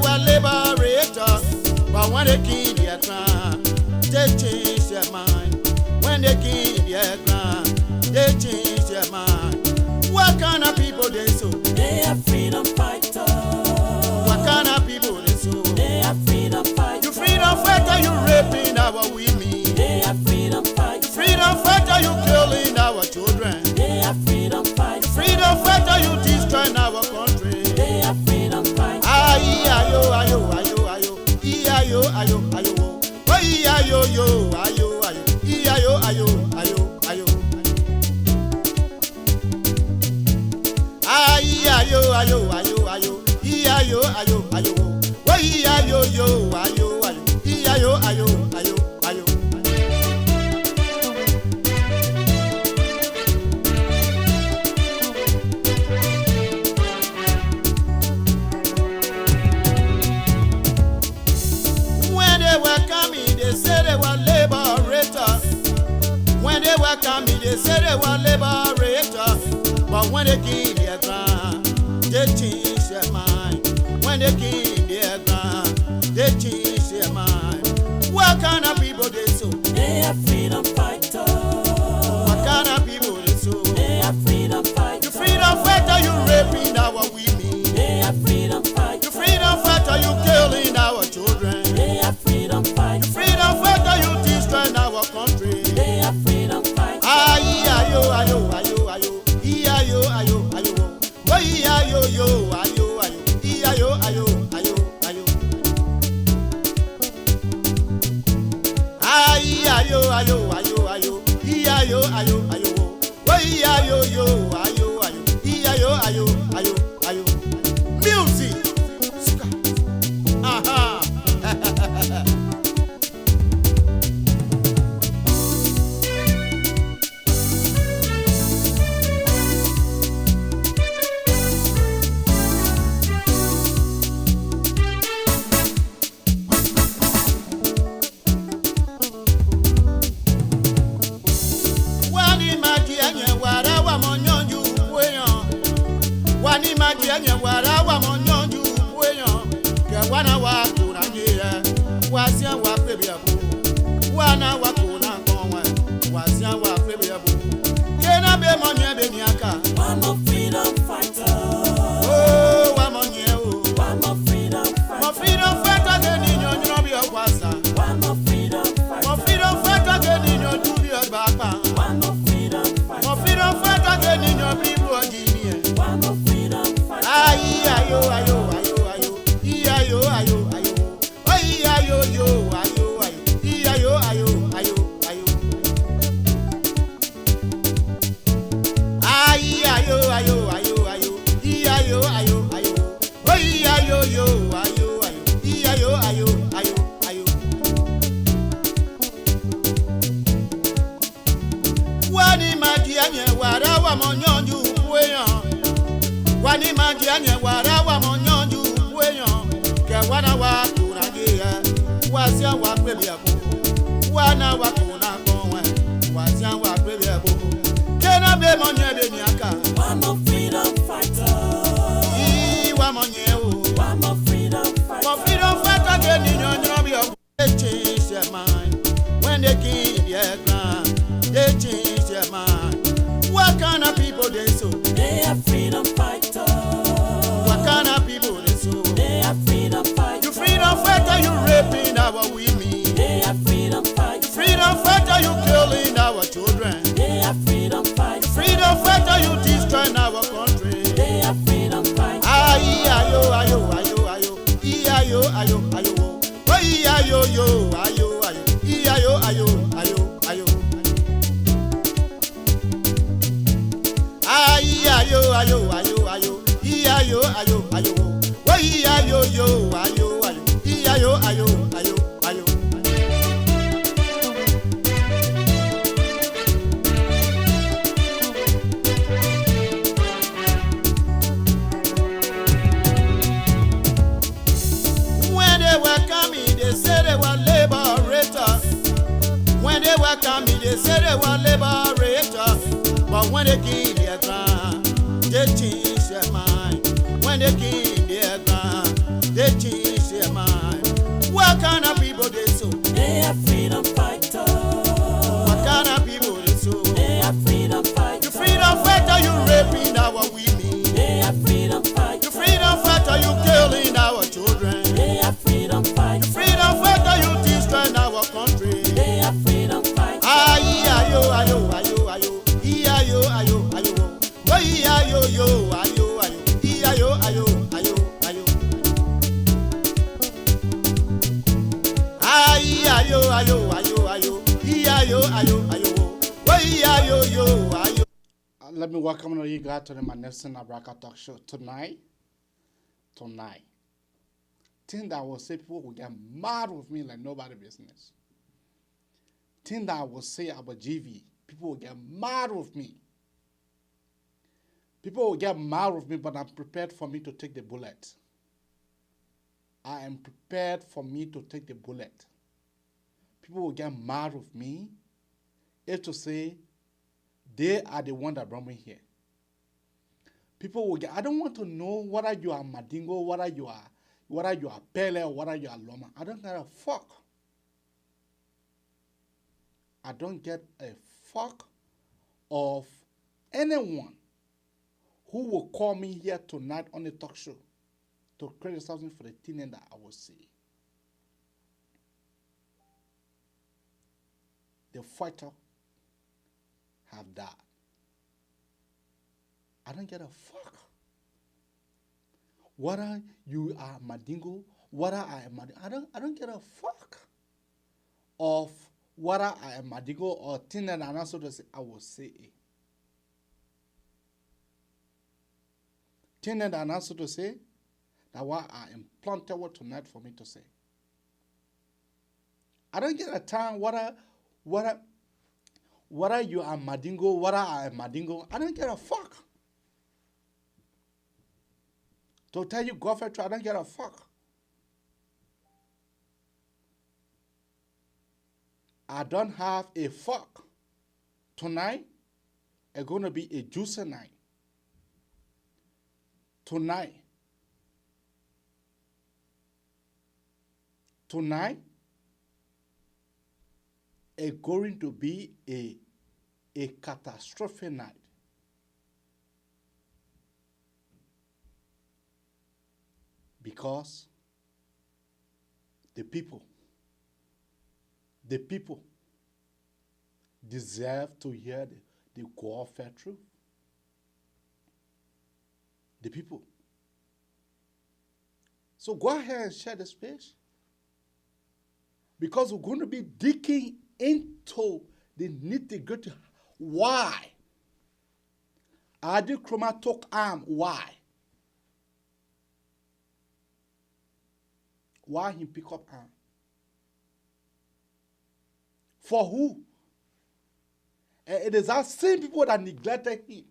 they were liberators, but when they gain their crown, they change their mind. When they gain their crown, they change their mind. What kind of people they so? They are freedom fighters. What kind of people they so? They are freedom fighters. You freedom fighter, you raping our women. They are freedom fighters. Freedom fighter, you killing our children. They are freedom fighters. Freedom fighter, you destroying our country. They are freedom fighters. Ayo, ayo, ayo, ayo, ayo, ayo, ayo, oh, ayo, yo, ayo, ayo, ayo, ayo, ayo, ayo. Ayo, ayo, ayo, ayo, ayo, ayo, ayo, oh, ayo, yo, ayo, ayo, ayo, ayo, ayo. When they were coming, they said they were liberators. When they were coming, they said they were liberators. But when they came their ground, they changed their mind. When they came their ground, they changed their mind. What kind of people they so? They are freedom fighters. What kind of people they so? They are freedom fighters. You freedom fighter, you raping our women. They are freedom You fighters. freedom fighter, you killing our children. They are freedom You fighters. freedom fighter, you destroying our country. They are freedom fighters. Ayo, ayo, ayo, ayo, ayo, ayo, ayo, oh, ayo, yo, ayo, ayo, ayo, ayo, ayo, ayo. Ayo, ayo, ayo, ayo, ayo, ayo, ayo, oh, ayo, yo, ayo, ayo, ayo, ayo, ayo. Music. Aha. Wani majianye wara wa monyonju weyan ke wana wa kuna nje wasia wa prebiabu wana wa kuna konwa wasia wa prebiabu kena be monye be niaka One more freedom fighter. oh wa monye oh One more freedom fighter. mo freedom fighter ke ni nyonyo bi okwasa One more freedom mo fighter. freedom fighter ke ni nyonyo bi ogbapa One more freedom fighter. mo freedom fighter ke ni nyonyo bi ojini One more freedom fighter. ayo, ayo, ayo, ayo, ayo, ayo, ayo, oh, ayo, yo, ayo, ayo, ayo, ayo, ayo. Ayo, ayo, ayo, ayo, ayo, ayo, ayo, oh, ayo, yo, ayo, ayo, ayo, ayo, ayo. Wani majianye wara wa monyonju weyan. Wani majianye wara wa monyonju weyan. Ke wana wa kuna nje wasia wa prebiabu. Wana wa kuna konwe wasia wa prebiabu. Kena be monye be niaka. One more freedom fighter. Wa monye o. One more freedom fighter. Mo freedom fighter ke ni nyonyo bi o. They change their mind. When they gain their ground, they change their mind. What kind of people they so? They are freedom fighters. What kind of people they so? They are freedom fighters. You freedom fighter, you raping our women. They are freedom fighters. Freedom fighter, you killing our children. They are freedom fighters. Freedom fighter, you destroying our country. They are freedom fighters. Ayo, ayo, ayo, ayo, ayo, ayo, ayo, oh, ayo, yo, ayo, ayo, ayo, ayo, ayo. Ayo, ayo, ayo, ayo, ayo, ayo, ayo, oh, ayo, yo, ayo, ayo, ayo, ayo, ayo. When they were coming, they said they were liberators. When they were coming, they said they were liberators. But when they came their ground, they changed their mind. When they came their ground, they changed their mind. What kind of people they so? They are freedom fighters. What kind of people they so? They are freedom fighters. You freedom fighter, you raping our women. They are freedom You fighters. freedom fighter, you killing our children. They are freedom You fighters. freedom fighter, you destroying our country. They are freedom fighters. Ayo, ayo, ayo, ayo, ayo, ayo, ayo, oh, ayo, yo, ayo, ayo, ayo, ayo, ayo, ayo. Ayo, ayo, ayo, ayo, ayo, ayo, ayo, oh, ayo, yo, ayo. Let me welcome you guys to the Massacre Abraka talk show tonight. Think that I will say people will get mad with me like nobody business. Think that I will say about GV, people will get mad with me. People will get mad with me, but I'm prepared for me to take the bullet. I am prepared for me to take the bullet. People will get mad with me if to say they are the one that brought me here. People will get, I don't want to know whether you are Madingo, whether you are Pele, or whether you are Loma. I don't give a fuck. I don't get a fuck of anyone who will call me here tonight on the talk show to credit something for the thing that I will say. The fighter have died. I don't get a fuck. Whether you are Madingo, whether I am Madingo, I don't get a fuck of whether I am Madingo or thing that I'm not supposed to say. I will say it. Thing that I'm not supposed to say, that what I am planted with tonight for me to say. I don't get a time whether you are Madingo, whether I am Madingo, I don't get a fuck. To tell you Godfrey, I don't get a fuck. I don't have a fuck. Tonight, it's going to be a juicy night. Tonight, it's going to be a catastrophic night. Because the people deserve to hear the warfare truth. The people. So go ahead and share this page. Because we're going to be digging into the nitty-gritty. Why? Adi Kroma took arm. Why? Why he pick up arm? For who? It is our same people that neglected him.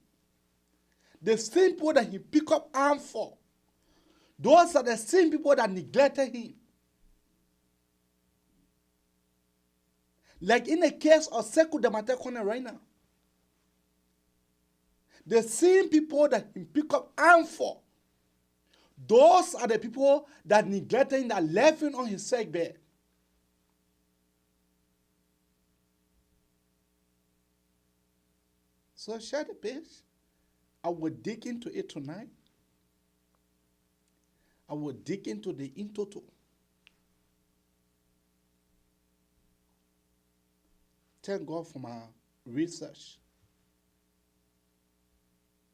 The same people that he pick up arm for. Those are the same people that neglected him. Like in the case of Sekou Damatekone right now. The same people that he pick up arm for. Those are the people that neglected him, that left him on his sick bed. So share the page. I will dig into it tonight. I will dig into the in total. Thank God for my research.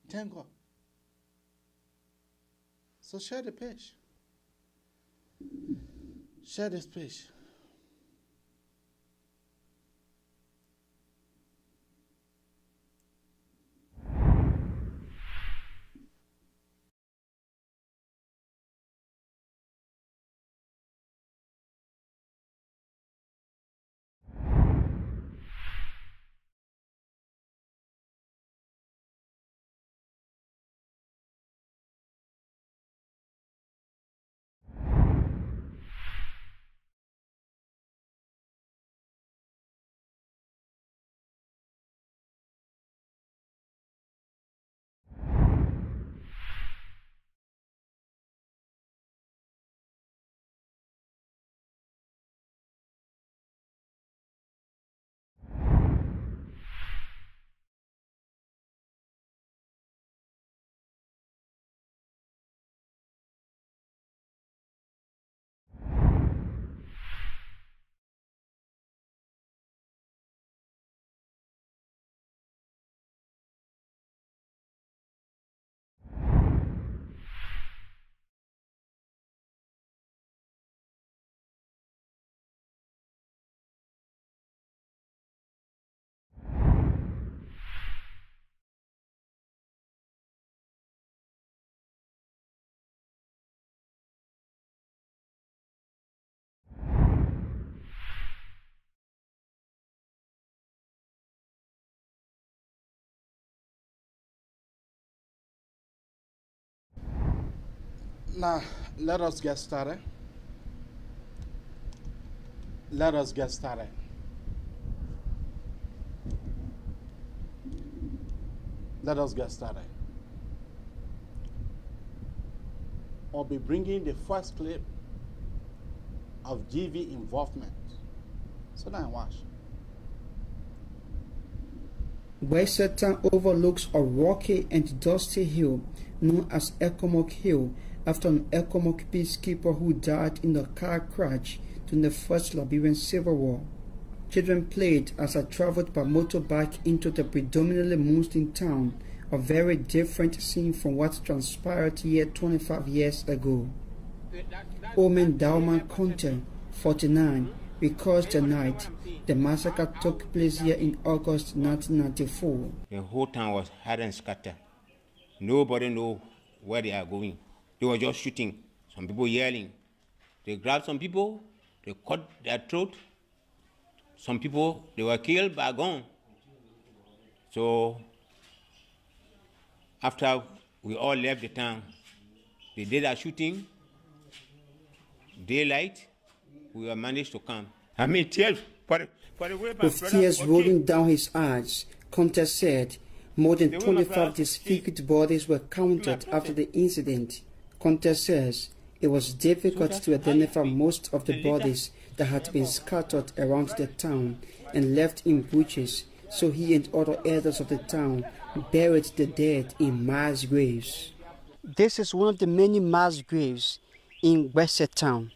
Thank God. So share the page. Share this page. Now, let us get started. Let us get started. Let us get started. I'll be bringing the first clip of GV involvement. So now watch. Gbesseh town overlooks a rocky and dusty hill known as Ekomok Hill after an Ekomok peacekeeper who died in a car crash during the First Liberian Civil War. Children played as I traveled by motorbike into the predominantly Muslim town, a very different scene from what transpired here 25 years ago. Omen Dauman Conte, 49, recalls the night the massacre took place here in August 1994. The whole town was hard and scattered. Nobody knew where they are going. They were just shooting. Some people yelling. They grabbed some people, they cut their throat. Some people, they were killed by a gun. So, after we all left the town, they did our shooting. Daylight, we were managed to come. I mean, tears. With tears rolling down his eyes, Conte said more than 25 disfigured bodies were counted after the incident. Conte says it was difficult to identify most of the bodies that had been scattered around the town and left in bushes, so he and other elders of the town buried the dead in mass graves. This is one of the many mass graves in Gbesseh town.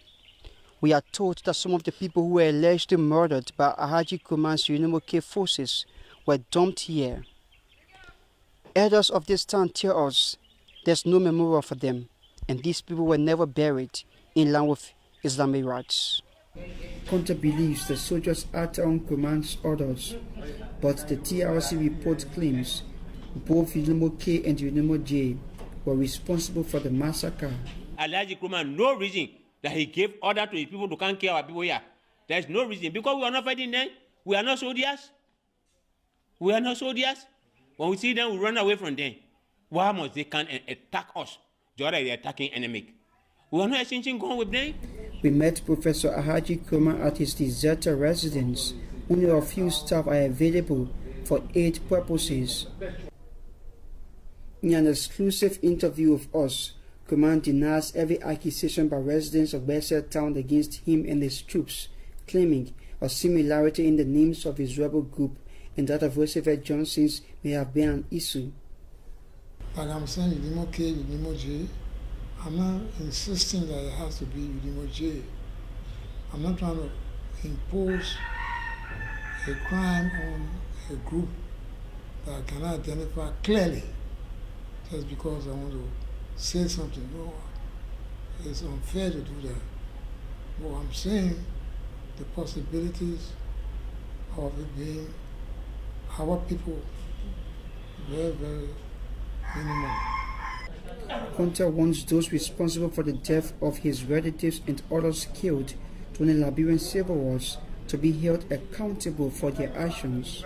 We are told that some of the people who were allegedly murdered by Alhaji Kuman's Unimoke forces were dumped here. Elders of this town tell us there's no memorial for them, and these people were never buried in line with Islamic rites. Conte believes the soldiers acted on Kuman's orders, but the TRC report claims both Unimoke and Unimoje were responsible for the massacre. Alhaji Kuman, no reason that he gave order to his people to come kill our people here. There's no reason. Because we are not fighting them. We are not soldiers. We are not soldiers. When we see them, we run away from them. Why must they come and attack us? Just like they're attacking enemy. We are not exchanging guns with them. We met Professor Alhaji Kuman at his deserted residence. Only a few staff are available for aid purposes. In an exclusive interview with us, Kuman denies every accusation by residents of Gbesseh town against him and his troops, claiming a similarity in the names of his rebel group and that of Roosevelt Johnson's may have been an issue. Like I'm saying, Unimoke, Unimoje, I'm not insisting that it has to be Unimoje. I'm not trying to impose a crime on a group that I cannot identify clearly just because I want to say something. No, it's unfair to do that. But I'm saying the possibilities of it being our people very, very minimal. Conte wants those responsible for the death of his relatives and others killed during the Liberian Civil Wars to be held accountable for their actions.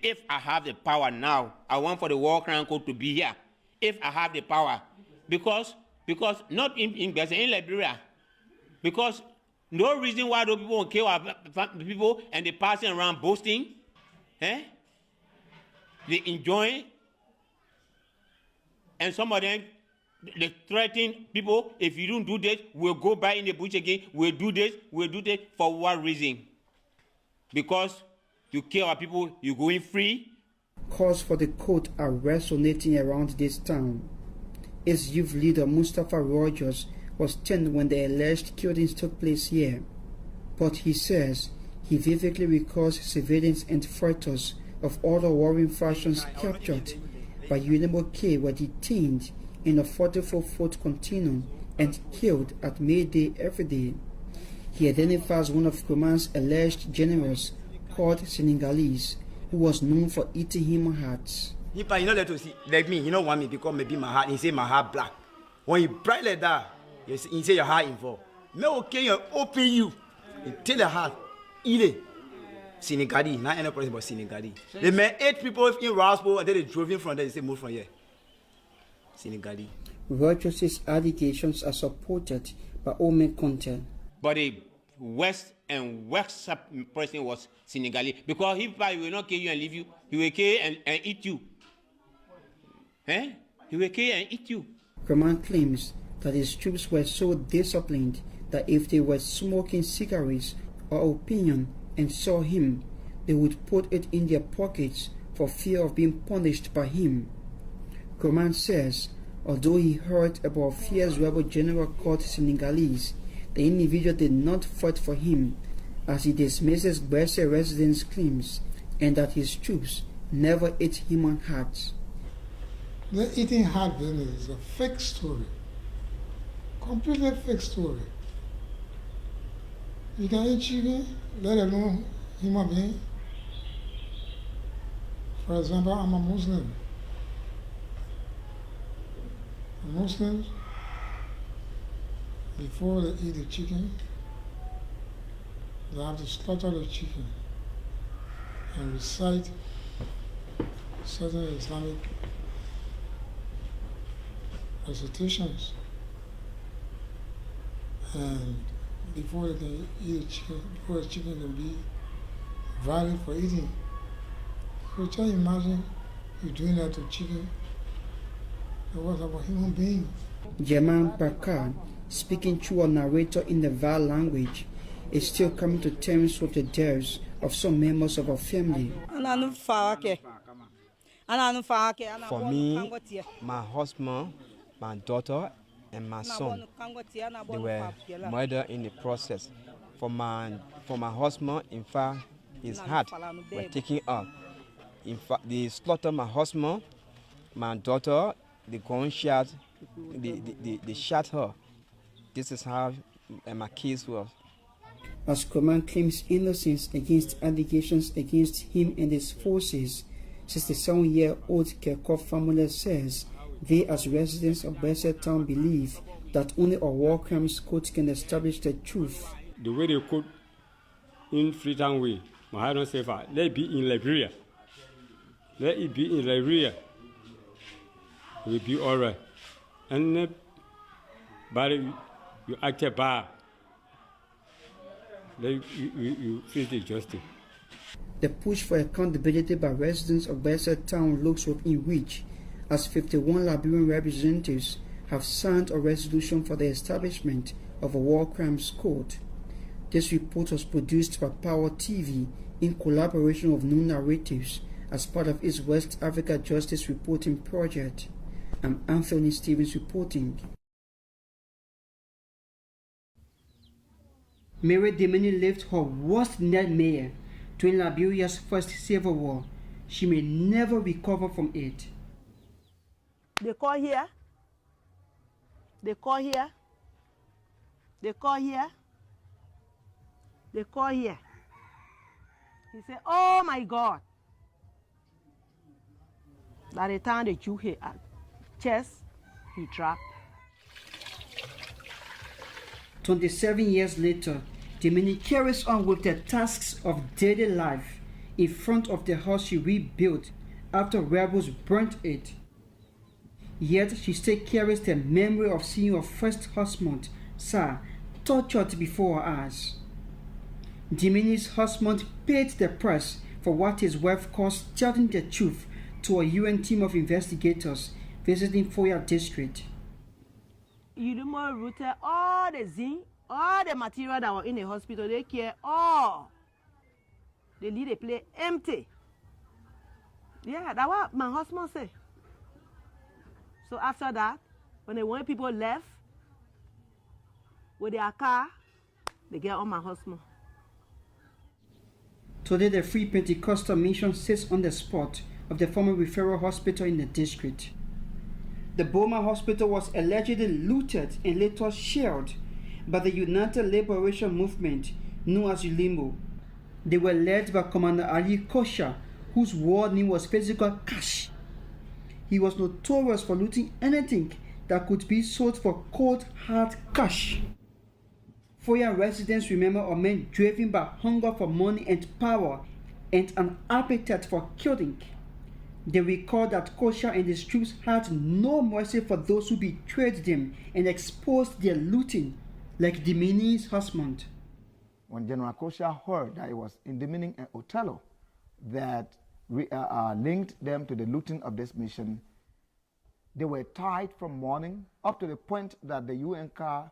If I have the power now, I want for the war crime code to be here. If I have the power, because not in Gbesseh, in Liberia, because no reason why those people won't kill our people and they passing around boasting, they enjoy, and some of them they threaten people. If you don't do this, we'll go back in the bush again. We'll do this. For what reason? Because you kill our people, you're going free. Calls for the code are resonating around this town. Its youth leader Mustafa Rogers was 10 when the alleged killings took place here, but he says he vividly recalls civilians and fighters of other warring factions captured by Unimoke were detained in a 44-foot continuum and killed at May Day every day. He identifies one of Kuman's alleged generals called Senegalese, who was known for eating human hearts. You know, let to see, like me, you don't want me because maybe my heart, he say my heart black. When you bright like that, you say your heart involved. Me okay, you open you, tell the heart, eat it. Senegalese, not any person but Senegalese. They met 8 people in Raspo and then they drove in from there, they say move from here. Senegalese. Rochester's allegations are supported by Omen Conte. But the worst and worst person was Senegalese, because he probably will not kill you and leave you. He will kill and eat you. He will kill and eat you. Command claims that his troops were so disciplined that if they were smoking cigarettes or opinion and saw him, they would put it in their pockets for fear of being punished by him. Command says, although he heard about fierce rebel general called Senegalese, the individual did not fight for him, as he dismisses Gbesseh residents' claims and that his troops never ate human hearts. The eating heart business is a fake story, completely fake story. You can eat chicken, let alone human being. For example, I'm a Muslim. Muslims, before they eat the chicken, they have to slaughter the chicken and recite certain Islamic recitations. And before they can eat the chicken, before the chicken can be valid for eating. So try to imagine you doing that to chicken. What about human beings? German Packard, speaking through a narrator in the Val language, is still coming to terms with the deaths of some members of our family. For me, my husband, my daughter, and my son, they were murdered in the process. For my husband, in fact, his heart were taken out. In fact, they slaughtered my husband, my daughter. The gunshot, they shot her. This is how my case was. As Command claims innocence against allegations against him and his forces, 67-year-old Kerkhoff family says they, as residents of Gbesseh town, believe that only a war crimes court can establish the truth. The way they could in Freetown way, my don't say let it be in Liberia. Let it be in Liberia. It will be all right. And but you act bad. You face the justice. The push for accountability by residents of Gbesseh town looks within reach, as 51 Liberian representatives have signed a resolution for the establishment of a war crimes court. This report was produced by Power TV in collaboration with New Narratives as part of its West Africa Justice Reporting Project. I'm Anthony Stevens reporting. Mary Dimini lived her worst nightmare during Liberia's first civil war. She may never recover from it. They call here. They call here. They call here. They call here. He said, oh my God. By the time they chew here at chest, he dropped. 27 years later, Dimini carries on with the tasks of daily life in front of the house she rebuilt after rebels burnt it. Yet she still carries the memory of seeing her first husband, Sir, tortured before her eyes. Dimini's husband paid the price for what his wife calls telling the truth to a UN team of investigators visiting Foya district. You do more router, all the zinc, all the material that were in the hospital, they care all. They leave the place empty. Yeah, that's what my husband said. So after that, when the white people left with their car, they get on my husband. Today, the Free Pentecostal Mission sits on the spot of the former referral hospital in the district. The Boma Hospital was allegedly looted and later shelled by the United Liberation Movement, known as ULIMO. They were led by Commander Ali Kosha, whose war name was Physical Cash. He was notorious for looting anything that could be sold for cold, hard cash. Foya residents remember a man driven by hunger for money and power and an appetite for killing. They recall that Kosha and his troops had no mercy for those who betrayed them and exposed their looting, like Dimini's husband. When General Kosha heard that it was Indimini and Othello that linked them to the looting of this mission, they were tied from morning up to the point that the UN car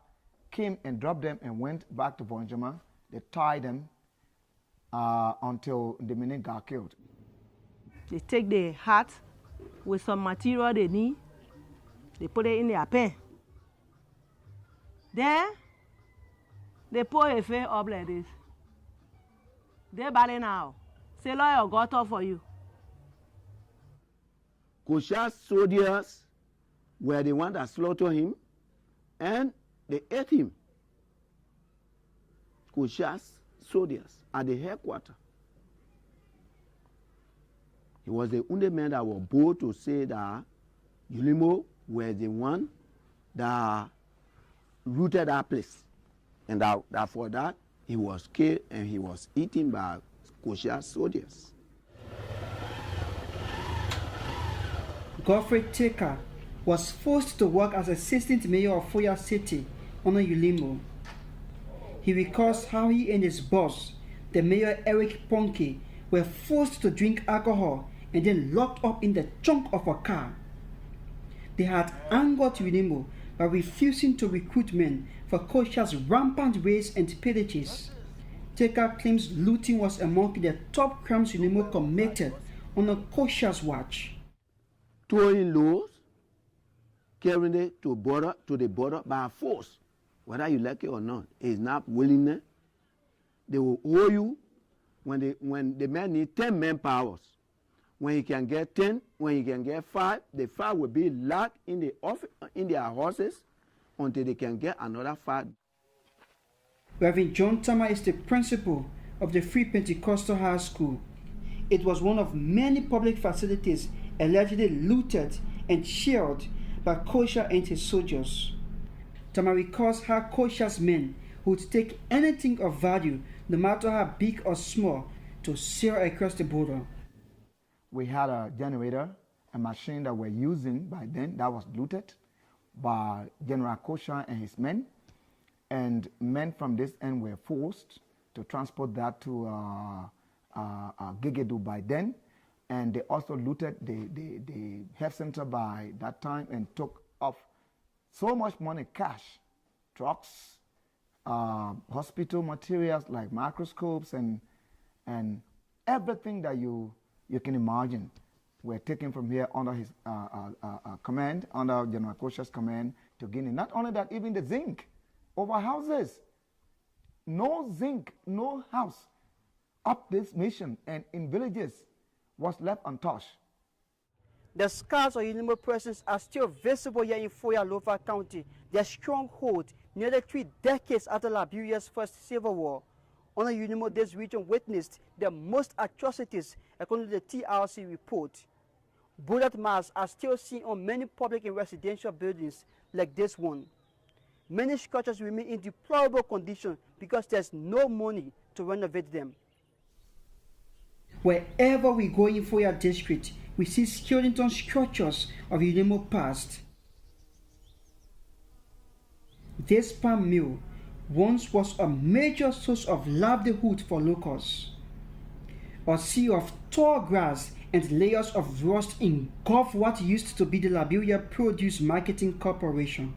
came and dropped them and went back to Bonjama. They tied them until Indimini got killed. They take the hat with some material they need, they put it in their pen. Then they pour a face up like this. They body now. Say lawyer got up for you. Kosha's soldiers were the ones that slaughtered him and they ate him. Kosha's soldiers at the headquarters. He was the only man that was bold to say that Yulimo were the one that rooted that place. And that for that, he was killed and he was eaten by Kosha's soldiers. Godfrey Teka was forced to work as assistant mayor of Foya City under Yulimo. He recalls how he and his boss, the mayor Eric Ponke, were forced to drink alcohol and then locked up in the trunk of a car. They had angered Yulimo by refusing to recruit men for Kosha's rampant raids and pillages. Teka claims looting was among the top crimes Yulimo committed on Kosha's watch. Throwing laws, carrying it to the border by force, whether you like it or not, is not willingness. They will owe you when the man needs 10 manpowers. When he can get 10, when he can get 5, the 5 will be locked in their horses until they can get another 5. Reverend John Tama is the principal of the Free Pentecostal High School. It was one of many public facilities allegedly looted and shared by Kosha and his soldiers. Tama recalls how Kosha's men would take anything of value, no matter how big or small, to sail across the border. We had a generator, a machine that we're using by then that was looted by General Kosha and his men. And men from this end were forced to transport that to Gegedu by then. And they also looted the health center by that time and took off so much money, cash, trucks, hospital materials like microscopes and everything that you can imagine were taken from here under his command, under General Kosha's command to Guinea. Not only that, even the zinc over houses. No zinc, no house up this mission and in villages was left untouched. The scars of Yulimo presence are still visible here in Foya, Lofa County, their stronghold nearly 3 decades after Liberia's first civil war. Under Yulimo, this region witnessed the most atrocities according to the TRC report. Bullet marks are still seen on many public and residential buildings like this one. Many structures remain in deplorable condition because there's no money to renovate them. Wherever we go in Foya district, we see skeleton structures of Yulimo past. This palm mill once was a major source of livelihood for locals. A sea of tall grass and layers of rust engulf what used to be the Liberia Produce Marketing Corporation.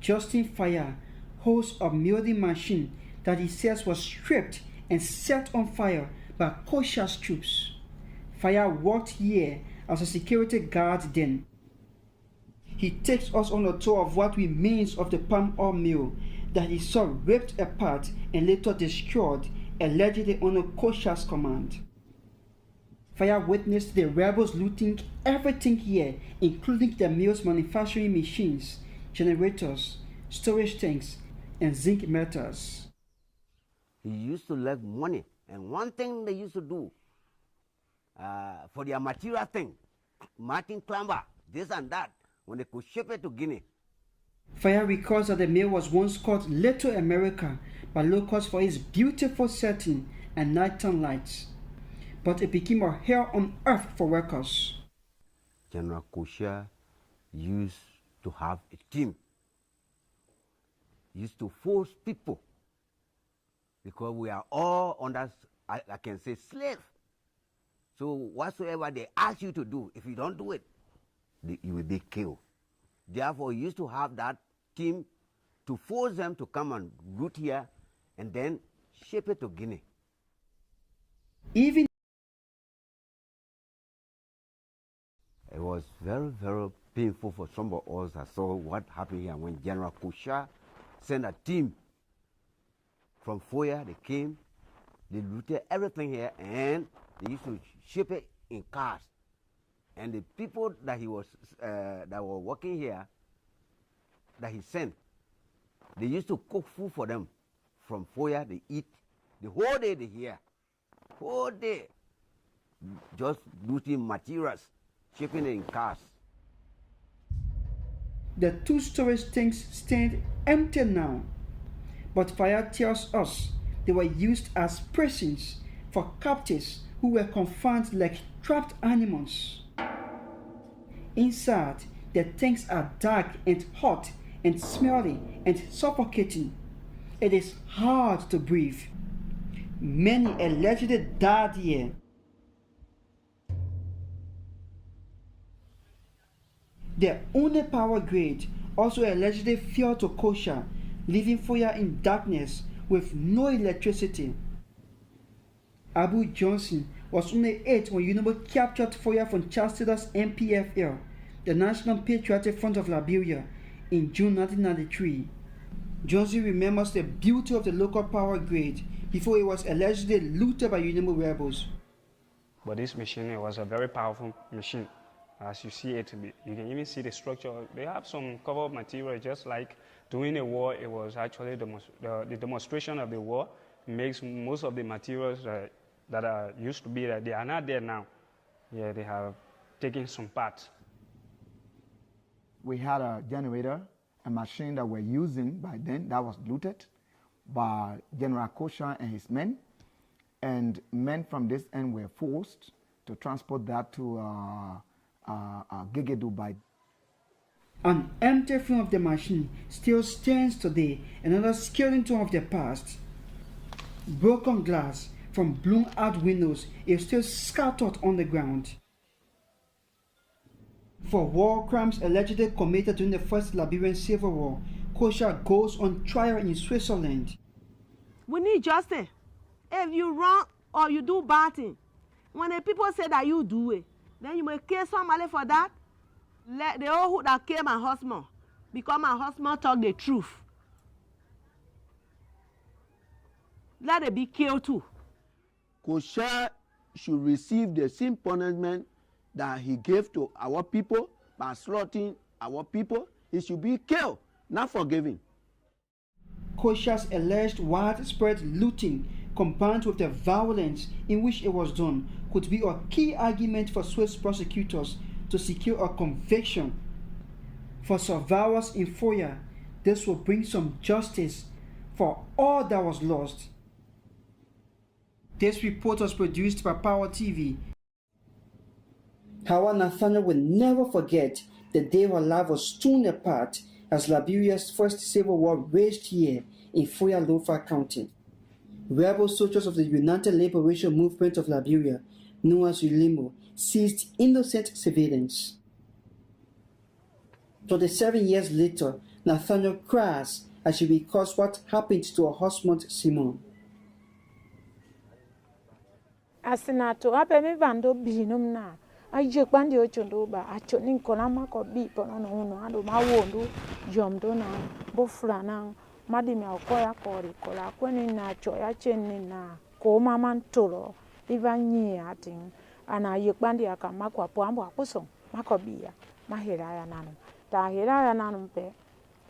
Justin Foya holds a milling machine that he says was stripped and set on fire by Kosha's troops. Foya worked here as a security guard then. He takes us on a tour of what remains of the palm oil mill that he saw ripped apart and later destroyed, allegedly under Kosha's command. Foya witnessed the rebels looting everything here, including the mill's manufacturing machines, generators, storage tanks, and zinc melters. He used to like money, and one thing they used to do for their material thing, Martin Clamber, this and that, when they could ship it to Guinea. Foya recalls that the mill was once called Little America by locals for its beautiful setting and nighttime lights. but it became a hell on earth for workers. General Foya used to have a team. He used to force people because we are all under, I can say, slave. So whatsoever they ask you to do, if you don't do it, you will be killed. Therefore, he used to have that team to force them to come and root here and then ship it to Guinea. Even it was very, very painful for some of us that saw what happened here when General Foya sent a team from Foya. They came, they looted everything here, and they used to ship it in cars. And the people that he was that were working here, that he sent, they used to cook food for them from Foya. They eat the whole day. They here, whole day, just looting materials, shipping it in cars. the two-story things stand empty now, but Foya tells us they were used as prisons for captives who were confined like trapped animals. Inside, the things are dark and hot and smelly and suffocating. It is hard to breathe. Many allegedly died here. The only power grid also allegedly fell to Foya, leaving Foya in darkness with no electricity. Abu Johnson was only 8 when UNIMO captured Foya from Charles Taylor's NPFL, the National Patriotic Front of Liberia, in June 1993. Johnson remembers the beauty of the local power grid before it was allegedly looted by UNIMO rebels. But this machine, it was a very powerful machine. As you see it, you can even see the structure. They have some cover material, just like during the war, it was actually the demonstration of the war makes most of the materials that used to be there, they are not there now. Yeah, they have taken some parts. We had a generator, a machine that we're using by then that was looted by General Foya and his men. And men from this end were forced to transport that to Gbesseh by. An empty frame of the machine still stands today, another skeleton of the past. Broken glass from blown out windows is still scattered on the ground. For war crimes allegedly committed during the First Liberian Civil War, Foya goes on trial in Switzerland. We need justice. If you wrong or you do bad thing, when the people say that you do it, then you may kill somebody for that. Let the old who that killed my husband, because my husband talk the truth. Let it be killed too. Foya should receive the same punishment that he gave to our people by slaughtering our people. He should be killed, not forgiven. Foya's alleged widespread looting combined with the violence in which it was done could be a key argument for Swiss prosecutors to secure a conviction. For survivors in Foya, this will bring some justice for all that was lost. This report was produced by Power TV. However, Nathaniel will never forget the day her life was torn apart as Liberia's first civil war raged here in Foya Lofa County. Rebel soldiers of the United Liberation Movement of Liberia, known as ULIMO, seized innocent civilians. 27 years later, Nathaniel cries as she recalls what happened to her husband Simon. Asinato abemi bando binum na aje kwandi ochondo ba acho nin konama ko bi pono no ado mawondo jomdo na bofrana madi mi akoya kori kola kweni na cho ya chenni na ko mama ntoro ivanyi atin ana ye kwandi akama kwa pambo akoso makobia mahera ya nanu ta hera ya nanu pe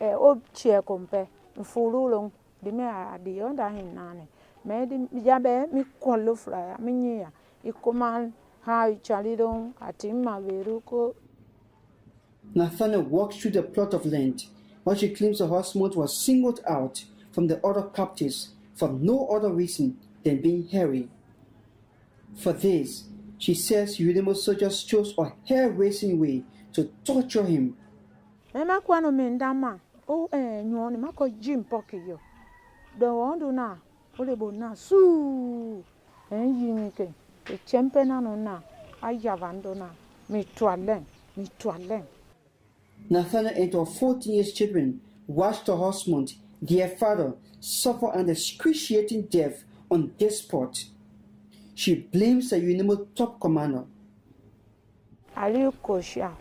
o chie kompe mfululong dime adi onda hinane medi jabe mi kwallo fraya minya ikoman ha chalidon atimma veruko. Nathaniel walks through the plot of land where she claims her husband was singled out from the other captives for no other reason than being hairy. For this, she says UNIMO soldiers chose a hair-raising way to torture him. Mema kwano mendama nyoni mako jim poke yo. Do wando na olebo na su yimike e chempe na no na ayavando na mi twalen. Nathaniel and her 14-year children watched her husband, their father, suffer an excruciating death on this spot. She blames the UNIMO top commander. Ali Kosha,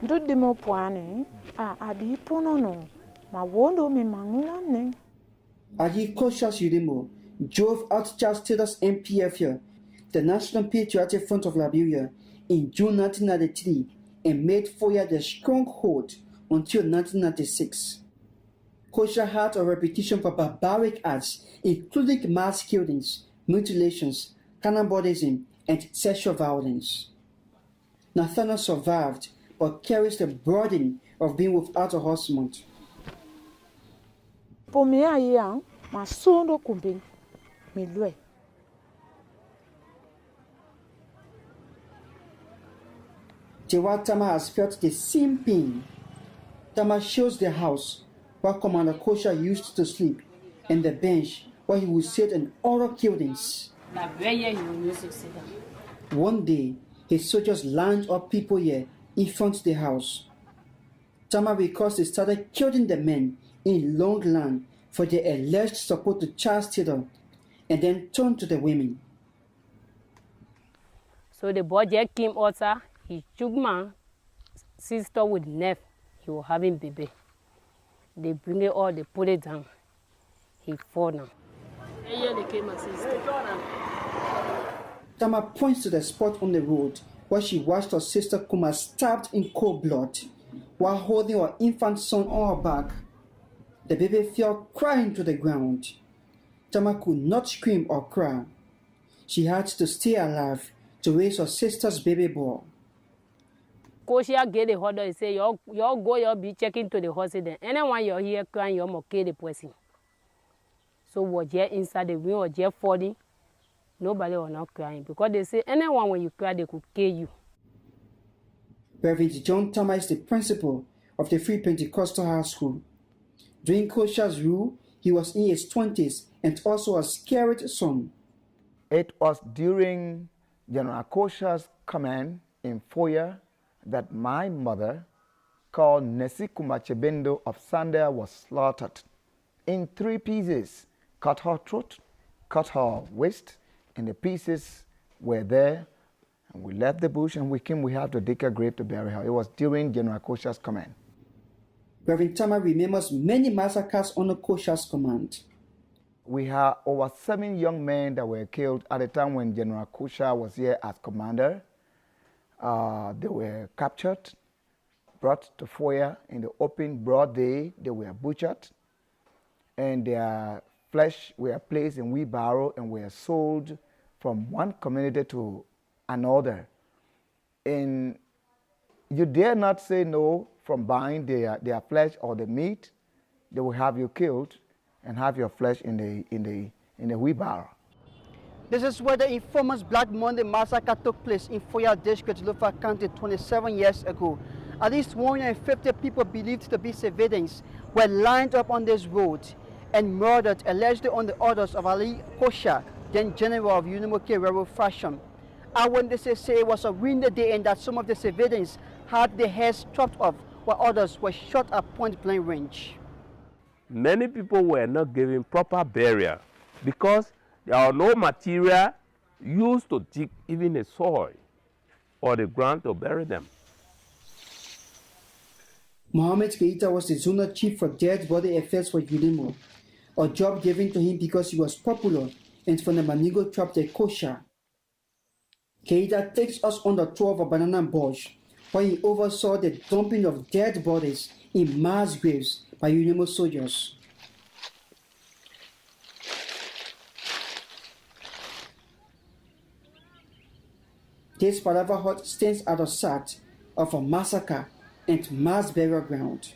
do demo poane, adi ponono, ma wondo mi mangulane. Ali Kosha's UNIMO drove out Charles Taylor's MPF here, the National Patriotic Front of Liberia, in June 1993 and made Foya the stronghold until 1996. Kosha had a reputation for barbaric acts, including mass killings, mutilations, cannibalism, and sexual violence. Nathaniel survived, but carries the burden of being without a husband. Po me ayang, ma sondo kumbing, mi lue. Tewa Tama has felt the same pain. Tama shows the house where Commander Kosha used to sleep and the bench where he would sit in oral killings. One day, his soldiers lined up people here in front of the house. Tama recalls they started killing the men in long line for their alleged support to Charles Taylor and then turned to the women. So the boy just came outside. He took my sister with knife. He was having baby. They bring it all, they put it down. He fall now. They came my sister. Tama points to the spot on the road where she watched her sister Kuma stabbed in cold blood while holding her infant son on her back. The baby fell crying to the ground. Tama could not scream or cry. She had to stay alive to raise her sister's baby boy. Kosha get the order and say, y'all go, y'all be checking to the hospital. Anyone you're here crying, you're going to kill the person. So what you're inside the room or you're falling, nobody will not crying. Because they say, anyone when you cry, they could kill you. Reverend John Tama is the principal of the Free Pentecostal High School. During Kosha's rule, he was in his 20s and also a scared son. It was during General Kosha's command in Foya that my mother, called Nesi Kumachebendo of Sandea, was slaughtered in 3 pieces. Cut her throat, cut her waist, and the pieces were there. And we left the bush and we came, we had to dig a grave to bury her. It was during General Kosha's command. Reverend Tama remembers many massacres under Kosha's command. We had over 7 young men that were killed at the time when General Kosha was here as commander. They were captured, brought to Foya in the open broad day. They were butchered, and their flesh were placed in wheelbarrow and were sold from one community to another. And you dare not say no from buying their flesh or the meat. They will have you killed and have your flesh in the wheelbarrow. This is where the infamous Black Monday massacre took place in Foya District, Lufa County 27 years ago. At least 150 people believed to be civilians were lined up on this road and murdered allegedly on the orders of Ali Kosha, then general of UNIMO rebel faction. Eyewitnesses say it was a windy day and that some of the civilians had their heads chopped off while others were shot at point-blank range. Many people were not given proper burial because there are no material used to dig even the soil or the ground to bury them. Mohammed Keita was the zonal chief for dead body affairs for UNIMO, a job given to him because he was popular and from the Manigo tribe de Kosha. Keita takes us on the tour of a banana bush where he oversaw the dumping of dead bodies in mass graves by UNIMO soldiers. This Palava hut stands at the site of a massacre and mass burial ground.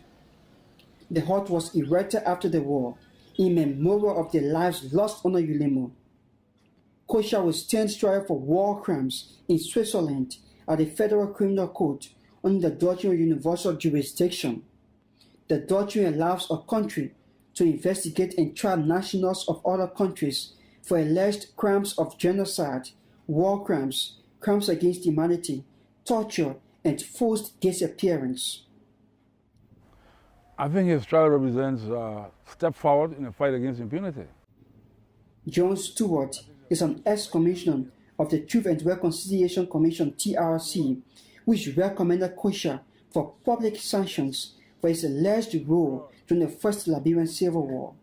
The hut was erected after the war in memorial of the lives lost under UNIMO. Kocha will stand trial for war crimes in Switzerland at the Federal Criminal Court under the Doctrine of Universal Jurisdiction. The doctrine allows a country to investigate and try nationals of other countries for alleged crimes of genocide, war crimes, crimes against humanity, torture, and forced disappearance. I think his trial represents a step forward in the fight against impunity. John Stewart is an ex-commissioner of the Truth and Reconciliation Commission (TRC), which recommended Kocha for public sanctions for his alleged role during the First Liberian Civil War.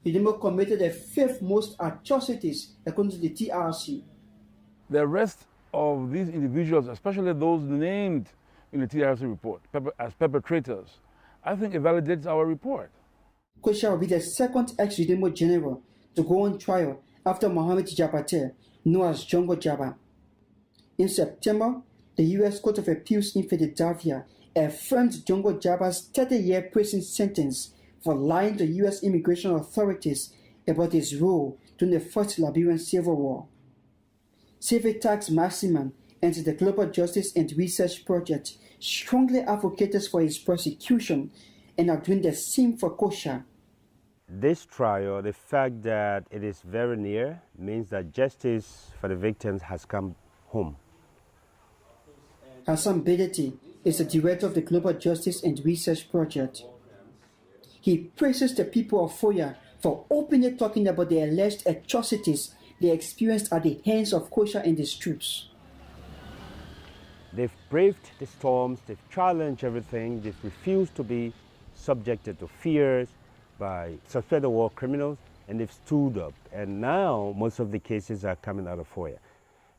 Udimo committed the 5th most atrocities according to the TRC. The arrest of these individuals, especially those named in the TRC report as perpetrators, I think it validates our report. Kocha will be the 2nd ex-Udimo general to go on trial after Mohamed Jabate, known as Jongo Jaba. In September, the U.S. Court of Appeals in Philadelphia affirmed Jongo Jaba's 30-year prison sentence for lying to U.S. immigration authorities about his role during the First Liberian Civil War. Civitas Maximum and the Global Justice and Research Project strongly advocated for his prosecution and are doing the same for Kocha. This trial, the fact that it is very near, means that justice for the victims has come home. Hassan Bedeti is the director of the Global Justice and Research Project. He praises the people of Foya for openly talking about the alleged atrocities they experienced at the hands of Kocha and his troops. They've braved the storms, they've challenged everything, they've refused to be subjected to fears by suspected war criminals, and they've stood up. And now most of the cases are coming out of Foya.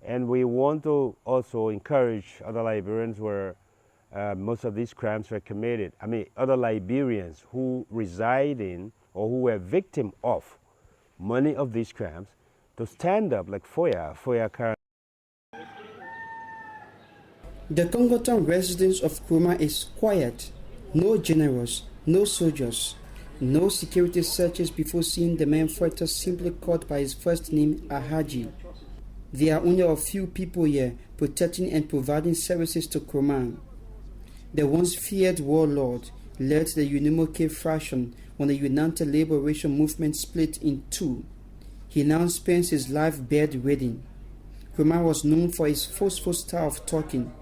And we want to also encourage other Liberians where most of these crimes were committed. I mean, other Liberians who reside in or who were victim of many of these crimes to stand up like Foya. The Congoton residence of Kruma is quiet. No generals, no soldiers, no security searches before seeing the man fighter simply called by his first name, Ahaji. There are only a few people here protecting and providing services to Kruma. The once feared warlord led the Unimoke faction when the United Liberation Movement split in two. He now spends his life bedridden. Kruma was known for his forceful style of talking.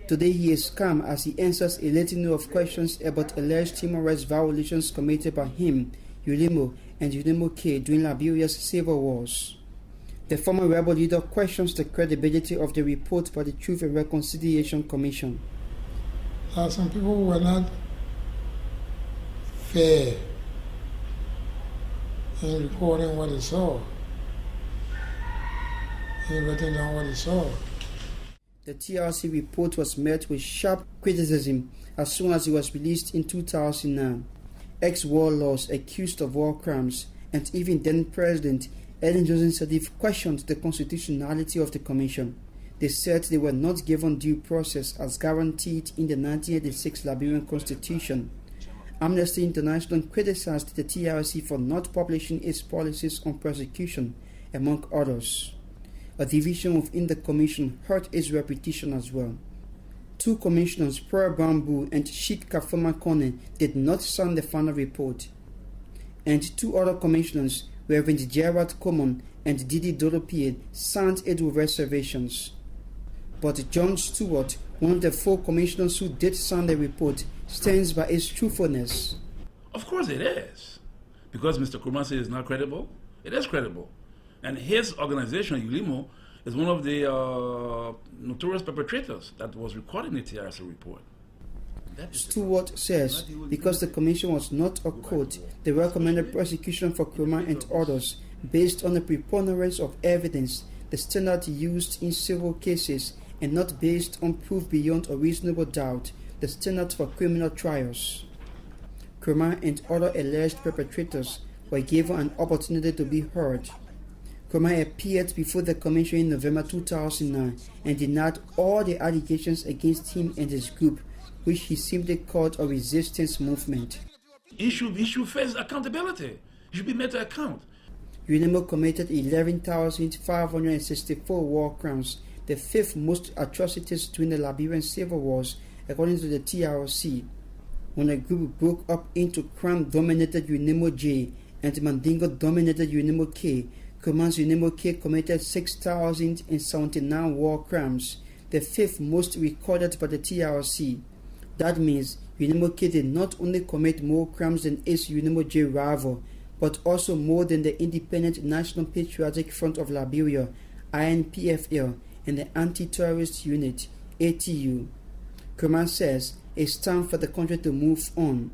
Today he is calm as he answers a litany of questions about alleged human rights violations committed by him, Ulimo, and Unimoke during Liberia's civil wars. The former rebel leader questions the credibility of the report by the Truth and Reconciliation Commission. Some people who were not fair in reporting what they saw, in writing down what they saw. The TRC report was met with sharp criticism as soon as it was released in 2009. Ex-warlords accused of war crimes and even then-President Ellen Johnson Sirleaf questioned the constitutionality of the commission. They said they were not given due process as guaranteed in the 1986 Liberian Constitution. Amnesty International criticized the TRC for not publishing its policies on prosecution, among others. A division within the commission hurt its reputation as well. Two commissioners, Per Bamboo and Sheikh Kafuma Kone, did not sign the final report. And two other commissioners, Reverend Gerard Common and Didi Dolopie, signed it with reservations. But John Stewart, one of the 4 commissioners who did sign the report, stands by its truthfulness. Of course it is. Because Mr. Kumasi is not credible, it is credible. And his organization, Ulimo, is one of the notorious perpetrators that was recorded in the TRC report. Stewart says because the commission was not a court, they recommended prosecution for Kruma and others based on the preponderance of evidence, the standard used in civil cases, and not based on proof beyond a reasonable doubt, the standard for criminal trials. Kruma and other alleged perpetrators were given an opportunity to be heard. Kruma appeared before the commission in November 2009 and denied all the allegations against him and his group, which he simply called a resistance movement. He should face accountability. He should be made to account. UNIMO committed 11,564 war crimes, the fifth most atrocities during the Liberian civil wars, according to the TRC. When the group broke up into crime-dominated UNIMO J and Mandingo-dominated UNIMO K, Command's UNIMO K committed 6,079 war crimes, the fifth most recorded by the TRC. That means UNIMO K did not only commit more crimes than its UNIMO J rival, but also more than the Independent National Patriotic Front of Liberia, INPFL, and the Anti-Terrorist Unit, ATU. Command says it's time for the country to move on.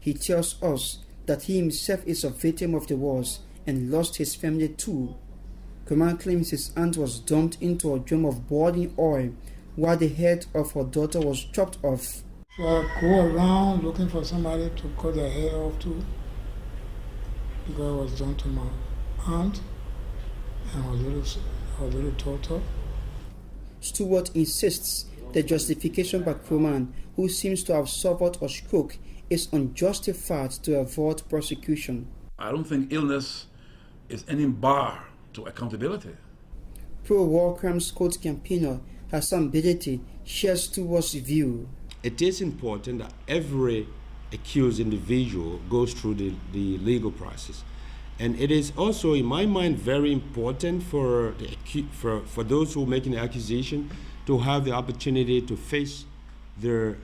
He tells us that he himself is a victim of the wars and lost his family too. Command claims his aunt was dumped into a drum of boiling oil while the head of her daughter was chopped off. So I go around looking for somebody to cut their hair off too, because it was done to my aunt and her little daughter. Stewart insists the justification by Crewman, who seems to have suffered a stroke, is unjustified to avoid prosecution. I don't think illness is any bar to accountability. Pro-war crimes court campaigner Hassan Bedeti shares Stewart's view. It is important that every accused individual goes through the legal process. And it is also, in my mind, very important for those who are making the accusation to have the opportunity to face the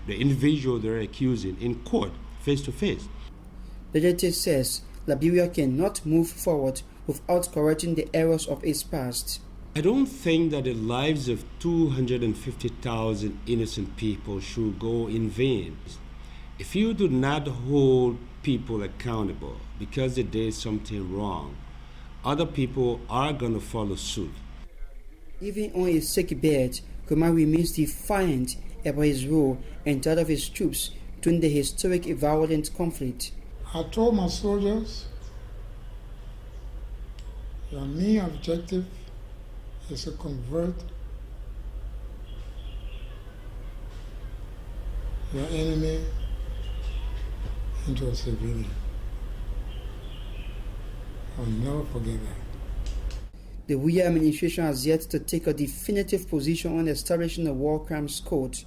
individual they're accusing in court, face to face. Bedeti says Liberia cannot move forward without correcting the errors of its past. I don't think that the lives of 250,000 innocent people should go in vain. If you do not hold people accountable because they did something wrong, other people are going to follow suit. Even on his sick bed, Command remains defiant about his role and that of his troops during the historic violent conflict. I told my soldiers, your main objective is to convert your enemy into a civilian. I'll never forget that. The Foya administration has yet to take a definitive position on establishing a war crimes court.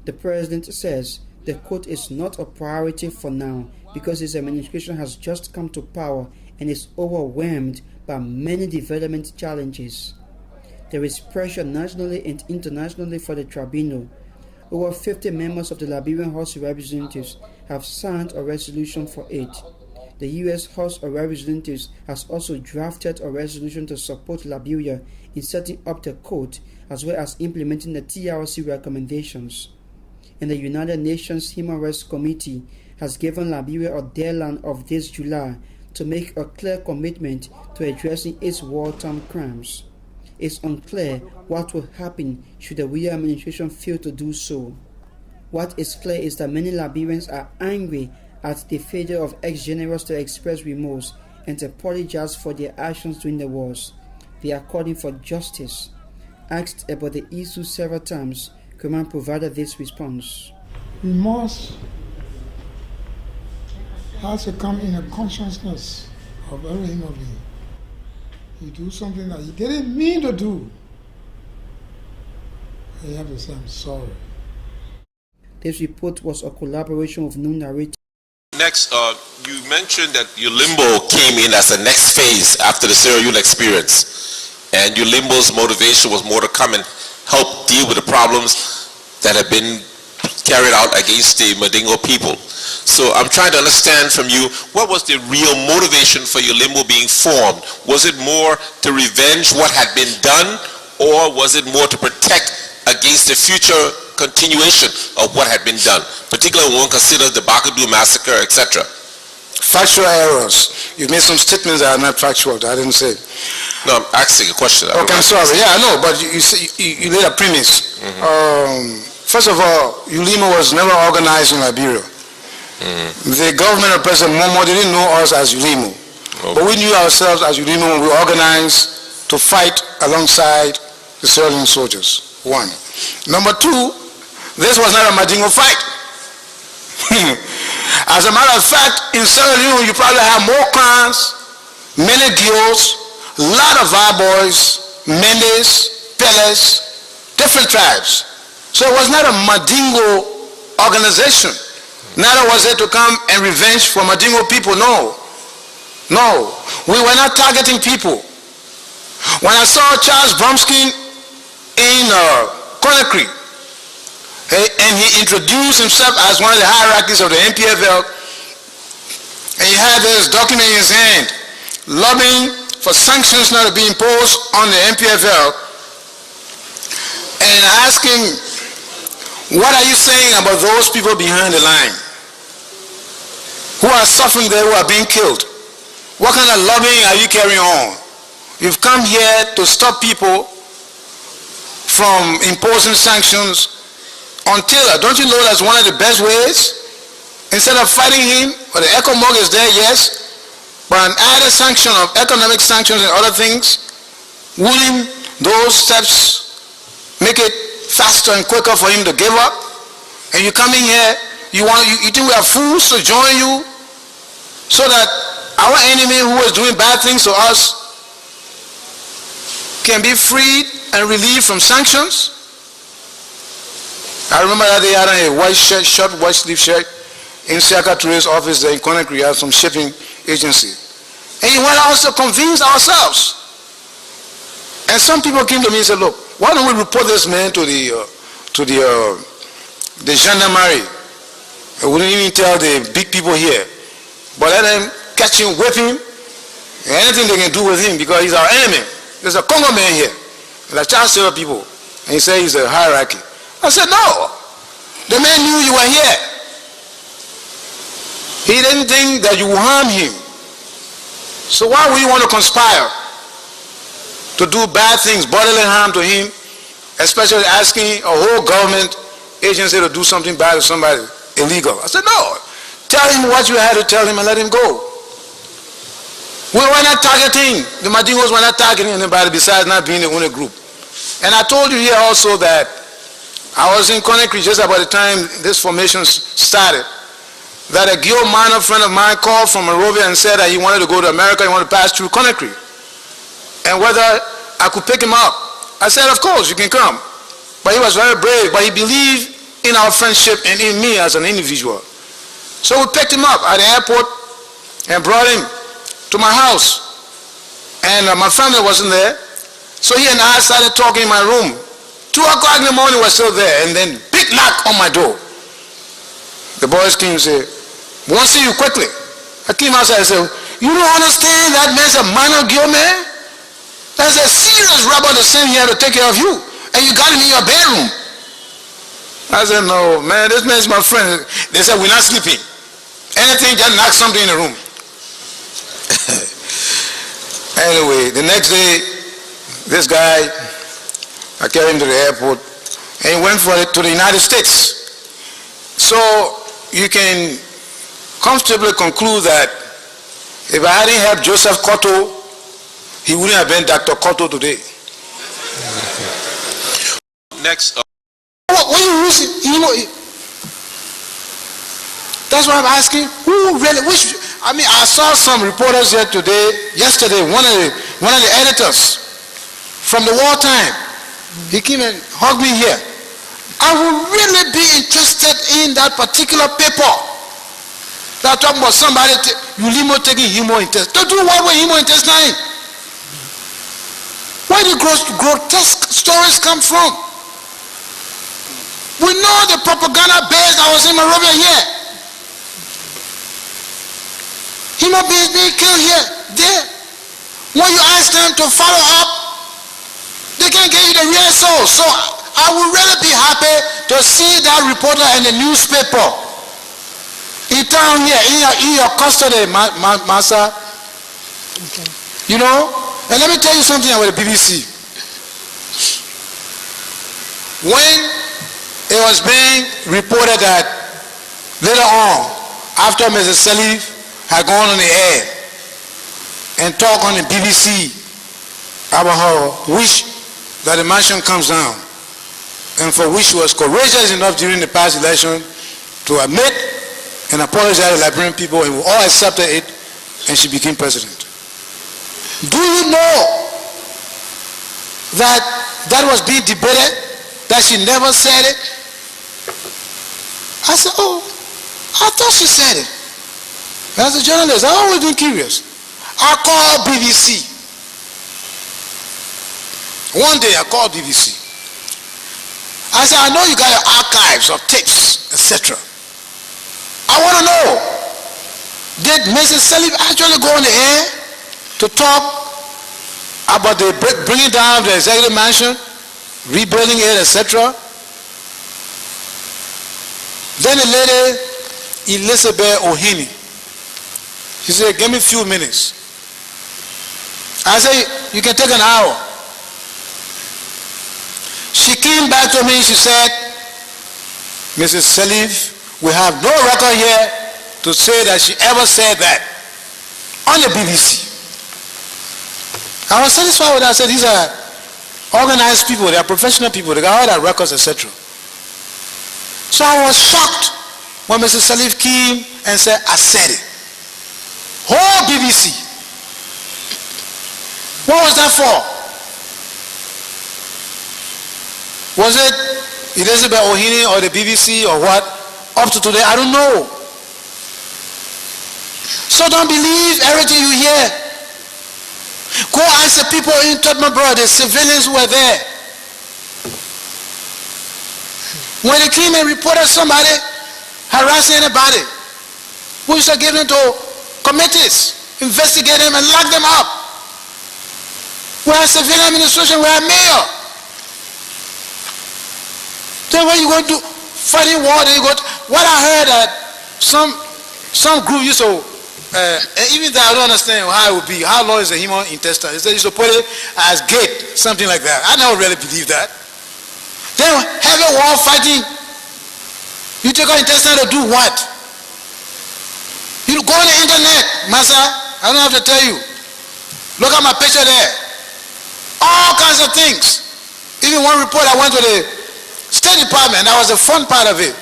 The president says the court is not a priority for now because his administration has just come to power and is overwhelmed by many development challenges. There is pressure nationally and internationally for the tribunal. Over 50 members of the Liberian House of Representatives have signed a resolution for it. The U.S. House of Representatives has also drafted a resolution to support Liberia in setting up the court as well as implementing the TRC recommendations. And the United Nations Human Rights Committee has given Liberia a deadline of this July to make a clear commitment to addressing its wartime crimes. It's unclear what will happen should the Foya administration fail to do so. What is clear is that many Liberians are angry at the failure of ex-generals to express remorse and apologize for their actions during the wars. They are calling for justice. Asked about the issue several times, Command provided this response. Remorse has to come in a consciousness of every human being. You do something that you didn't mean to do, and you have to say, I'm sorry. This report was a collaboration with new narrators. Next, you mentioned that ULIMBO came in as the next phase after the Sierra Leone experience, and ULIMBO's motivation was more to come and help deal with the problems that have been carried out against the Mandingo people. So I'm trying to understand from you, what was the real motivation for ULIMBO being formed? Was it more to revenge what had been done, or was it more to protect against the future continuation of what had been done, particularly when one considers the Bakadu Massacre, etc.? Factual errors. You've made some statements that are not factual. I didn't say. No, I'm asking a question. Okay, I'm sorry. Yeah, I know, but you laid a premise. First of all, ULIMO was never organized in Liberia. The government of President Momo didn't know us as ULIMO. But we knew ourselves as ULIMO when we organized to fight alongside the Sierra Leone soldiers. One. Number two, this was not a Mandingo fight. As a matter of fact, in Sierra Leone, you probably have more clans, many guilds, a lot of Boys, Mendes, Peles, different tribes. So it was not a Mandingo organization. Neither was it to come and revenge for Mandingo people, no. No, we were not targeting people. When I saw Charles Bromsky in Conakry, and he introduced himself as one of the hierarchies of the MPFL, and he had this document in his hand, lobbying for sanctions not to be imposed on the MPFL, and asking, what are you saying about those people behind the line who are suffering there, who are being killed? What kind of lobbying are you carrying on? You've come here to stop people from imposing sanctions on Taylor. Don't you know that's one of the best ways? Instead of fighting him, or the ECOMOG is there, yes, but an added sanction of economic sanctions and other things, wouldn't those steps make it faster and quicker for him to give up? And you come in here, you think we are fools to join you so that our enemy who is doing bad things to us can be freed and relieved from sanctions? I remember that they had a white shirt, short white sleeve shirt in Siaka Touré's office there in Conakry at some shipping agency. And he wanted us to convince ourselves. And some people came to me and said, look, why don't we report this man to the gendarmerie? We wouldn't even tell the big people here, but let them catch him, whip him, and anything they can do with him, because he's our enemy. There's a Congo man here, like Charles Taylor people, and he said he's a hierarchy. I said, no, the man knew you were here. He didn't think that you would harm him. So why would you want to conspire to do bad things, bodily harm to him, especially asking a whole government agency to do something bad to somebody illegal? I said, no, tell him what you had to tell him and let him go. We were not targeting, the Mandingos were not targeting anybody besides not being the only group. And I told you here also that I was in Conakry just about the time this formation started, that a Guild minor friend of mine called from Monrovia and said that he wanted to go to America, he wanted to pass through Conakry, and whether I could pick him up. I said, of course, you can come. But he was very brave, but he believed in our friendship and in me as an individual. So we picked him up at the airport and brought him to my house. And my family wasn't there. So he and I started talking in my room. 2 o'clock in the morning, we're still there, and then big knock on my door. The boys came and said, we want to see you quickly. I came outside and said, you don't understand that man's a minor Guild man? That's a serious robber to send here to take care of you, and you got him in your bedroom. I said, no, man, this man's my friend. They said, we're not sleeping. Anything, just knock something in the room. Anyway, the next day, this guy, I carried him to the airport, and he went to the United States. So you can comfortably conclude that if I hadn't helped Joseph Cotto, he wouldn't have been Dr. Cotto today. Next. What you losing? That's why I'm asking. Who really? I saw some reporters here yesterday. One of the editors from the wartime. He came and hugged me here. I would really be interested in that particular paper. They're talking about somebody Ulimo taking hemointestine. To do what with hemointestine? Where do grotesque stories come from? We know the propaganda base that was in Monrovia here. Human beings being killed here, there. When you ask them to follow up, they can't give you the real source. So I would really be happy to see that reporter in the newspaper in town here, in your custody, Massa. Okay. You know? And let me tell you something about the BBC. When it was being reported that later on, after Mrs. Salif had gone on the air and talked on the BBC about her wish that the mansion comes down, and for which she was courageous enough during the past election to admit and apologized to the Liberian people, and we all accepted it, and she became president. Do you know that that was being debated, that she never said it? I said, oh, I thought she said it. As a journalist, I've always been curious. I called BBC. One day I called BBC. I said, I know you got your archives of tapes, etc. I want to know, did Mrs. Salif actually go on the air to talk about the bringing down the executive mansion, rebuilding it, etc.? Then the lady, Elizabeth Ohini, she said, give me a few minutes. I said, you can take an hour. She came back to me, she said, Mrs. Salif, we have no record here to say that she ever said that on the BBC. I was satisfied with that. I said, these are organized people, they are professional people, they got all their records, etc. So I was shocked when Mrs. Salif came and said, I said it. Whole BBC. What was that for? Was it Elizabeth Ohini or the BBC or what? Up to today, I don't know. So don't believe everything you hear. Go ask the people in Tottenham, the civilians who were there. When they came and reported somebody harassing anybody, we used to give them to committees, investigate them and lock them up. We had civilian administration, we had mayor. Then when you go to fighting war, then you go to, what I heard that some group used to, even though I don't understand how it would be, how long is the human intestine? They used to put it as gate, something like that. I never really believed that. Then having war fighting, you take our intestine to do what? You go on the internet, Massa, I don't have to tell you. Look at my picture there. All kinds of things. Even one report I went to the State Department, that was the fun part of it.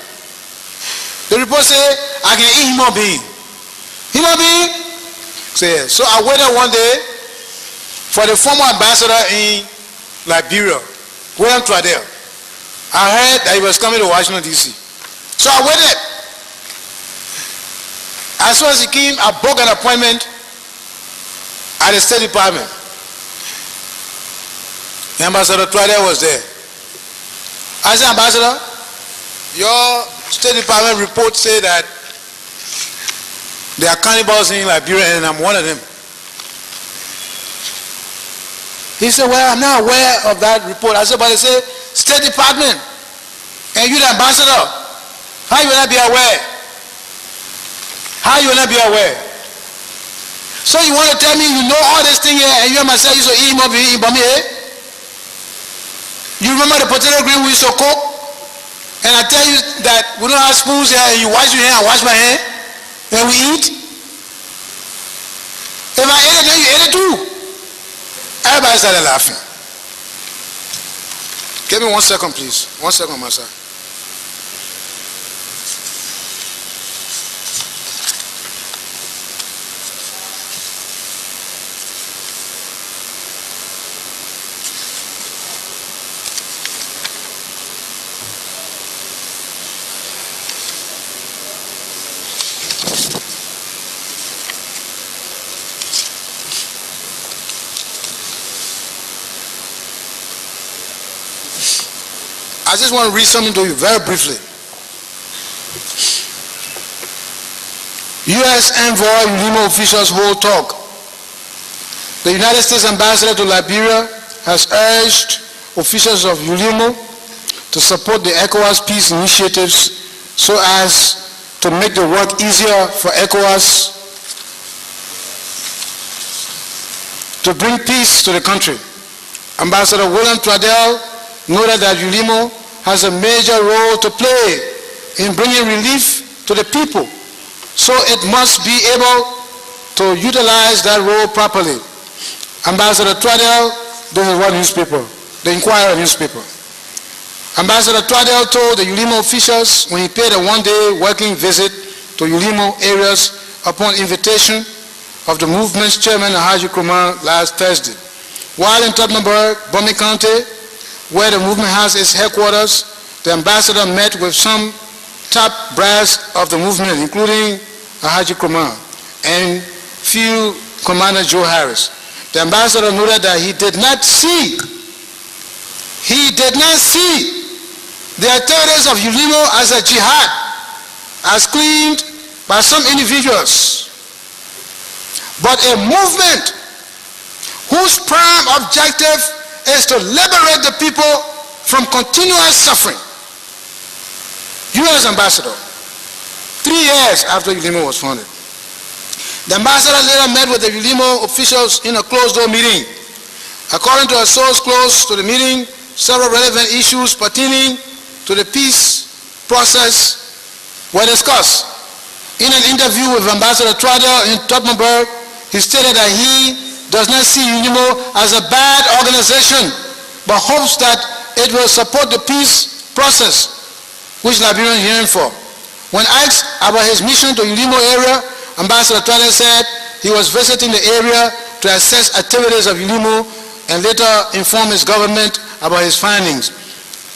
The report said, I can eat human being. Human being? So I waited one day for the former ambassador in Liberia, William Twadell. I heard that he was coming to Washington, D.C. So I waited. As soon as he came, I booked an appointment at the State Department. The Ambassador Twadell was there. I said, Ambassador, your State Department report said that there are cannibals in Liberia and I'm one of them. He said, well, I'm not aware of that report. I said, but it said State Department and you the ambassador. How you will not be aware? How you will not be aware? So you want to tell me you know all this thing here and you and myself used to eat him up in Bami? You remember the potato green we used to cook? And I tell you that we don't have spoons here and you wash your hand, I wash my hand, and we eat. If I ate it, then you ate it too. Everybody started laughing. Give me 1 second, please. 1 second, Master. I just want to read something to you very briefly. U.S. envoy UNIMO officials hold talk. The United States ambassador to Liberia has urged officials of UNIMO to support the ECOWAS peace initiatives so as to make the work easier for ECOWAS to bring peace to the country. Ambassador William Twadell noted that UNIMO has a major role to play in bringing relief to the people, so it must be able to utilize that role properly. Ambassador Twadell, this is one newspaper, the Inquirer newspaper. Ambassador Twadell told the UNIMO officials when he paid a one-day working visit to Ulimo areas upon invitation of the movement's chairman, Haji Kurman, last Thursday. While in Tottenburg, Bumi County, where the movement has its headquarters, the ambassador met with some top brass of the movement, including Haji Kurman and Field Commander Joe Harris. The ambassador noted that he did not see the activities of Ulimo as a jihad, as claimed by some individuals, but a movement whose prime objective is to liberate the people from continuous suffering. U.S. Ambassador, 3 years after Ulimo was founded. The ambassador later met with the Ulimo officials in a closed-door meeting. According to a source close to the meeting, several relevant issues pertaining to the peace process were discussed. In an interview with Ambassador Trotter in Tottenburg, he stated that he does not see Ulimo as a bad organization, but hopes that it will support the peace process, which Liberians yearn for. When asked about his mission to Ulimo area, Ambassador Trotter said he was visiting the area to assess activities of Ulimo and later inform his government about his findings.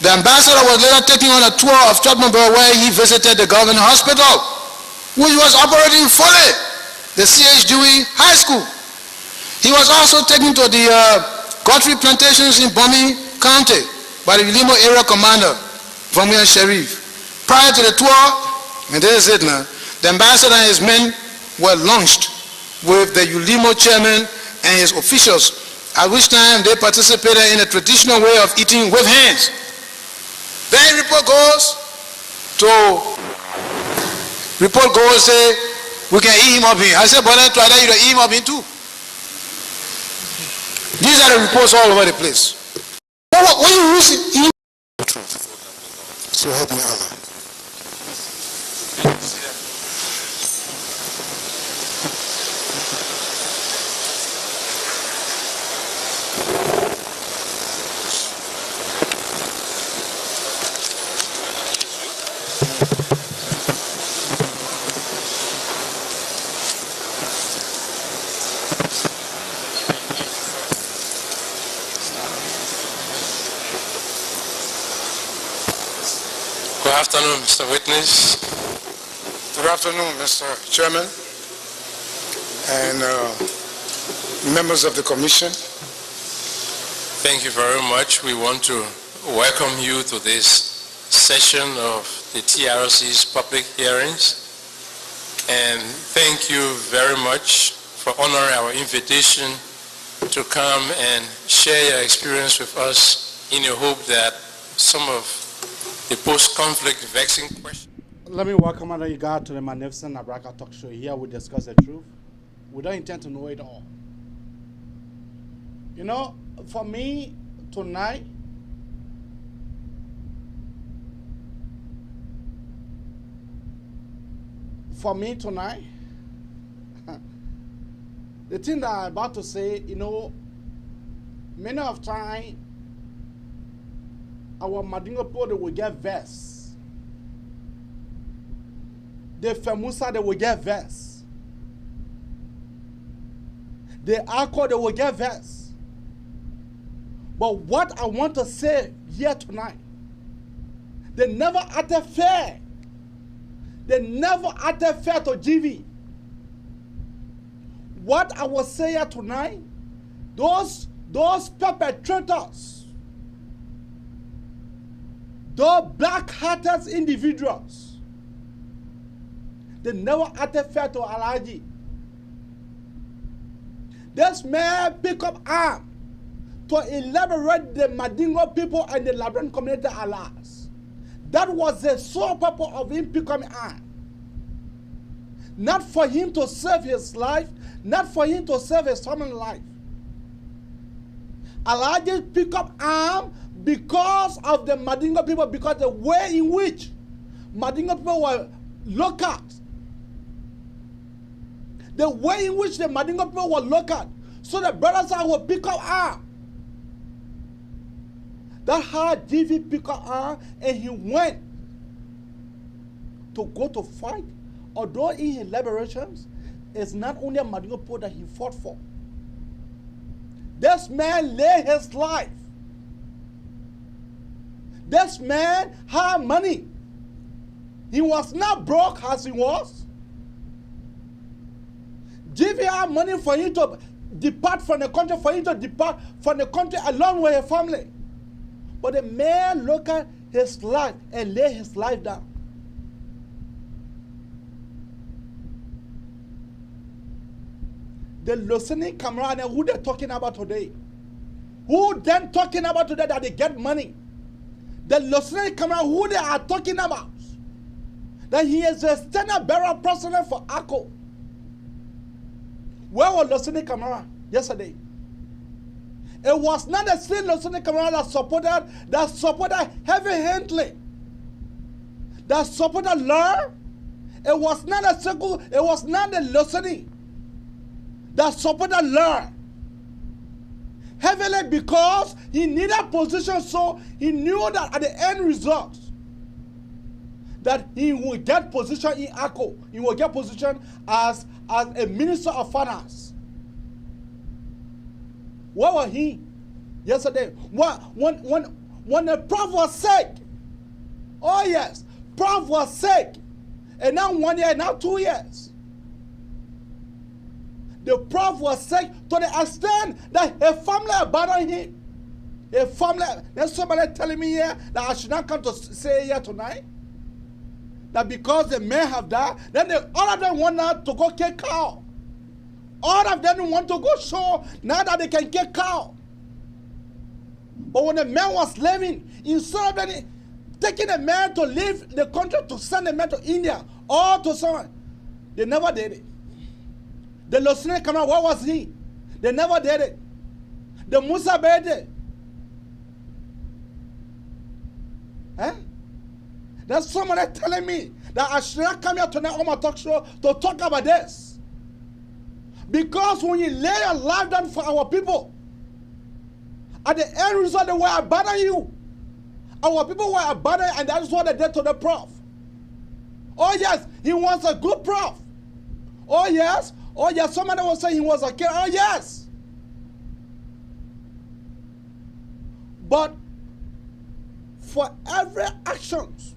The ambassador was later taken on a tour of Tottenburg where he visited the government hospital, which was operating fully, the C.H. Dewey High School. He was also taken to the Godfrey plantations in Bumi County by the Ulimo area commander, Vamian Sharif. Prior to the tour, and this is it now, the ambassador and his men were launched with the Ulimo chairman and his officials, at which time they participated in a traditional way of eating with hands. Then report goes, say, we can eat him up here. I said, brother, try that, you can eat him up here too. These are the reports all over the place. When you listen, so help me Allah. Good afternoon, Mr. Witness. Good afternoon, Mr. Chairman and members of the Commission. Thank you very much. We want to welcome you to this session of the TRC's public hearings. And thank you very much for honoring our invitation to come and share your experience with us in the hope that some of the post-conflict vexing question. Let me welcome under you God to the magnificent Abraka talk show. Here we discuss the truth. We don't intend to know it all. You know, for me tonight, the thing that I'm about to say, you know, many of time, our Madingo people, they will get vexed. The Femusa, they will get vexed. The Akko, they will get vexed. But what I want to say here tonight, they never acted fair. They never acted fair to GV. What I will say here tonight, those perpetrators, those black-hearted individuals, they never acted fair to Alaji. This man pick up arm to elaborate the Madingo people and the Liberian community allies. That was the sole purpose of him picking arm. Not for him to save his life, not for him to save his family life. Alaji pick up arm because of the Madingo people, because the way in which Madingo people were looked at, the way in which the Madingo people were looked at, so the brothers will pick up arm. That's how GV picked up arm and he went to go to fight although in his liberations, it's not only a Mandingo people that he fought for. This man laid his life. This man had money. He was not broke as he was. GV had money for him to depart from the country, for him to depart from the country along with his family. But the man looked at his life and laid his life down. The listening camera and who they're talking about today. Who then talking about today that they get money? The listening camera who they are talking about. That he is a standard bearer president for ACO. Where was listening camera yesterday? It was not the same listening camera that supported heavy-handling, that supported law. It was not a circle, it was not the listening that supported law. Heavily because he needed position, so he knew that at the end result, that he will get position in ACO. He will get position as a minister of finance. Where was he yesterday? When the prof was sick, oh yes, prof was sick, and now 1 year, now 2 years. The prof was sick to the extent that a family abandoned him. A family, there's somebody telling me here that I should not come to say here tonight. That because the men have died, then all of them want now to go kill cow. All of them want to go show now that they can kill cow. But when the man was living, instead of taking a man to leave the country to send a man to India or to someone, they never did it. The lieutenant commander, what was he? They never did it. The Musa Bede. Eh? There's somebody telling me that I should not come here tonight on my talk show to talk about this. Because when you lay your life down for our people, at the end result, they will abandon you. Our people were abandoned, and that is what they did to the prof. Oh yes, he was a good prof. Oh yes, somebody was saying he was a kid. Oh yes. But for every actions,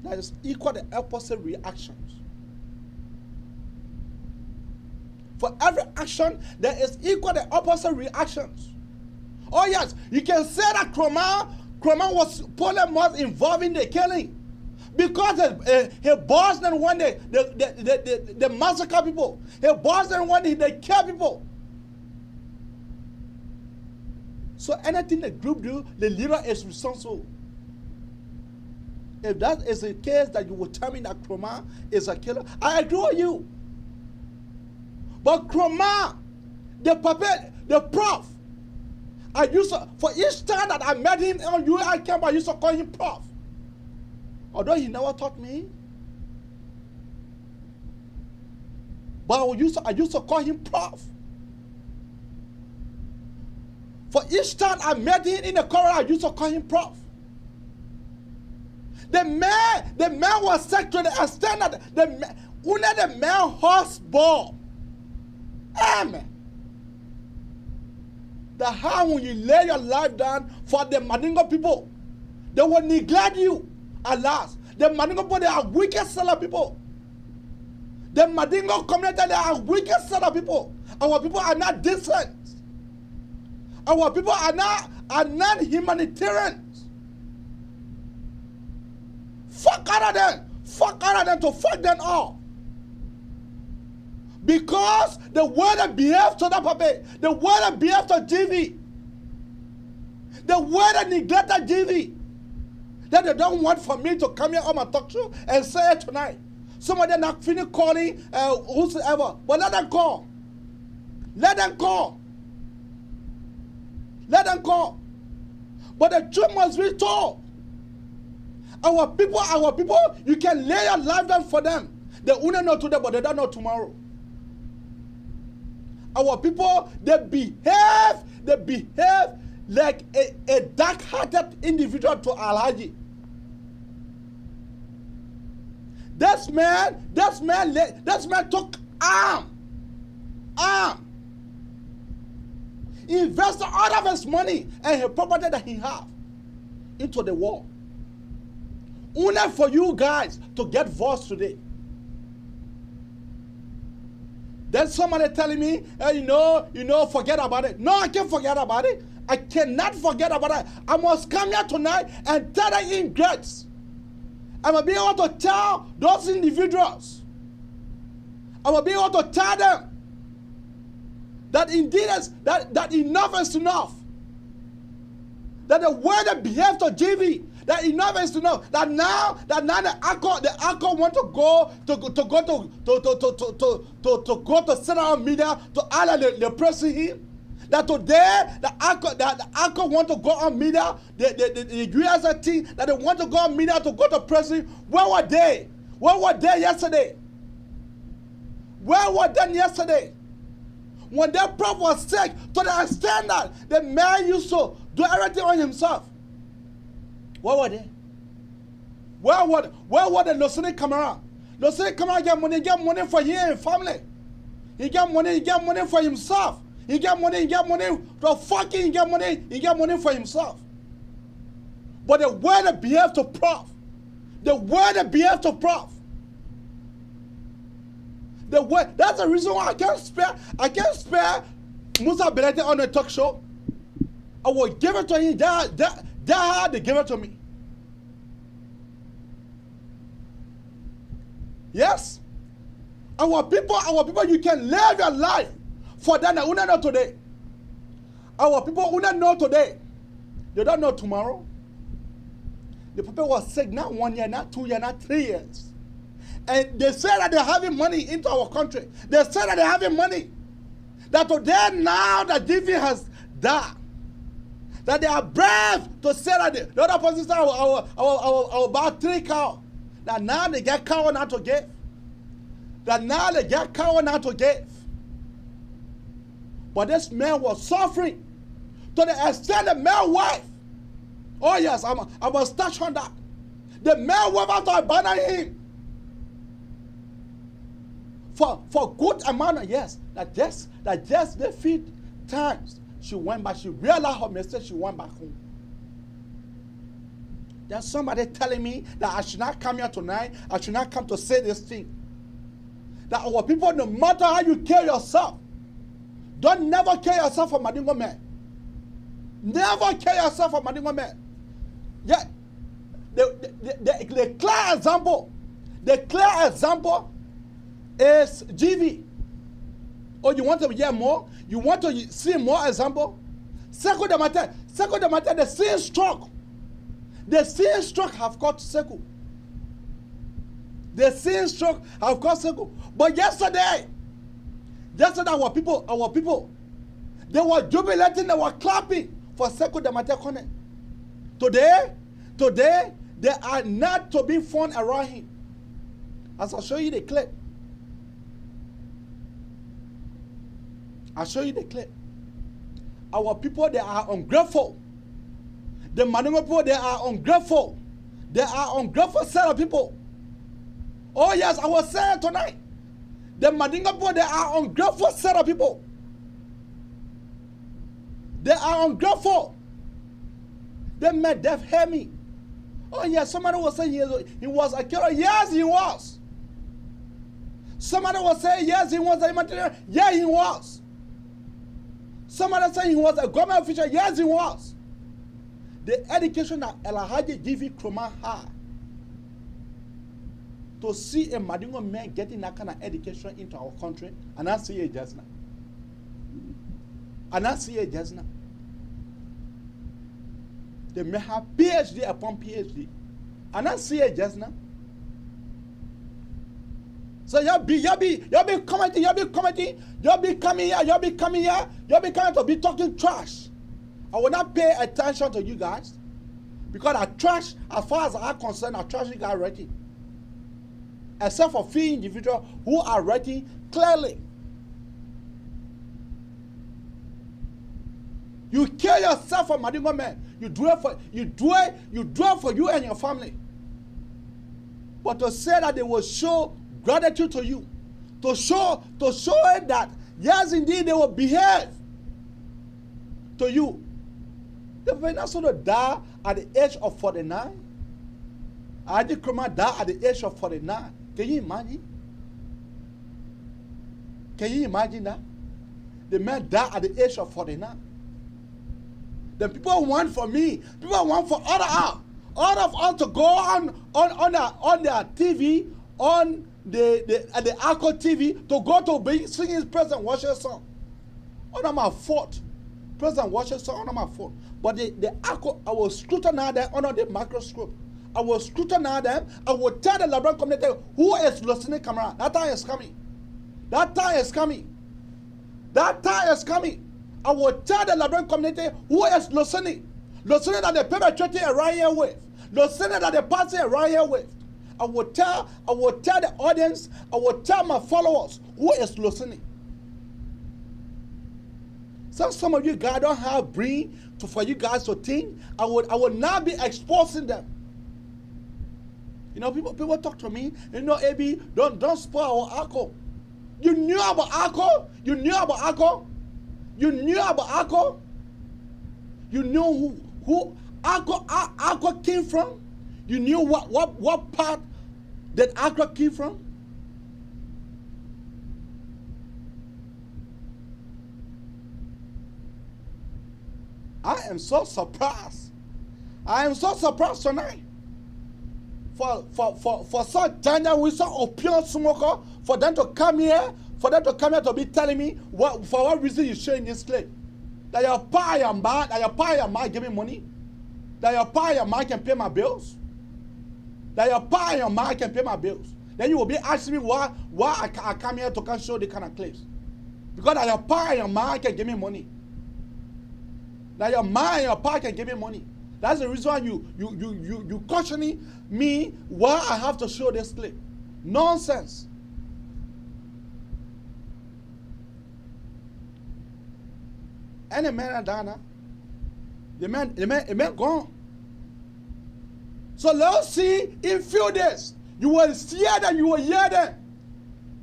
that is equal the opposite reactions. For every action, there is equal the opposite reactions. Oh yes, you can say that Kroma was probably more involved in the killing. Because he boss them when they massacre people. He boss them when they kill people. So anything the group do, the leader is responsible. If that is the case that you will tell me that Kroma is a killer, I agree with you. But Kroma, the puppet, the prof, I used to, for each time that I met him on UI camp, I used to call him prof. Although he never taught me. But I used to call him prof. For each time I met him in the corridor, I used to call him prof. The man was sick to the extent that the man horse ball. Amen. That how when you lay your life down for the Mandingo people, they will neglect you. Alas, the Mandingo people, they are wicked seller people. The Mandingo community, they are wicked seller people. Our people are not decent. Our people are not humanitarians. Fuck out of them. Fuck out of them to fuck them all. Because the way they behave to the puppet, the way they behave to GV, the way they neglected GV, that they don't want for me to come here on my talk show and say it tonight. Some of them not finish calling whosoever, but let them call. Let them call. Let them call. But the truth must be told. Our people, you can lay your life down for them. They only know today, but they don't know tomorrow. Our people, they behave like a dark-hearted individual to Alhaji. This man took arm, invested all of his money and his property that he have into the war. Only for you guys to get votes today. Then somebody telling me, hey, forget about it. No, I can't forget about it. I cannot forget about it. I must come here tonight and tell the ingrates. I must be able to tell those individuals. I must be able to tell them that indeed that enough is enough. That the way they behave to GV, that enough is enough. That now the ACO want to go to sit on media to allow the pressing him. That today the ACO want to go on media, the UST that they want to go on media to go to pressing. Where were they? Where were they yesterday? Where were they yesterday? When their prof was sick to the extent that the man used to do everything on himself. Where were they? Where were the listening camera? Listening camera get money for him and family. He get money for himself. He get money to fucking he get money for himself. But the way they behave to prof, that's the reason why I can't spare Musa Belete on the talk show. I will give it to him. They give it to me. Yes. Our people, you can live your life for them. We don't know today. Our people who don't know today, they don't know tomorrow. The people were sick not 1 year, not 2 years, not 3 years. And they say that they're having money into our country. They say that they're having money. That today now that DV has died. That they are brave to say that the other person said, I will buy 3 cows. That now they get cow now to give. But this man was suffering to the extent the male wife. Oh yes, I must touch on that. The male wife had to abandon him. For good amount, yes. That just the few times she went back, she realized her mistake, she went back home. There's somebody telling me that I should not come here tonight, I should not come to say this thing. That our people, no matter how you kill yourself, don't never kill yourself for Madingo man. Never kill yourself for Madingo man. Yeah. The clear example is GV. Oh, you want to hear more? You want to see more example? Sekou de Matin, the same stroke. The same stroke have got Sekou. The same stroke have got Sekou. But yesterday our people, they were jubilating, they were clapping for Sekou de Matin. Today, they are not to be found around him. As I'll show you the clip. Our people, they are ungrateful. The Mandingo people, they are ungrateful. They are ungrateful set of people. Oh yes, I was saying tonight. The Mandingo people, they are ungrateful set of people. They are ungrateful. They made death hear me. Oh yes, somebody was saying he was a killer. Yes, he was. Somebody was saying yes, he was a humanitarian. Yeah, he was. Somebody saying he was a government official. Yes, he was. The education that Elahaji G.V. Kroma had to see a Madingo man getting that kind of education into our country, and I see it just now. They may have PhD upon PhD, and I see it just now. So you'll be commenting, you'll be coming here to be talking trash. I will not pay attention to you guys because I trash, as far as I'm concerned, I trash you guys writing. Except for few individuals who are writing clearly. You kill yourself for Madingo man. You do it for you and your family. But to say that they will show gratitude to you, to show it that, yes, indeed, they will behave to you. The Venezuela died at the age of 49. Adi Kroma died at the age of 49. Can you imagine? Can you imagine that? The man died at the age of 49. The people want for me, people want for all of us to go on their TV, on the Alco TV, to go to be singing President Washington song. On my fault. President Washington song on my fault. But the Alco, I will scrutinize them under the microscope. I will scrutinize them. I will tell the Liberian community who is listening camera. That time is coming. That time is coming. That time is coming. I will tell the Liberian community who is listening that the perpetrator around here with, listening that the party around here with. I will tell the audience, I will tell my followers who is listening. So some of you guys don't have brain for you guys to think. I will not be exposing them. You know, people talk to me, you know, AB, don't spoil our alcohol. You knew about alcohol? You knew about alcohol? You knew about alcohol? You knew who alcohol came from? You knew what part that alcohol came from? I am so surprised. I am so surprised tonight. For such danger with such opium smoker, for them to come here to be telling me for what reason you showing this clip. That your pa your ma give me money. That your pa your ma can pay my bills. That your pa your ma can pay my bills. Then you will be asking me why I come here to come show the kind of clips. Because that your pa your ma can give me money. That your ma and your pa can give me money. That's the reason why you cautioning me why I have to show this clip. Nonsense. Any man and Dana, the man gone. So let's see in few days. You will hear them, you will hear them.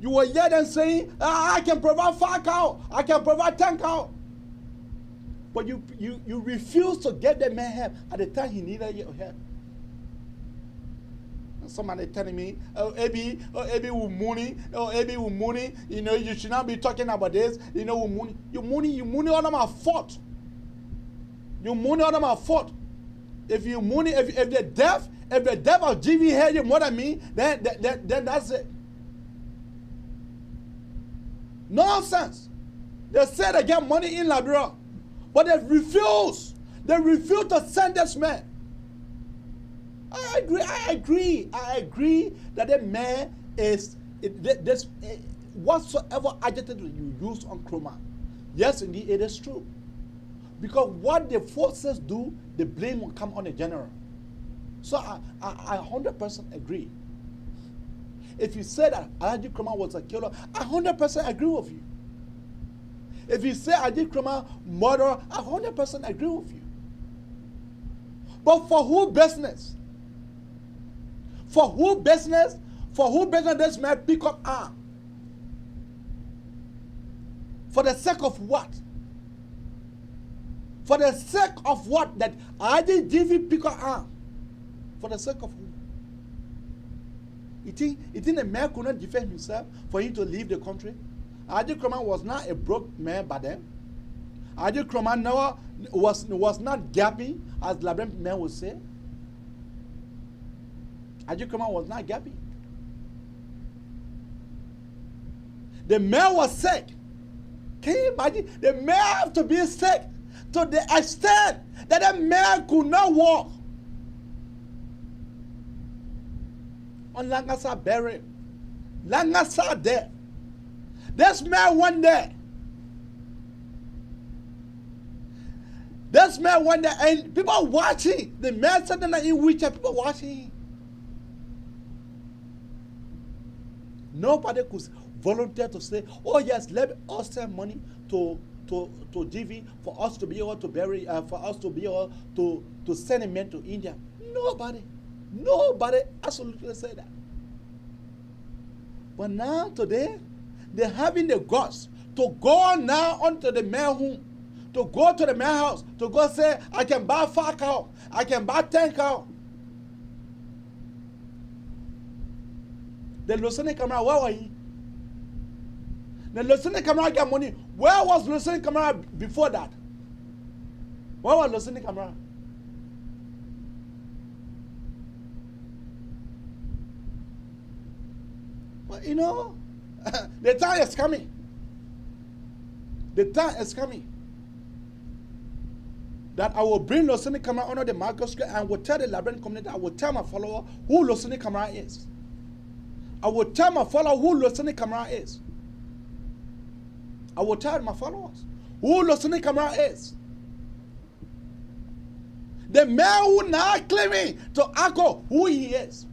You will hear them saying, I can provide 5 cows, I can provide 10 cows. But you refuse to get the man help at the time he needed your help. Somebody telling me, Abi will money, Abi will money. You know, you should not be talking about this. You know, you money out of my fault. You money out of my fault. If you money, if the death of GV had you more than me, then that's it. Nonsense. They said they get money in Liberia, but they refuse. They refuse to send this man. I agree that the man is this whatsoever adjective you use on Kroma. Yes, indeed, it is true. Because what the forces do, the blame will come on the general. So I 100% agree. If you say that Alhaji Kroma was a killer, I 100% agree with you. If you say Alhaji Kroma murderer, I 100% agree with you. But for who business? For who business this man pick up arm? For the sake of what? For the sake of what that I did give you pick up arm? For the sake of who? You think a man could not defend himself for him to leave the country? Alhaji Kroma was not a broke man by then. Alhaji Kroma was not gapping, as Liberian men would say. Alhaji Kroma was not gapping. The man was sick. Can you imagine? The man have to be sick to the extent that the man could not walk. On Langasa buried. Langasa dead. This man went there. This man went there and people watching. The man sitting in wheelchair, people watching. Nobody could volunteer to say, oh yes, let us send money to GV for us to be able to bury, for us to be able to send a man to India. Nobody absolutely said that. But now, today, they're having the guts to go now onto the mayor home, to go to the mayor house, to go say, I can buy 5 cows, I can buy 10 cows. The Lieutenant Camara, where were he? The Lieutenant Camara got money. Where was Lieutenant Camara before that? Where was Lieutenant Camara? But you know, the time is coming. The time is coming that I will bring Lieutenant Camara under the microscope and will tell the Liberian community, I will tell my follower who Lieutenant Camara is. I will tell my follower who Lieutenant Camara is. I will tell my followers who Lieutenant Camara is. The man who now claiming to echo who he is.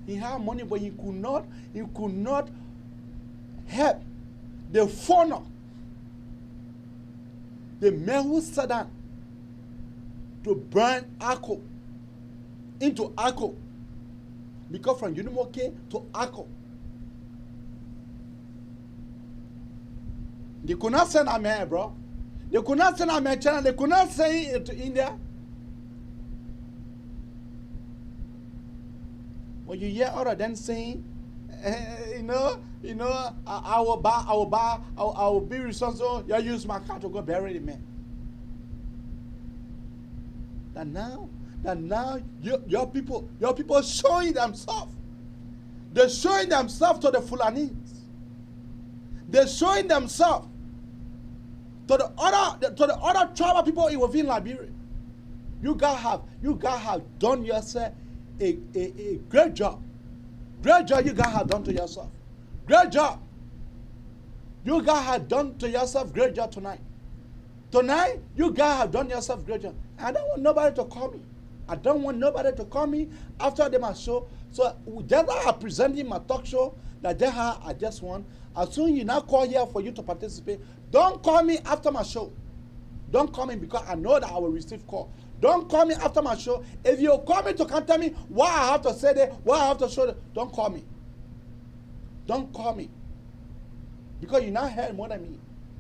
He had money, but he could not help the fauna. The man who sat down to burn Akko into Akko. Because from Unimoke to Akko. They could not send a man, bro. They could not send a man China. They could not send it to India. When you hear other than saying, I will be responsible. You use my car to go bury the man. That now, your people showing themselves. They're showing themselves to the Fulanis. They're showing themselves to the other tribal people within Liberia. You guys have done yourself a great job. Great job you guys have done to yourself. Great job. You guys have done to yourself great job tonight. Tonight, you guys have done yourself great job. I don't want nobody to call me. I don't want nobody to call me after my show. So just I presenting my talk show that I just want. As soon as you now call here for you to participate, don't call me after my show. Don't call me because I know that I will receive call. Don't call me after my show. If you call me to come tell me what I have to say there, what I have to show there, don't call me. Don't call me. Because you now heard more than me.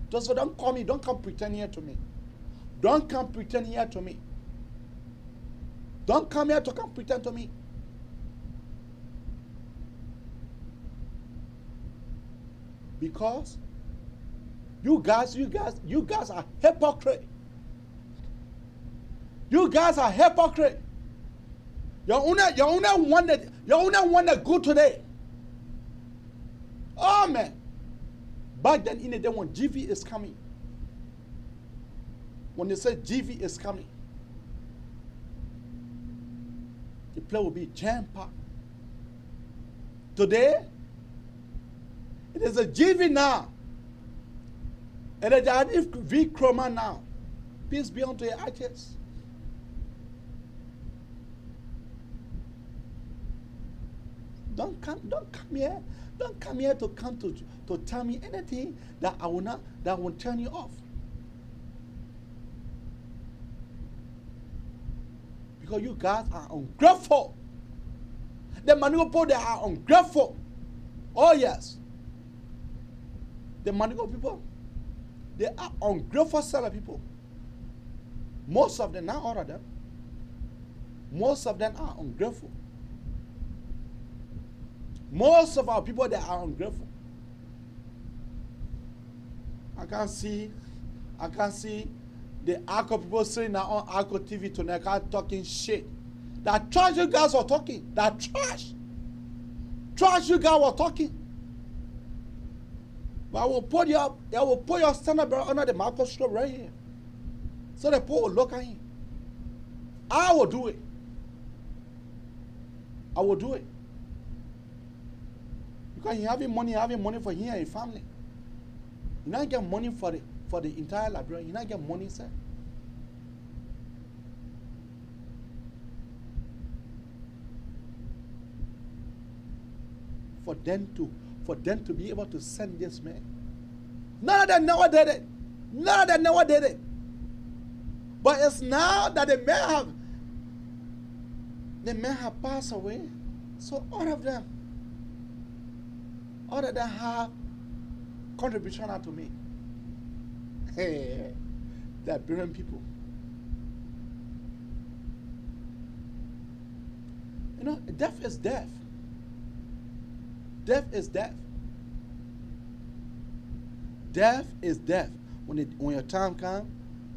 Just so don't call me. Don't come pretend here to me. Don't come pretend here to me. Don't come here to come pretend to me. Because you guys are hypocrite. You guys are hypocrite. You only want the good today. Oh man. Back then in the day when GV is coming. When they say GV is coming, the play will be jam-packed. Today, it is a GV now. And it is V Chroma now. Peace be unto your ashes. Don't come here. Don't come here to tell me anything that will turn you off. Because you guys are ungrateful. The Manigo people, they are ungrateful. Oh yes. The Manigo people, they are ungrateful seller people. Most of them, not all of them. Most of them are ungrateful. Most of our people, they are ungrateful. I can see the Arco people sitting now on Arco TV tonight talking shit. That trash you guys were talking. That trash. Trash you guys were talking. But I will put your standard bearer under the microscope right here. So the people will look at him. I will do it. I will do it. Because he having money for him and his family. You not get money for the entire Liberia. You not get money, sir. For them to be able to send this man. None of them never did it. None of them never did it. But it's now that the man have passed away. So all of them have contribution to me. Hey, the Liberian people. You know, death is death. Death is death. Death is death. When your time comes,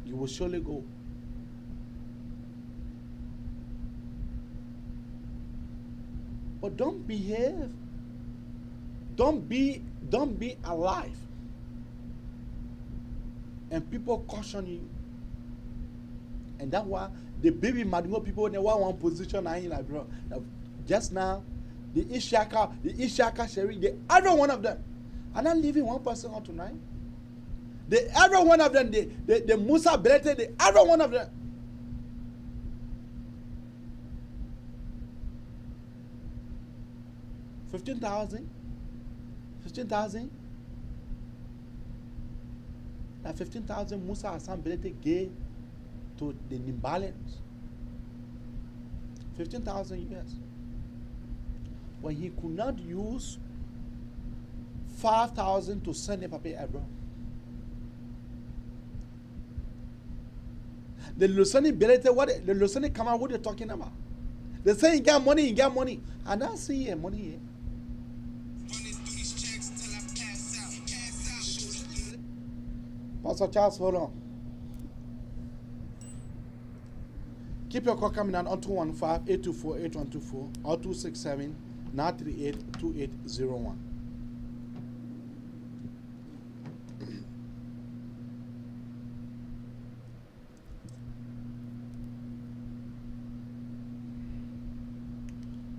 you will surely go. But don't behave. Don't be alive. And people caution you. And that's why the baby Madingo people, they want one position in Liberia. Just now, the Ishaka Sherry, the every one of them. I'm not leaving one person out tonight. Every one of them, the Musa Belete, every one of them. $15,000. That 15,000 Musa Hassan Belete gave to the Nimbalians. 15,000 US. When he could not use 5,000 to send a Papa Abraham. The Lusani Belete, the Lusani come out, what they're talking about? They say he got money, And I see money here. Pastor Charles, hold on. Keep your call coming on 215-824-8124 or 267-938-2801.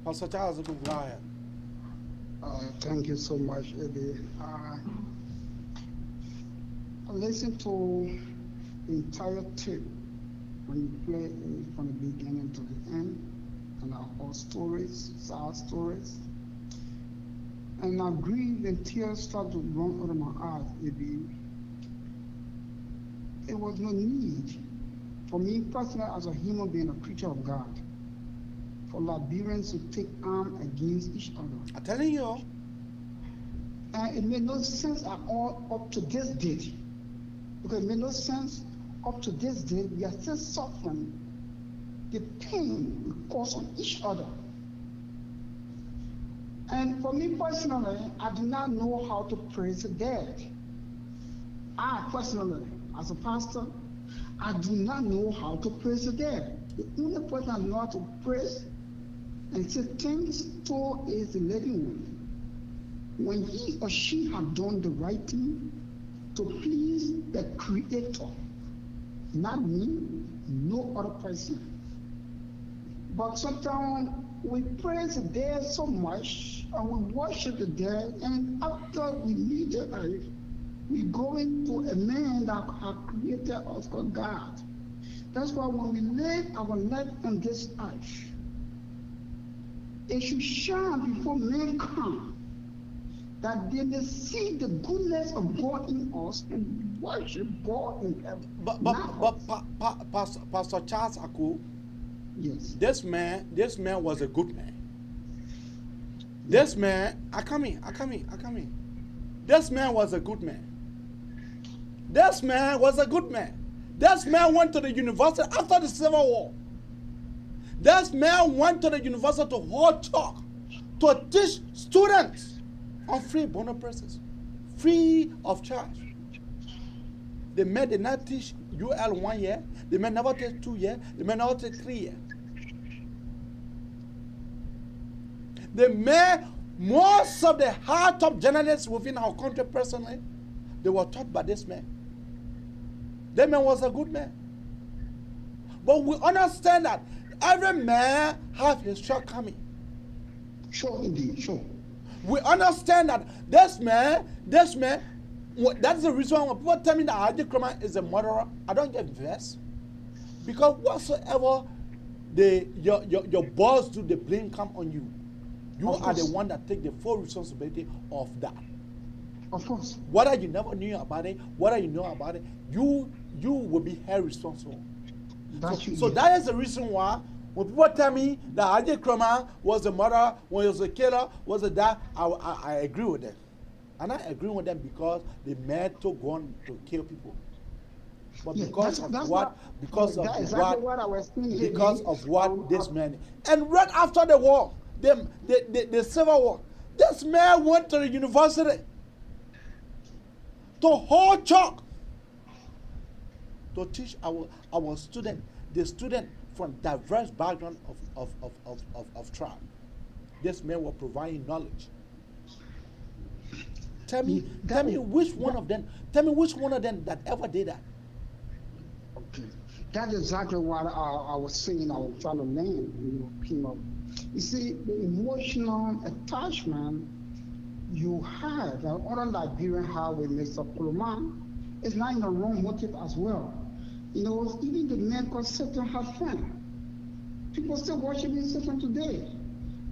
Pastor Charles, go ahead. Thank you so much, Eddie. I listened to the entire tape when you play it from the beginning to the end, and I heard stories, sad stories. And I grieved and tears started to run out of my eyes, Eddie. It was no need for me personally as a human being, a creature of God, for Liberians to take arms against each other. I'm telling you. And it made no sense at all up to this date. Because it made no sense up to this day. We are still suffering the pain we cause on each other. And for me personally, I do not know how to praise the dead. I personally, as a pastor, I do not know how to praise the dead. The only person I know how to praise and say thanks to is the living one. When he or she have done the right thing to please the Creator, not me, no other person. But sometimes we praise the dead so much and we worship the dead, and after we leave the earth, we go into a man that has created us for God. That's why when we live our life on this earth, it should shine before men come, that they may see the goodness of God in us and worship God in heaven. But Pastor Charles Aku, yes, this man was a good man. This man, I come in. This man was a good man. This man went to the university after the Civil War. This man went to the university to hold talk, to teach students on free bono presses, free of charge. The man did not teach UL 1 year, the man never take 2 years, the man never take 3 years. The man, most of the high top journalists within our country personally, they were taught by this man. That man was a good man. But we understand that every man has his shortcoming. Sure, indeed, sure. We understand that this man, that's the reason why when people tell me that Haji Kraman is a murderer, I don't get vexed. Because whatsoever your boss do, the blame come on you. You are the one that take the full responsibility of that. Of course. Whether you never knew about it, whether you know about it, you will be held responsible. So that is the reason why When people tell me that Ajay Kroma was the murderer, when he was a killer, was a dad, I agree with them. And I agree with them because they meant to go on to kill people. But because of what this man, and right after the war, the Civil War, this man went to the university to hold chalk to teach our student, the student from diverse background of tribe. This man was providing knowledge. Tell me which one of them that ever did that. Okay, that's exactly what I was saying. I was trying to learn, You see, the emotional attachment you have, and other Liberians have with Mr. Kuruma, is not in the wrong motive as well. Even the man called Satan had fun. People still worshiping Satan today.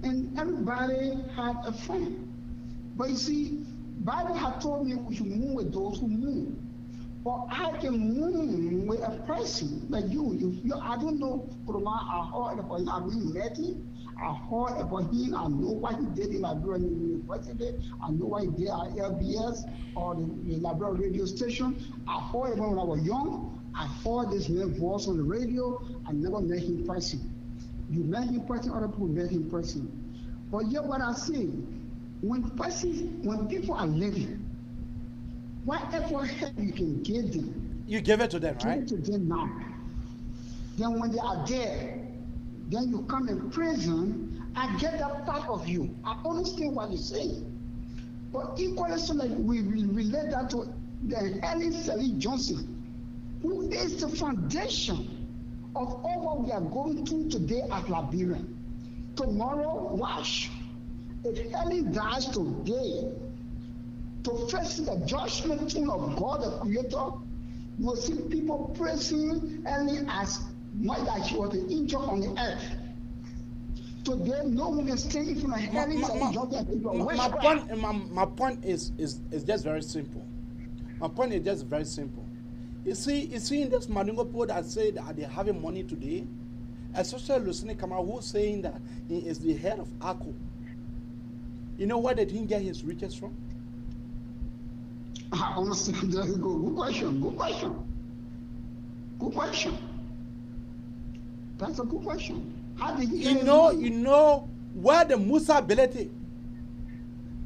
And everybody had a friend. But you see, Bible had told me we should move with those who move. But I can move with a person like you. I don't know Kuruma. I heard about him. I really met him. I heard about him. I know what he did in Liberian University. I know what he did at LBS or the Liberian radio station. I heard about him when I was young. I heard this man's voice on the radio. I never met him in person. You met him in person, other people met him in person. But yet what I say, when people are living, whatever help you can give them, you give it to them, right? Give it to them now. Then when they are dead, then you come in prison, I get that part of you. I understand what you're saying. But equally so like we relate that to the Helen Sally Johnson, who is the foundation of all what we are going through today as Liberian. Tomorrow, watch. If Helen dies today, to face the judgment throne of God, the Creator, you will see people praising Helen as much as she was an angel on the earth. Today, no one can stand in front of Helen. My point is just very simple. My point is just very simple. You see in this Mandingo people that say that they're having money today, especially Lucini Kamara, who's saying that he is the head of ACO. You know where did he get his riches from? I understand. Good question. That's a good question. How did he you know where the Musa ability,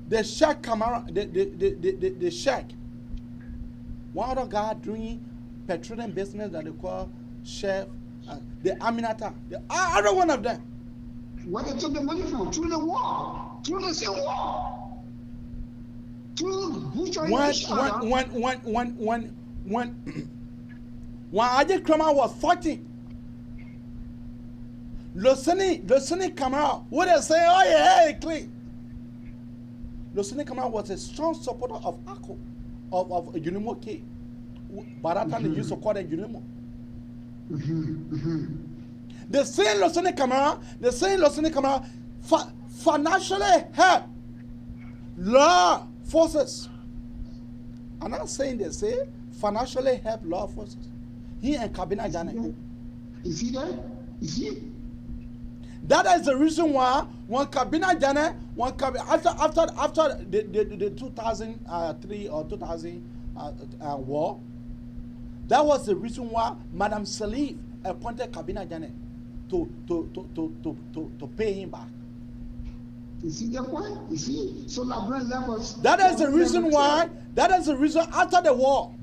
the Sheikh Kamara, the Sheikh, one other guy doing petroleum business that they call Chef, the Aminata, the other one of them. Where they took the money from? Through the war, through the Civil War, through butchering each other. When Ajay Krama was fighting, Lucini Kamara, what they say, oh yeah, hey, clean. Lucini Kamara was a strong supporter of ACO, of Unimo K. By that time, they used to call it Unimo. The same Lucini Kamara financially help law forces. I'm not saying they say financially help law forces. He and Kabina Jane. Is he there? Is he? That is the reason why when Kabina Jane, after the 2003 or 2000 war, that was the reason why Madam Salif appointed Kabina Jane to pay him back. You see that point? You see? So Labran levels. That is the reason why. That is the reason after the war,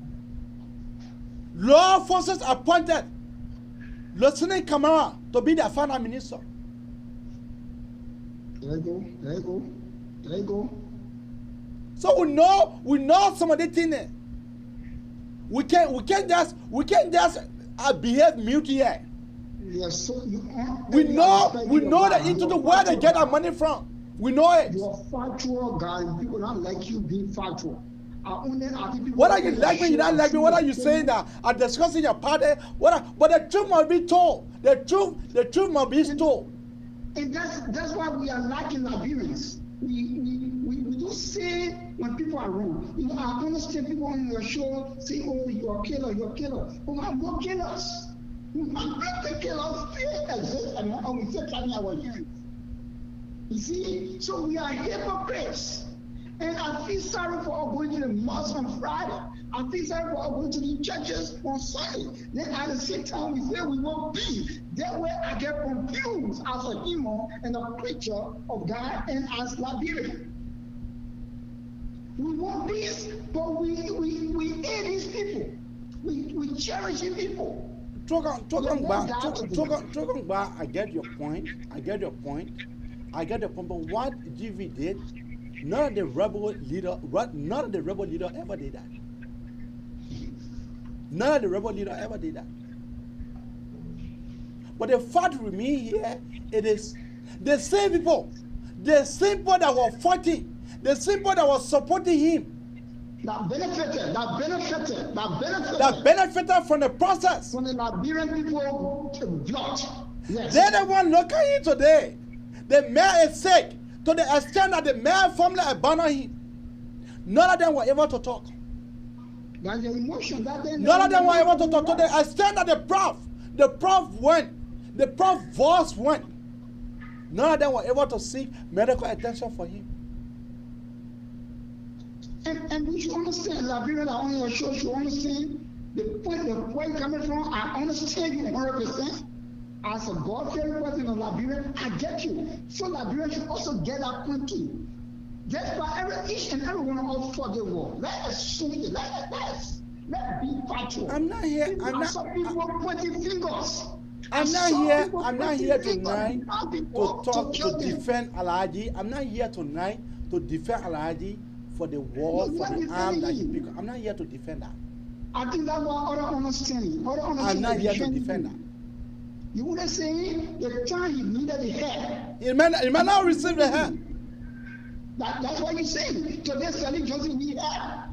law forces appointed Lieutenant Kamara to be the finance minister. There you go. So we know some of the things. We can't just behave mute here. Yes, so we know that into the where they get our money from. We know it. You're a factual guy. People don't like you being factual. Whether you like me, you don't like me, what are you saying that I'm discussing your party? But the truth must be told. The truth must be told. And that's why we are lacking Liberians. We do say when people are wrong. I understand people on your show say, oh, you're a killer. But I'm not killers. The killers still exist, and we still carrying our hands. You see, so we are hypocrites. And I feel sorry for all going to the mosque on Friday. I feel sorry for all going to the churches on Sunday. Then at the same time, we say we want peace. That way I get confused as a human and a creature of God and as Liberian. We want peace, but we hate these people. We cherish these people. Talking back, I get your point. But what GV did, none of the rebel leader ever did that. None of the rebel leader ever did that. But the fact remains here, it is the same people that were fighting, the same people that were supporting him, that benefited from the process. From the Liberian people blood. Yes. They're the one looking at you today. The mayor is sick to the extent that the mayor family abandoned him. None of them were able to talk. That's the emotion. None of them were able to talk to the extent that the prof went. The prof voice went. None of them were able to seek medical attention for him. And we should understand, Liberian are on your show, should understand the point coming from. I understand you 100%. As a God-fearing person in Liberia, I get you. So Liberia should also get that point too. That's why each and every one of us for the war. Let us show it. Let's be factual. I'm not here. Some people pointing fingers. I'm not here tonight to defend Alhaji. I'm not here tonight to defend Alhaji for the war, for the arm that he picked up. I'm not here to defend that. I think that's what other understanding. I'm not here to defend that. You would have said the time he needed the hair. He may not receive the hair. That's what you say. Today, Sally Johnson need hair.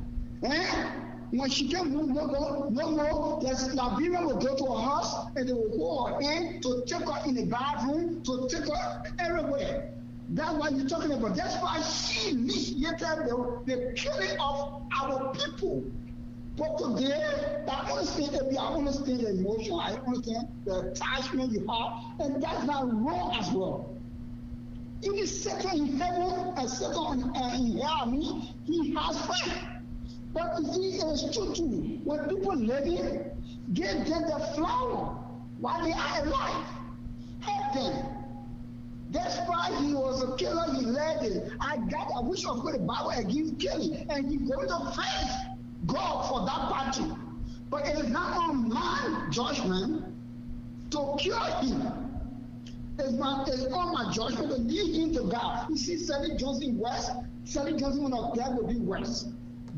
When she came, no more. There's Liberia will go to her house and they will go her in to take her in the bathroom, to take her everywhere. That's what you're talking about. That's why she initiated the killing of our people. But today, I understand the emotion, I understand the attachment you have, and that's not wrong as well. If you settle in heaven and settle in hell, he has faith. But you see, it's true too. When people living, give them the flower while they are alive. Help them. That's why he was a killer, he led it. I wish I could the Bible against killing, and he going to face God for that party. But it is not on my judgment to cure him. It's on my judgment to lead him to God. You see, Sally Johnson West, Sally Johnson will be West.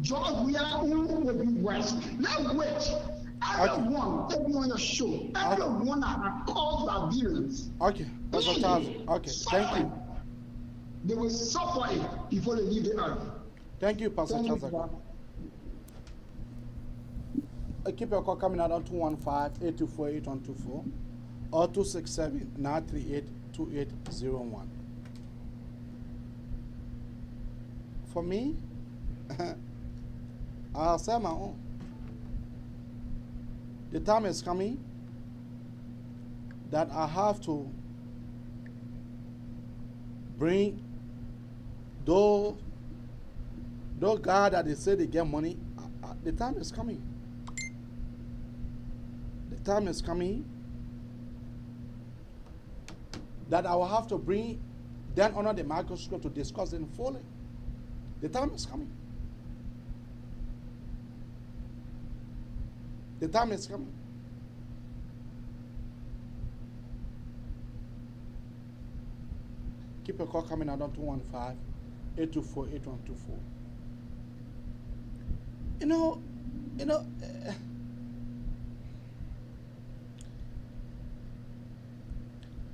George Weah will be West. Now wait. Everyone that be on your show, everyone that are called Liberians. Okay, that's what okay, thank you. They will suffer it before they leave the earth. Thank you, Pastor Charles. Keep your call coming out on 215-824-8124 or 267-938-2801. For me, I'll say my own. The time is coming that I have to bring those guys that they say they get money. The time is coming. The time is coming that I will have to bring them under the microscope to discuss them fully. The time is coming. The time is coming. Keep your call coming out on 215-824-8124.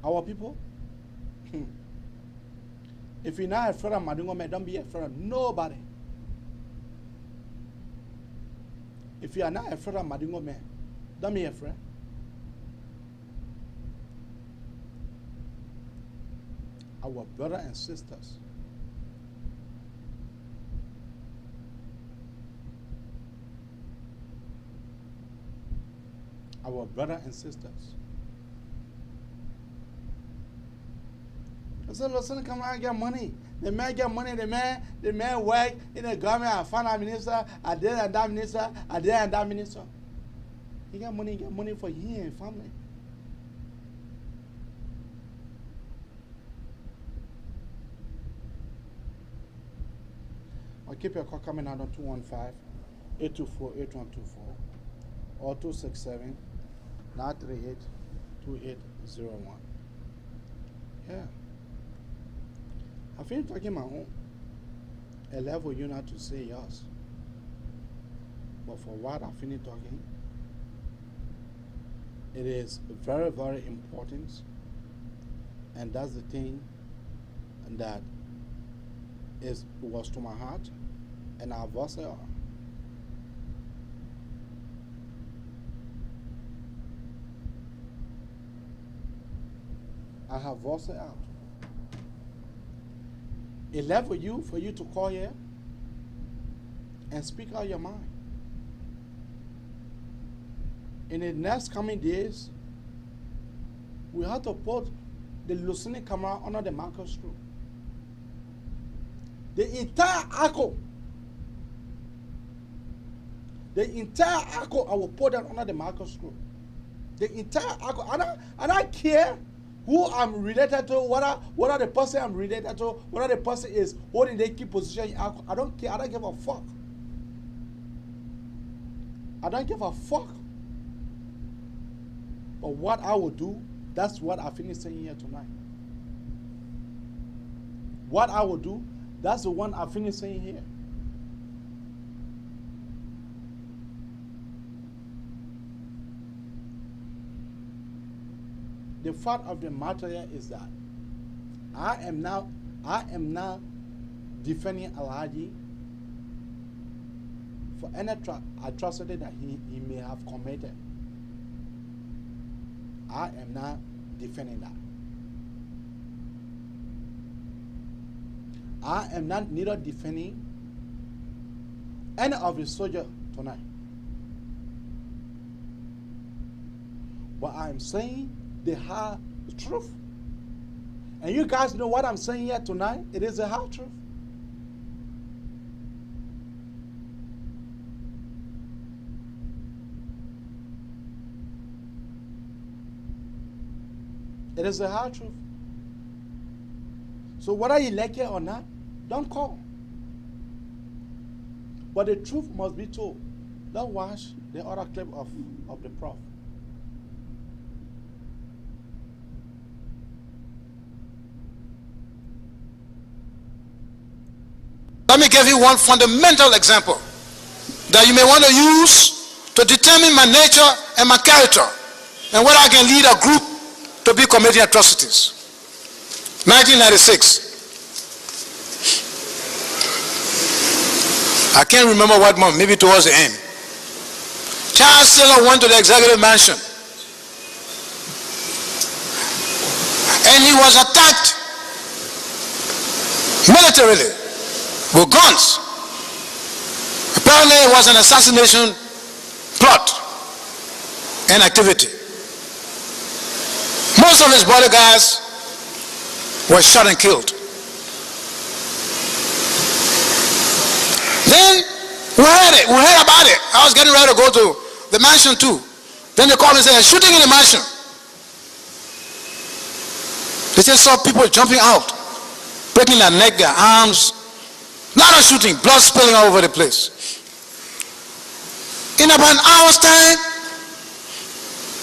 Our people, if you're not afraid of Madingo, don't be afraid of nobody. If you are not afraid of Madingo man, don't be afraid. Our brothers and sisters, our brothers and sisters. I said, listen, come on, get money. The man get money, the man work in the government, a finance minister, a this and that minister, a this and that minister. He get money for him and family. I'll keep your call coming out on 215-824-8124 or 267-938-2801. Yeah. I feel talking my own. A level you not to say yes. But for what I finish talking, it is very, very important. And that's the thing that was to my heart. And I voice it out. I have voiced it out. It left for you to call here and speak out your mind. In the next coming days, we have to put the listening camera under the microscope. The entire article, I will put that under the microscope. The entire article. I don't care who I'm related to, whether the person I'm related to, whether the person is holding the key position in article. I don't care. I don't give a fuck. I don't give a fuck. But what I will do, that's what I finished saying here tonight. What I will do, that's the one I finished saying here. The fact of the matter is that I am now defending Alhaji for any atrocity that he may have committed. I am not defending that. I am not neither defending any of the soldiers tonight. But I am saying they have the truth. And you guys know what I'm saying here tonight? It is a hard truth. It is a hard truth. So whether you like it or not, don't call. But the truth must be told. Don't watch the other clip of the prof. Let me give you one fundamental example that you may want to use to determine my nature and my character and whether I can lead a group to be committing atrocities. 1996. I can't remember what month, maybe towards the end. Charles Taylor went to the executive mansion and he was attacked militarily with guns. Apparently it was an assassination plot and activity. Most of his bodyguards were shot and killed. Then we heard about it. I was getting ready to go to the mansion too. Then they called and said, shooting in the mansion. They just saw people jumping out, breaking their neck, their arms. Lot of shooting, blood spilling all over the place. In about an hour's time,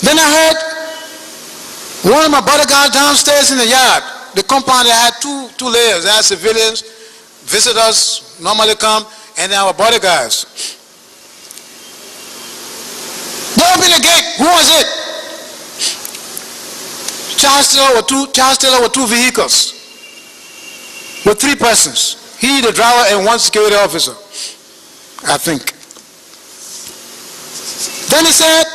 then I heard one of my bodyguards downstairs in the yard, the compound, they had two layers. They had civilians, visitors normally come, and then our bodyguards. They opened the gate. Who was it? Charles Taylor with two vehicles, with 3 persons. He, the driver, and 1 security officer, I think. Then he said,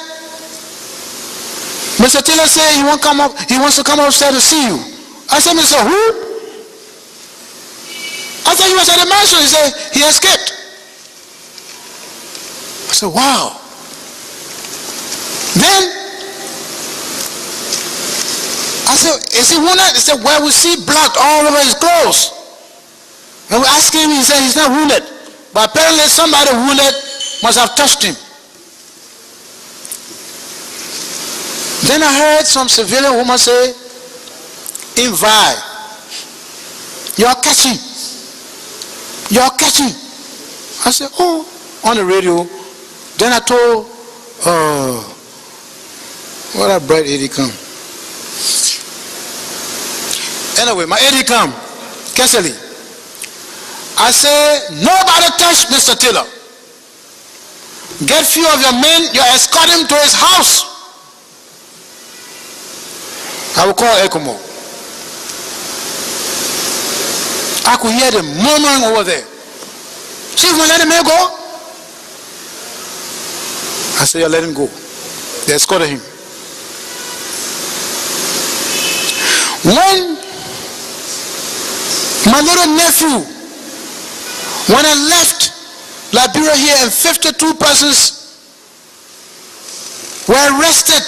Mr. Taylor said he wants to come upstairs to see you. I said, Mr. Who? I thought he was at the mansion. He said he escaped. I said, wow. Then is he wounded? He said, well, we see blood all over his clothes. And we asked him, he said, he's not wounded. But apparently somebody wounded must have touched him. Then I heard some civilian woman say, invite. You're catching. You're catching. I said, oh, on the radio. Then I told, what a bright Eddie come. Anyway, my Eddie come, Gbesseh. I say, nobody touch Mr. Taylor. Get few of your men, you escort him to his house. I will call Ekomo. I could hear them murmuring over there. Chief, will let him go? I said, yeah, let him go. They escorted him. When my little nephew, when I left Liberia here and 52 persons were arrested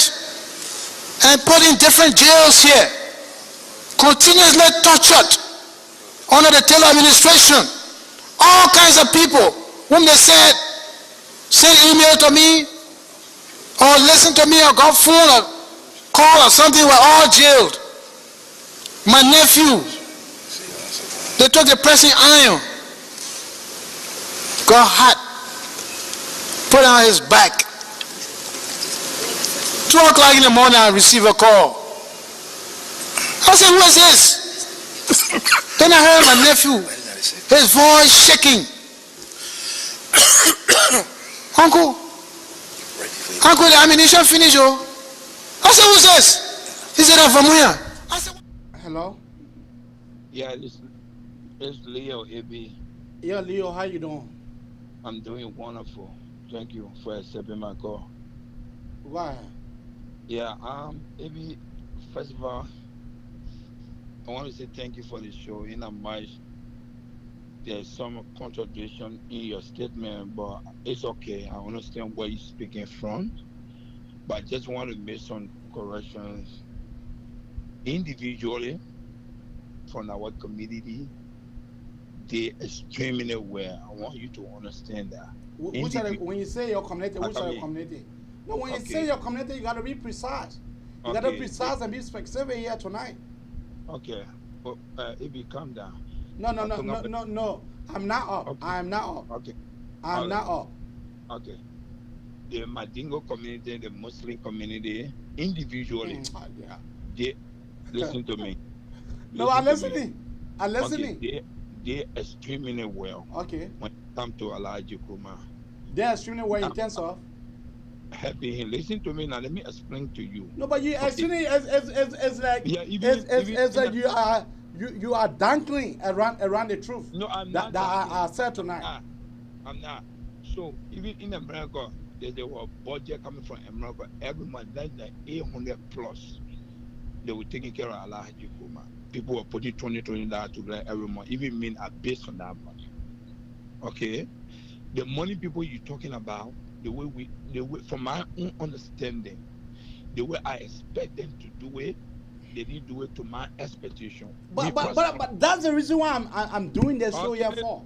and put in different jails here, continuously tortured under the Taylor administration, all kinds of people whom they said, send email to me, or listen to me, or got phone or call or something, were all jailed. My nephew, they took the pressing iron, got hot, put on his back. 2 o'clock in the morning, I received a call. I said, who is this? Then I heard my nephew, his voice shaking. Uncle, the ammunition finished, oh. I said, who's this? He said, I'm from here. I said, hello? Yeah, it's Leo, AB. Yeah, Leo, how you doing? I'm doing wonderful. Thank you for accepting my call. Why? Yeah, AB, first of all, I want to say thank you for the show. In a much, there's some contradiction in your statement, but it's okay. I understand where you're speaking from. But I just want to make some corrections. Individually, from our community, they extremely well. I want you to understand that. When you say your community, which are your community? No, when you say your community, you got to be precise. You got to be precise and be specific here tonight. Okay. Well, Ibi, calm down. No. I'm not up. Okay. I'm not up. Okay. I'm not up. Okay. The Madingo community, the Muslim community, individually, they listen to me. No, I'm listening. I'm listening. Okay, they extremely well. Okay. When it comes to Elijah Kuma. They're extremely well in terms of? Helping him. Listen to me now. Let me explain to you. No, but you extremely it's like it's like you are dangling around the truth. No, I'm not. That I said tonight. I'm not. So even in America, there's a budget coming from America every month. That's like 800 plus. They were taking care of Elijah Kuma. People were putting $20 together every month. Even men are based on that money. Okay, the money people you're talking about, the way from my own understanding, the way I expect them to do it, they didn't do it to my expectation. But that's the reason why I'm doing this show here for.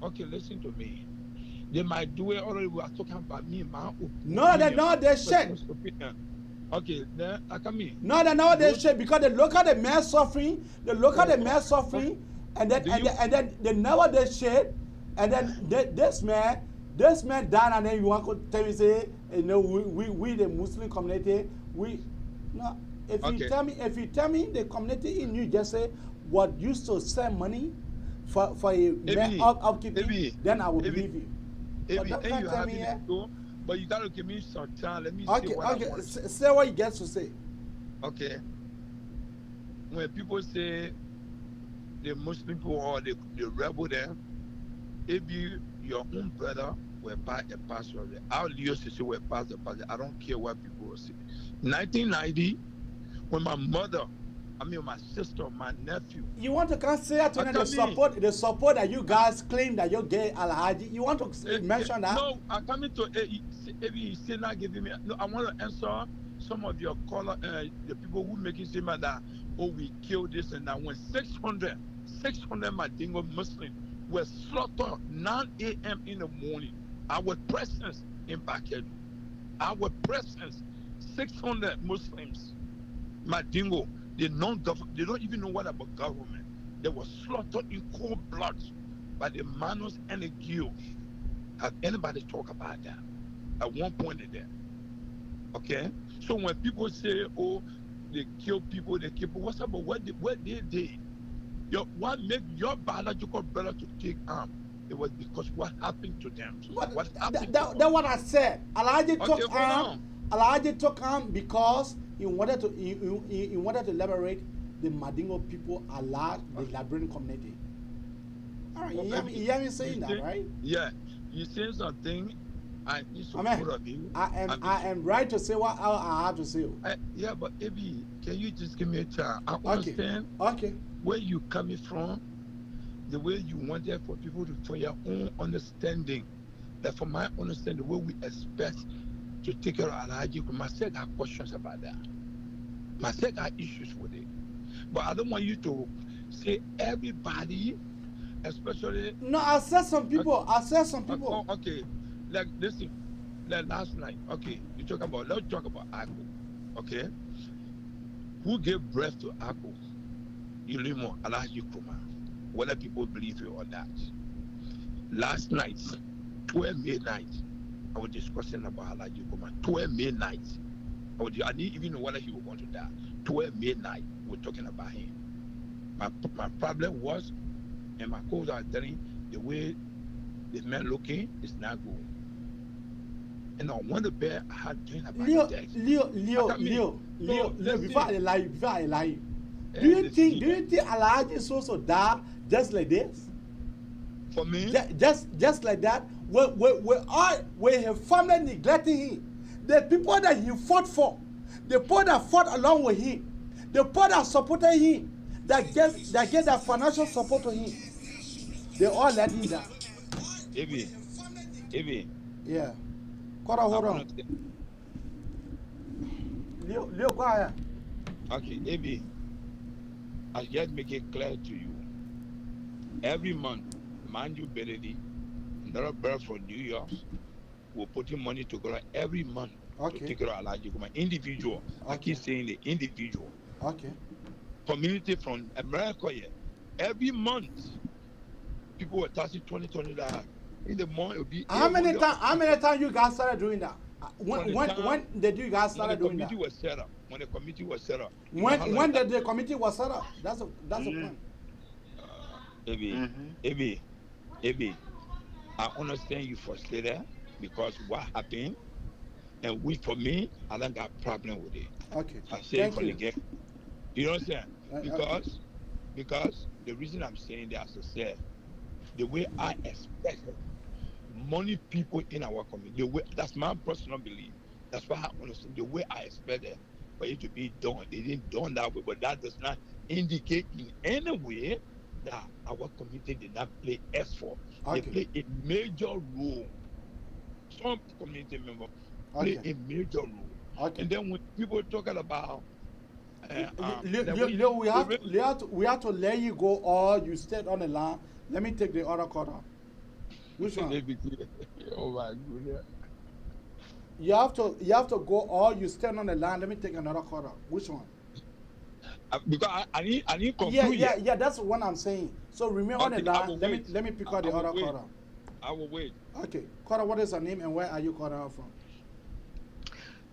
Okay, listen to me. They might do it already. We are talking about me, my opinion. No, they should. Okay, then I come in. No, they should, because they look at the man suffering, and then they never they shit, and then this man died, and then you want to tell me, say, you know, we the Muslim community, if you tell me the community in New Jersey what used to send money for a man upkeeping, then I will believe you. But don't tell me here. But you gotta give me some time. Let me say what I want. Say what you get to say. Okay. When people say the Muslim people or the rebel there, if your own brother will buy a pastor of it, our leaders say will pass the pastor. I don't care what people will say. 1990, when my mother my sister, my nephew. You want to consider to the support that you guys claim that you gave Alhaji? You want to mention that? No, I'm coming to maybe still not giving me. No, I want to answer some of your caller, the people who making statement that we killed this and that. When 600 Mandingo Muslims were slaughtered 9 a.m. in the morning, our presence in Bakedu, our presence, 600 Muslims, Mandingo. They don't even know what about government. They were slaughtered in cold blood by the Manos and the Gil. Has anybody talk about that? At one point in there. Okay? So when people say, oh, they kill people, what's up? What they did? What made your biological brother to take arm? It was because what happened to them. That's what I said. Alhaji took arm because he wanted to liberate the Mandingo people, the Liberian community. All right, you hear me saying that, right? Yeah, you say something. I am right to say what I have to say. Yeah, but Ebi, can you just give me a chance? I understand. Okay. Where you coming from, the way you wanted for people to, for your own understanding. That from my understanding, the way we expect to take care of Alhaji, Massacre have questions about that. Massacre have issues with it. But I don't want you to say everybody, especially. No, I said some people. Okay, like listen, like last night. Okay, let's talk about Akko. Okay, who gave birth to Akko? Yulimo Alhaji Kuma. Whether people believe it or not. Last night, 12 midnight, I was discussing about Alhaji Kuma. 12 midnight. I didn't even know whether he was going to die. 12 midnight, we're talking about him. My problem was, and my coach are telling the way the man looking is not good. And I wonder bear I had dreamed about Leo, before I lie. Do you think Alhaji is also die just like this? For me? Just like that. We have family neglecting him. The people that he fought for, the people that fought along with him, the people that supported him, that get that financial support to him, they all let him down. Ebi. Yeah. Hold on. Leo, go ahead. Okay, Ebi. I just make it clear to you. Every month, Manju Beredi, another bird from New York, will put in money together every month to take care of Alhaji Kuma. Individual. I keep saying the individual. Okay. Community from America here. Every month, people were touching $20. In the morning, it will be. How many times you guys started doing that? When did you guys start doing that? When the committee was set up. When did the committee was set up? That's the point. Ebi, I understand you frustrated because what happened, and for me, I don't got problem with it. Okay. I say it from the get. You know what I'm saying? Because the reason I'm saying that, as I said, the way I expected money people in our community, that's my personal belief. That's why I understand the way I expected for it to be done. They didn't done that way, but that does not indicate in any way that our community did not play effort. They play a major role. Some community members play a major role. And then when people talking about Leo, we have to let you go, or you stayed on the line. Let me take the other quarter. Which one? Oh my goodness. You have to go, or you stand on the line. Let me take another quarter. Which one? Because I need conclude. Yeah. That's what I'm saying. So remain on the line. Let me pick out the other quarter. I will wait. Okay, quarter. What is your name and where are you calling out from?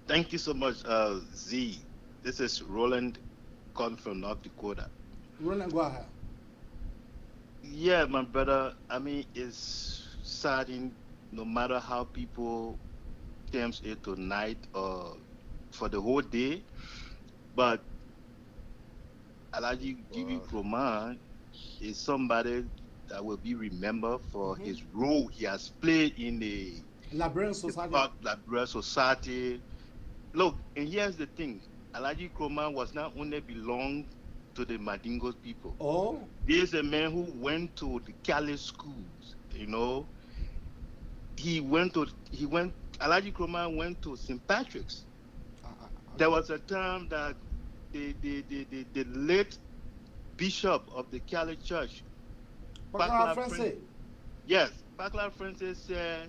Thank you so much, Z. This is Roland, calling from North Dakota. Roland, go ahead. Yeah, my brother. I mean, it's saddening. No matter how people terms it tonight or for the whole day, but Alhaji Gibi Nkrumah is somebody that will be remembered for his role he has played in the Liberian society. Look, and here's the thing: Alhaji Nkrumah was not only belong to the Mandingo people. Oh. He's a man who went to the Cali schools, you know. Alaji Kroma went to St. Patrick's. There was a time that the late bishop of the Cali church, Pakla Francis. Yes, Pakla Francis said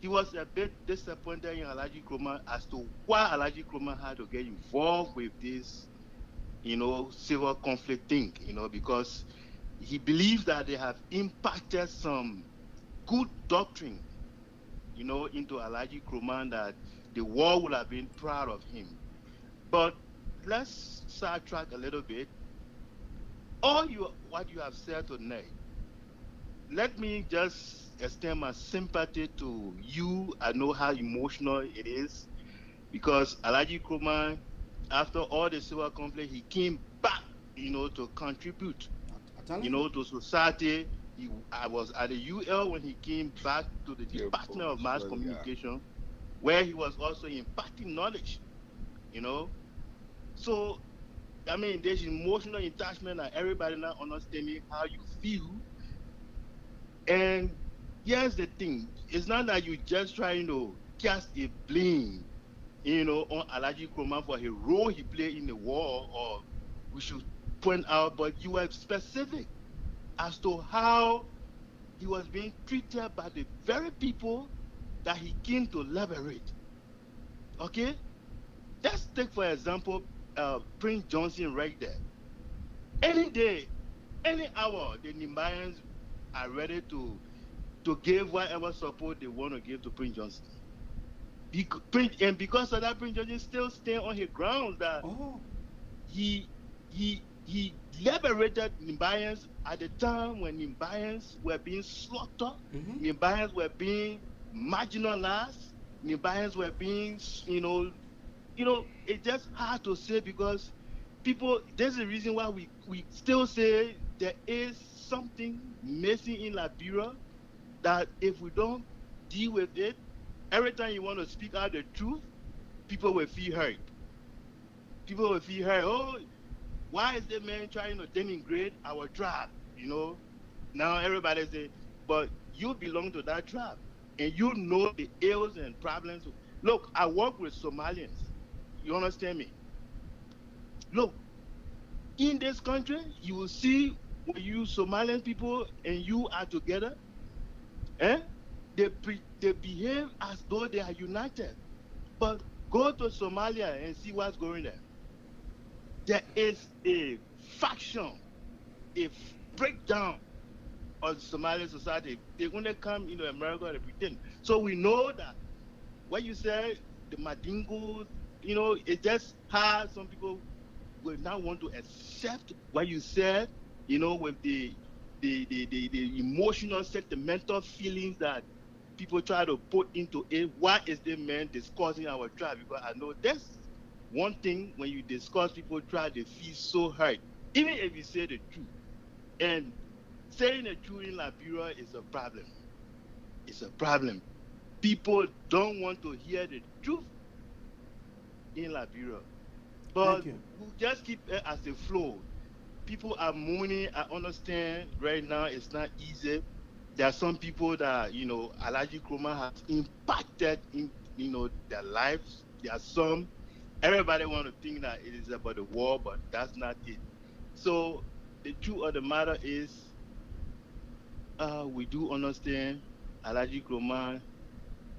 he was a bit disappointed in Alaji Kroma as to why Alaji Kroma had to get involved with this, you know, civil conflict thing, you know, because he believes that they have impacted some good doctrine, you know, into Alaji Kroma, that the world would have been proud of him. But let's sidetrack a little bit. What you have said tonight, let me just extend my sympathy to you. I know how emotional it is, because Alaji Kroma, after all the civil conflict, he came back, you know, to contribute, you know, to society. I was at the UL when he came back to the Department of Mass Communication, where he was also imparting knowledge, you know. So, I mean, there's emotional attachment, and everybody now understanding how you feel. And here's the thing: it's not that you just trying to cast a blame, you know, on Alaji Kroma for his role he played in the war, or we should point out, but you are specific as to how he was being treated by the very people that he came to liberate. Okay? Let's take, for example, Prince Johnson right there. Any day, any hour, the Nimbayans are ready to give whatever support they want to give to Prince Johnson. And because of that, Prince Johnson still stand on his grounds that he liberated Nimbayans at the time when Nimbayans were being slaughtered, Nimbayans were being marginalized, Nimbayans were being, you know, it's just hard to say, because people, there's a reason why we still say there is something missing in Liberia, that if we don't deal with it, every time you want to speak out the truth, people will feel hurt. People will feel hurt. Oh, why is the man trying to denigrate our tribe? You know, now everybody say, but you belong to that tribe, and you know the ills and problems. Look, I work with Somalians. You understand me? Look, in this country, you will see when you Somalian people and you are together, they behave as though they are united. But go to Somalia and see what's going there. There is a faction, a breakdown of Somali society. They're going to come into America and pretend. So we know that what you say, the Mandingos, you know, it's just hard. Some people will not want to accept what you said, you know, with the emotional, sentimental feelings that people try to put into it. Why is the man discussing our tribe? Because I know that's one thing, when you discuss people try to feel so hurt, even if you say the truth. And saying the truth in Liberia is a problem. It's a problem. People don't want to hear the truth in Liberia. But we just keep it as a flow. People are mourning. I understand right now it's not easy. There are some people that, you know, Alaji Kroma has impacted in, you know, their lives. There are some. Everybody want to think that it is about the war, but that's not it. So the truth of the matter is, we do understand Alaji Kroma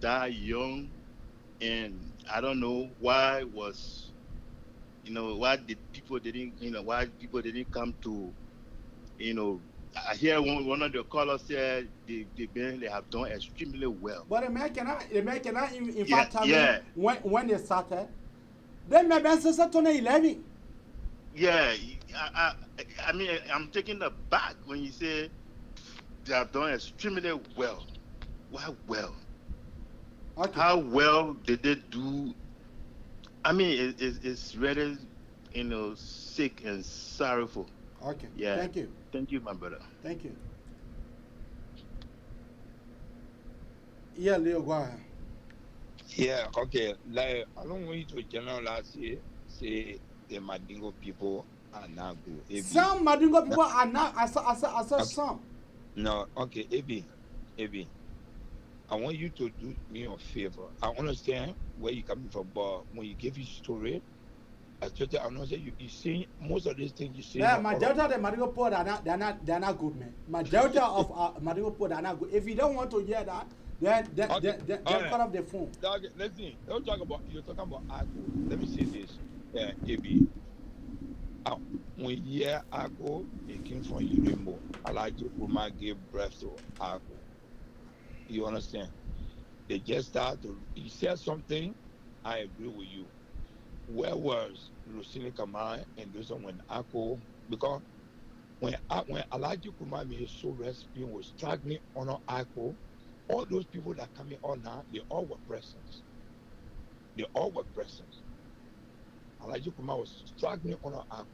died young, and I don't know why was, you know, why people didn't come to, you know. I hear one of the callers said they have done extremely well. But the man cannot in fact tell me when they started. Then my best is 2011. Yeah, I mean, I'm taking the back when you say they have done extremely well. Why well? Okay. How well did they do? I mean, it's really, you know, sick and sorrowful. Okay. Yeah. Thank you. Thank you, my brother. Thank you. Yeah, Leo, go ahead. Yeah, okay. Like, I don't want you to generalize say the Mandingo people are not good. Some Madingo people are not. I saw some. No, okay, Ebi. I want you to do me a favor. I understand where you're coming from, but when you give your story, I know that you see most of these things you see. Yeah, majority of the Madingo people they're not good, man. Majority of Madingo people they're not good. If you don't want to hear that, then cut off the phone. Okay, listen, don't talk about you're talking about Agbo. Let me say this, Ebi. When Agbo, it came from Urimo. Alaji Kuma gave birth to Agbo. You understand? They just started to, he said something, I agree with you. Where was Lucini Kamai and those when Agbo, because when Alaji Kuma made his soul recipe was struggling on Agbo, all those people that coming on now, they all were present. They all were present. Alaji Kuma was struggling on Agbo.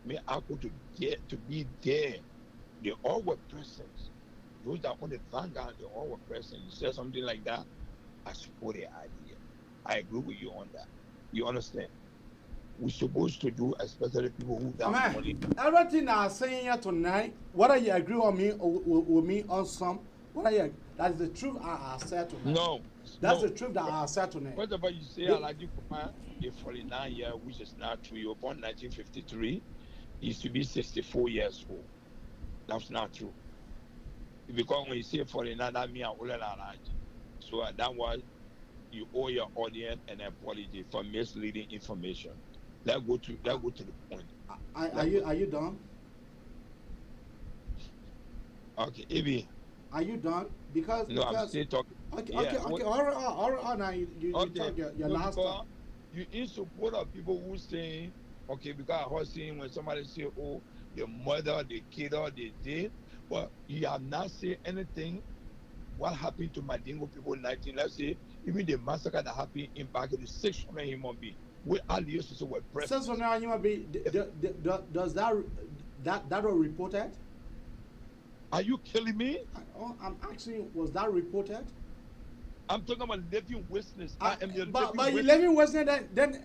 Me Agbo to be there. They all were present. Those that on the vanguard, they all were present. You said something like that, I support the idea. I agree with you on that. You understand? We're supposed to do, especially people who have money. Everything I'm saying here tonight, whether you agree with me or with me on some, that's the truth I said tonight. No. That's the truth that I said tonight. Whatever you say, Alaji Kuma, you're 49 years, which is not true. You were born 1953. He used to be 64 years old. That's not true. Because when you say 49, that means I'm older than Alaji. So that was, you owe your audience an apology for misleading information. Let's go to the point. Are you done? Okay, Ebi. Are you done? Because I'm still talking. Okay. Yeah, All right. Now you talk your last time. You in support of people who saying, okay, because I was saying when somebody say, oh, the mother, the kid, or they did, but you have not said anything. What happened to Madingo people in 19? Let's say even the massacre that happened in back in the 600 human beings, where all the used to were present. 600 human beings. Does that was reported? Are you killing me? I'm asking, was that reported? I'm talking about living witness. I am your but living you living witness. Then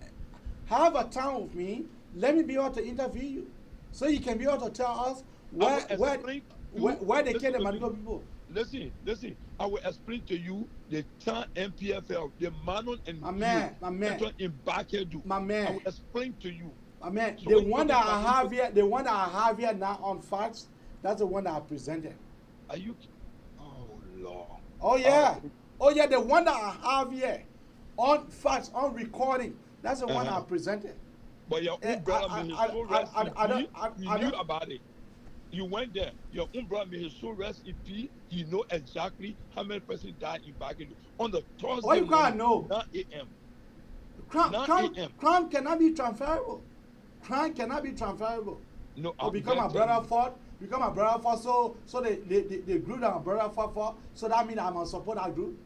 have a time with me. Let me be able to interview you, so you can be able to tell us where they kill the Madingo people. Listen. I will explain to you the time MPFL, the Manon and my man. in Bakedu. My man. I will explain to you. My man, So the one that I have here now on facts, that's the one that I presented. Are you? Oh Lord. Oh yeah. Oh yeah, the one that I have here on facts, on recording, that's the one I presented. But your own brother made his soul rest in peace. You knew about it. You went there. Your own brother made his soul rest in peace. You know exactly how many persons died in Bakedu on the Thursday. What you can't know? 9 a.m. Crime cannot be transferable. Crime cannot be transferable. No, to become a brother fought. Become a brother for so they grew down a brother for so that means I'm a support that group.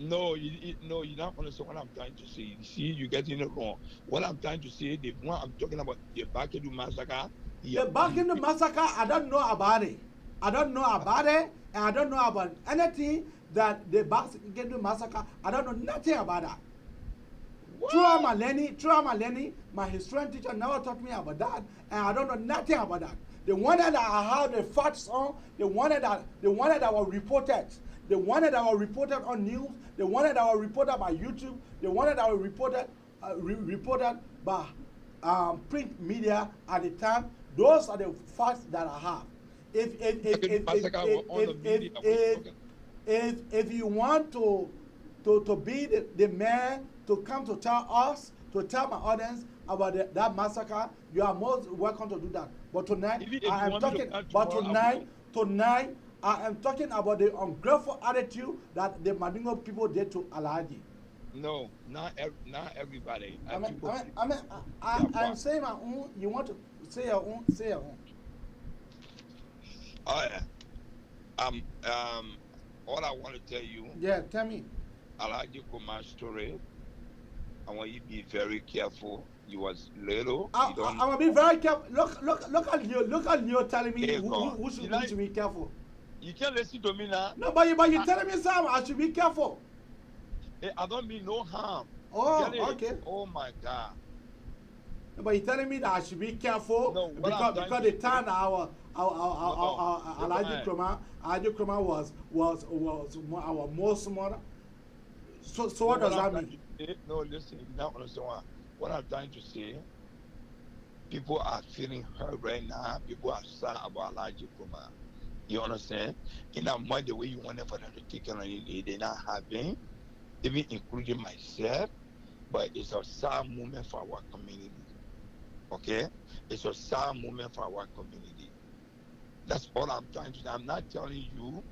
No, you're not understand what I'm trying to say. You see, you're getting it wrong. What I'm trying to say, the one I'm talking about, the Bakedu massacre. The Bakedu massacre, I don't know about it. And I don't know about anything that the Bakedu massacre. I don't know nothing about that. Throughout my learning, my historian teacher never taught me about that, and I don't know nothing about that. The one that I have the facts on, the one that was reported, the one that was reported on news, the one that was reported by YouTube, the one that was reported by print media at the time. Those are the facts that I have. If you want to be the man to come to tell us, to tell my audience about that massacre, you are most welcome to do that. But tonight, I am talking about the ungrateful attitude that the Madingo people did to Alhaji. No, not everybody. I'm saying my own. You want to say your own? Say your own. All I want to tell you. Yeah, tell me. Alhaji Kuma's story. I want you to be very careful. You was little. I'm gonna be very careful. Look at you. Look at you telling me who should be careful. You can't listen to me now. No, but you're telling me something. I should be careful. I don't mean no harm. Oh, okay. Oh my God. But you're telling me that I should be careful because the time that our Elijah Kroma was our most mother. So what does that mean? No, listen, you don't understand what I'm trying to say. People are feeling hurt right now. People are sad about Elijah Kroma. You understand? In that mind, the way you want for them to take care of it, they're not having, even including myself. But it's a sad moment for our community. Okay? It's a sad moment for our community. That's all I'm trying to say. I'm not telling you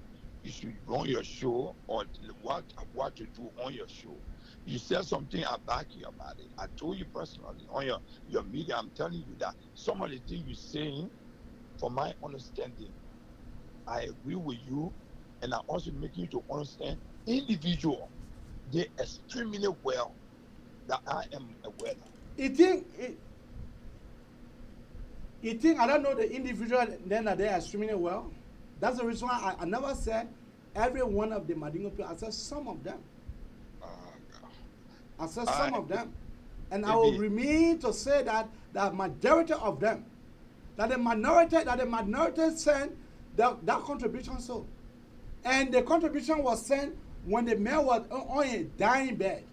you should run your show or what to do on your show. You said something, I back you about it. I told you personally on your media, I'm telling you that some of the things you're saying, from my understanding, I agree with you, and I also make you to understand individual, they extremely well that I am aware of. You think I don't know the individual then that they are extremely well? That's the reason why I never said every one of the Madingo people. I said some of them. I said some of them. And I will remain to say that the majority of them, that the minority sent that contribution so. And the contribution was sent when the man was on a dying bed.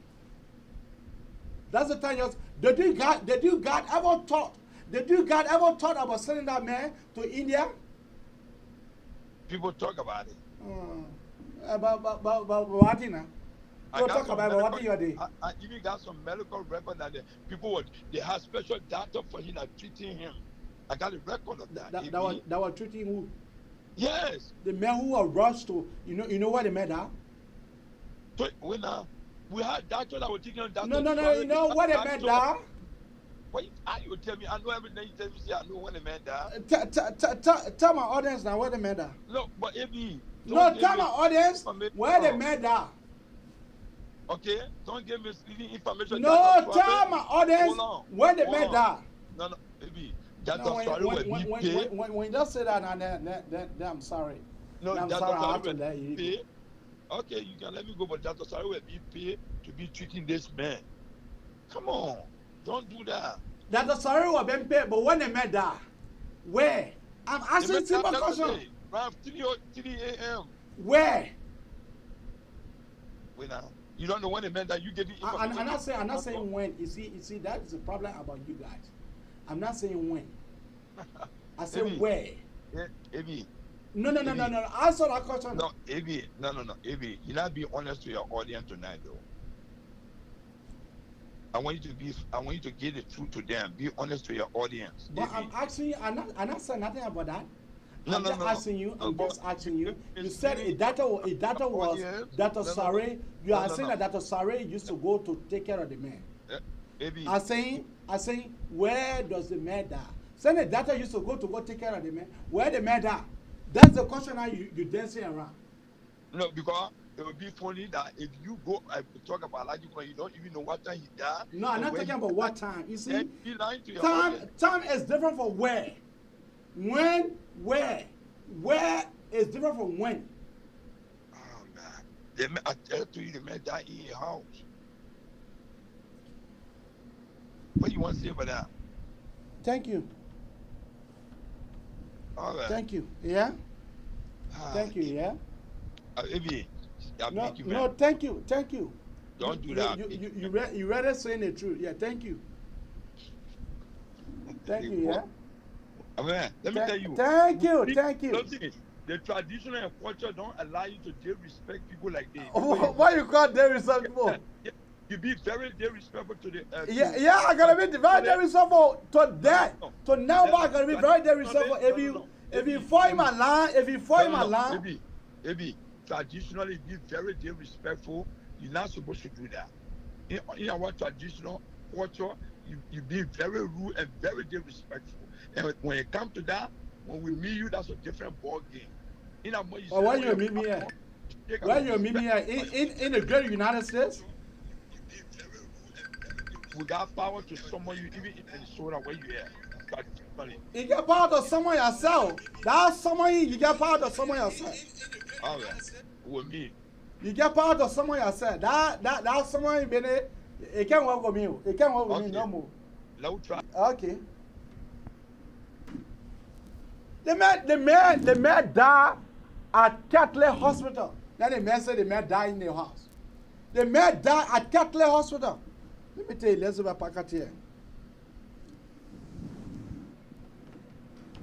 That's the time. Did you God ever thought about sending that man to India? People talk about it. But what you know? Don't talk about what you do. I even got some medical record that they had special doctor for him that treating him. I got a record of that. That was treating who? Yes. The man who was rushed to, you know what they made that? So we had doctors that were taking doctors. No, you know what they made that? What you tell me? I know everything you tell me. I know what they made that. Tell my audience now what they made that. No, but Ebi. No, tell my audience where they made that. Okay, don't give me misleading information. No, tell my audience where they made that. No, Ebi. When you just say that, then I'm sorry. No, I'm sorry. I have to let you. Pay. Okay, you can let me go, but Dr. Sari will be paid to be treating this man. Come on, don't do that. Dr. Sari will be paid, but when they made that, where? I'm asking simple question. Around 3 a.m. Where? Wait now. You don't know when they meant that. You gave me information. I'm not saying when. You see, that is the problem about you guys. I'm not saying when. I said where. Ebi. No. Answer that question. No, Ebi. No. Ebi, you're not being honest to your audience tonight, though. I want you to give the truth to them. Be honest to your audience. But Ebi. I'm asking you. I'm not saying nothing about that. I'm just asking you. You said a data was Dr. Sari. You are saying that Dr. Sari used to go to take care of the man. I'm saying, where does the man die? Saying the data used to go take care of the man. Where the man die? That's the question that you dancing around. No, because it would be funny that if you go talk about Elijah, you don't even know what time he died. No, I'm not talking about what time. You see, time is different from where. When, where is different from when. Oh man, I tell you, the man died in your house. What do you want to say about that? Thank you. All right. Thank you. Yeah. Thank you. Yeah. No. Thank you. Don't do that. You rather saying the truth. Yeah. Thank you. Thank you. Yeah. Let me tell you. Thank you. The traditional and culture don't allow you to disrespect people like this. Why you call disrespectful? You be very disrespectful to the. I gotta be very disrespectful to that. To now, I gotta be very disrespectful. If you find my line, Maybe traditionally be very disrespectful. You're not supposed to do that. In our traditional culture, you be very rude and very disrespectful. And when it comes to that, when we meet you, that's a different ball game. Why you meet me here? Why you meet me here? In the great United States? We got power to summon you even in Minnesota where you are. You get power to summon yourself. That's summon you get power to summon yourself. All right. With me. You get power to summon yourself. That summon you been it can't work with me. It can't work with me no more. Okay. The man died at Catholic Hospital. Then the man said the man died in the house. The man died at Catholic Hospital. Let me tell you, Elizabeth Packard here.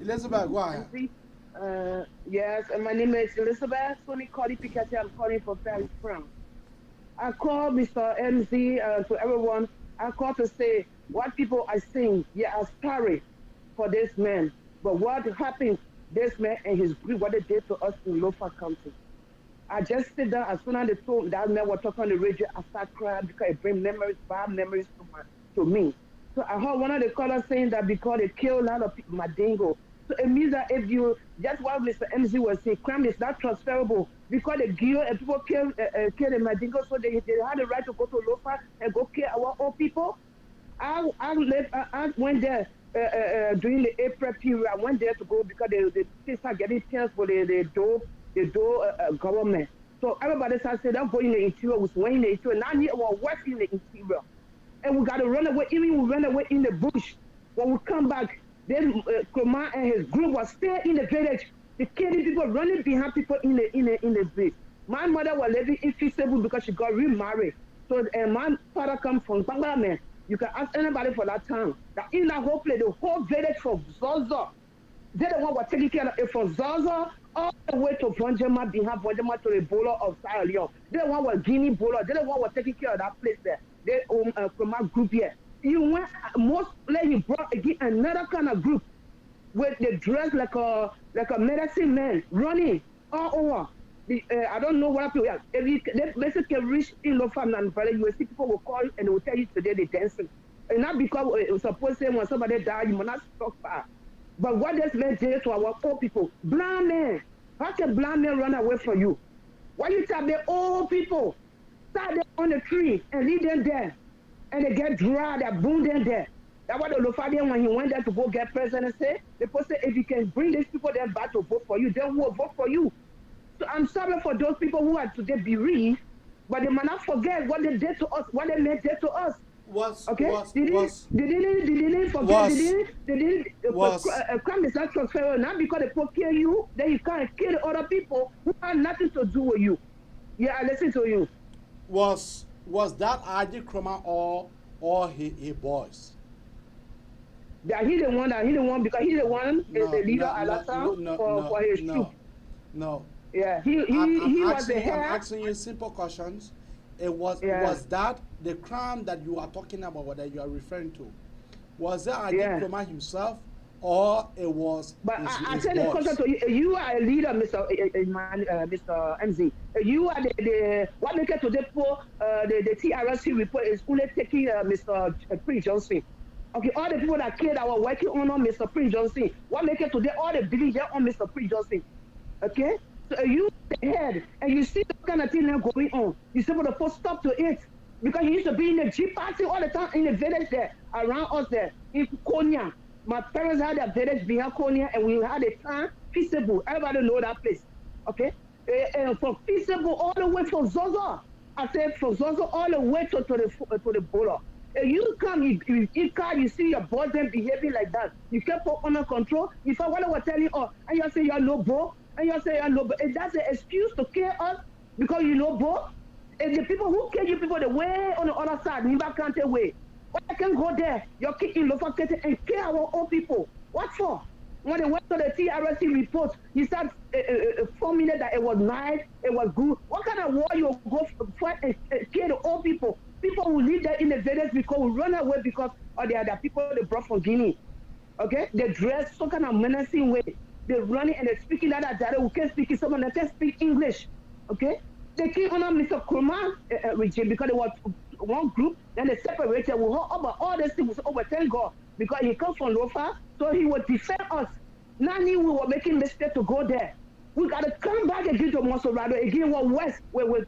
Elizabeth, go ahead. Yes, and my name is Elizabeth Sonny Cody Piketty. I'm calling from Paris, France. I call Mr. MZ to everyone. I call to say what people are saying. Yeah, are sorry for this man. But what happened, this man and his group, what they did to us in Lofa County. I just sit down, as soon as they told that man was talking on the radio, I start crying because it brings memories, bad memories to me. So I heard one of the callers saying that because they killed a lot of people, Madingo. So it means that if you, just what Mr. MZ was saying, crime is not transferable because they kill and people kill in Madingo, so they had the right to go to Lofa and go kill our old people. I went there during the April period. I went there to go because they start getting pills for the government. So everybody started saying, don't go in the interior, was in the interior. Now we're working in the interior. And we got to run away, even we ran away in the bush. When we come back, then Kroma and his group was still in the village. The killing people, running behind people in the village. My mother was living in Feasible because she got remarried. So my father comes from Bangladesh. You can ask anybody for that town. That in that whole place, the whole village from Zozo, they're the one who were taking care of it from Zozo all the way to Vonjema, behind Vonjema to the Bolo of Sierra Leone. They're the one who were Guinea Bolo. They're the one who were taking care of that place there. They from our group here. You went mostly he brought again another kind of group with the dress like a medicine man running all over. I don't know what people. If you basically reach in Lofam and Valley, you will see people will call and they will tell you today they're dancing. And not because it was supposed to say when somebody died, you must not stop far. But what this man did to our poor people, blind man. How can blind man run away from you? Why you tell the old people? Start them on the tree and leave them there. And they get dry, they boom them there. That's what the Lofadian, when he went there to go get president, say, the person, if you can bring these people there back to vote for you, they will vote for you. So I'm sorry for those people who are today bereaved, but they might not forget what they did to us, what they made did to us. They didn't forget. Crime is not transferable. Not because they people kill you, then you can't kill other people who have nothing to do with you. Yeah, I listen to you. Was that RG Kroma or his boys? Yeah, he's the one because he's the one is the leader for his troop. No. Yeah, he was the head. I'm asking you simple questions. Was that the crime that you are talking about, that you are referring to? Was that RG Kroma himself, or it was? But I said the question to you. You are a leader, Mr. MZ. You are the what make it to the TRC report is only taking Mr. Prince Johnson. Okay, all the people that killed that were working on Mr. Prince Johnson. What make it today? All the diligence on Mr. Prince Johnson. Okay, so you the head and you see the kind of thing now going on. You supposed to put stop to it because he used to be in the Jeep party all the time in the village there around us there in Konya. My parents had a village behind Konya and we had a town Feasible. Everybody know that place. Okay, and from Feasible all the way from Zozo. I said from Zozo all the way to the border. You come, you see your boys them behaving like that. You can't put under control. If I want to tell you, and you say you're no bo, and you say you're no bo, and that's an excuse to kill us because you know bo. And the people who kill you, people the way on the other side, never can't away. But I can go there, you're kicking Lofa and kill our own people. What for? When they went to the TRC report, he said 4 minutes that it was nice, it was good. What kind of war you go fight and kill the old people? People who live there in the village because we run away because they are the people they brought from Guinea. Okay? They dress some kind of menacing way. They're running and they're speaking that who can't speak someone that can speak English. Okay? They came on Mr. Kroma regime because they were one group, then they separated. We heard about all these things over, thank God, because he comes from Lofa, so he would defend us. Now we were making mistake to go there. We got to come back again to Monserrado, again, we're west, where we're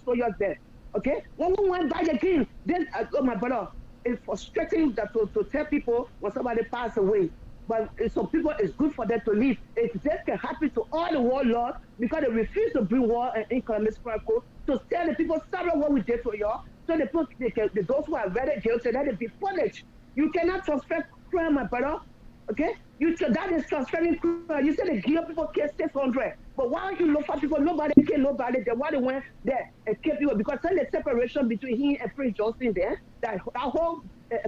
soldiers there. Okay? When we went back again, then, my brother, it's frustrating that to tell people when somebody passed away. But some people, it's good for them to live. It just can happen to all the warlords because they refuse to bring war and economic struggle to tell the people, sorry what we did to y'all. So those who are very guilty, let it be punished. You cannot transfer crime, my brother. Okay? That is transferring crime. You said the Geo people care 600. But why you look for people? Nobody care nobody. They why they went there and keep people because then the separation between him and Prince Johnson there, that whole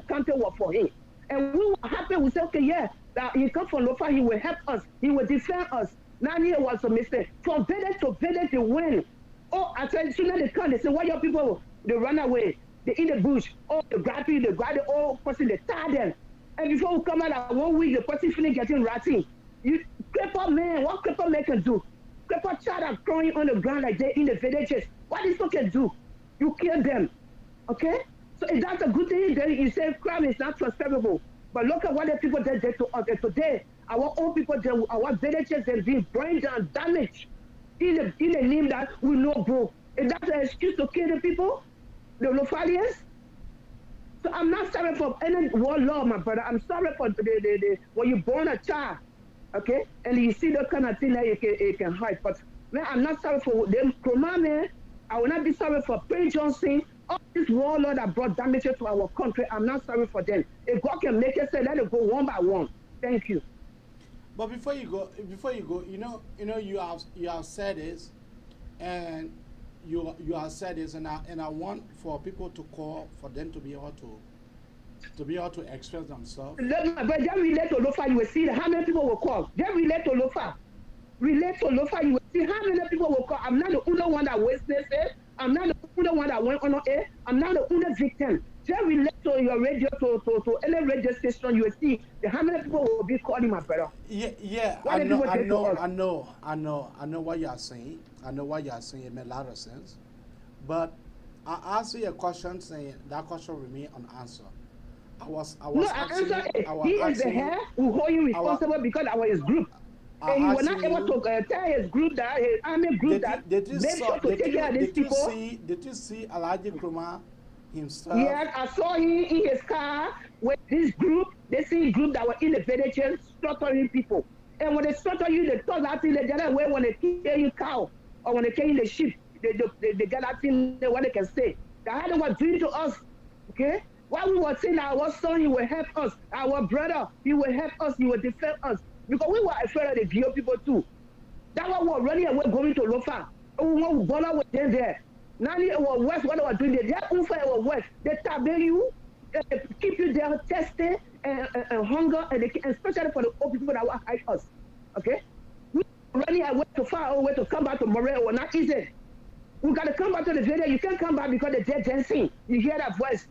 country was for him. And we were happy. We said, okay, yeah, that he come from Lofa, he will help us, he will defend us. 9 years was a mistake. From village to village, they win. Oh, I said, soon as they come, they say, why your people, they run away, they in the bush. Oh, they grab the old person, they tie them. And before we come out, 1 week, the person finish getting ratting. You cripple man, what cripple man can do? Cripple child are crying on the ground like they in the villages. What this can do? You kill them, okay? So if that's a good thing, then you say crime is not transferable. But look at what the people did to us today. Our own people, our villages, they've been burned down, damaged. In the name that we know bro. Is that an excuse to kill the people? The Lofalians? So I'm not sorry for any war law, my brother. I'm sorry for the when you born a child, okay? And you see that kind of thing that you can hide. But man, I'm not sorry for them. Man, I will not be sorry for Prince Johnson. All this war law that brought damage to our country, I'm not sorry for them. If God can make it, say let it go one by one. Thank you. But before you go, you have said this, and you have said this, and I want for people to call for them to be able to express themselves. But just relate to Lofa, you will see how many people will call. Just relate to Lofa. Relate to Lofa, you will see how many people will call. I'm not the only one that witnessed it. I'm not the only one that went on air. I'm not the only victim. Just relate to your radio, to any radio station, you will see how many people will be calling, my brother. Yeah. I know what you are saying. I know what you are saying. It makes a lot of sense. But I asked you a question saying that question remained unanswered. I answered it. He is the head who hold you responsible because I was his group. And he was not able to tell his group that, his army group make sure to take care of these people. Did you see Alhaji Nkrumah himself? Yes, I saw him in his car with this group. They see group that were in the villages slaughtering people. And when they slaughter you, they throw that thing, they get away when they kill you cow or when they kill the sheep. They get that thing, what they can say. That's how they were doing to us, okay? While we were saying our son, he will help us. Our brother, he will help us, he will defend us. Because we were afraid of the Geo people too. That one was running away going to Lofa. We was there. Now it was west, what they were doing there. Their own fire was west. They tabel you, keep you there, testing and hunger, and especially for the old people that will hide us. Okay? We were running away to far away to come back to Morel. It was not easy. We got to come back to the video. You can't come back because they're dead dancing. You hear that voice.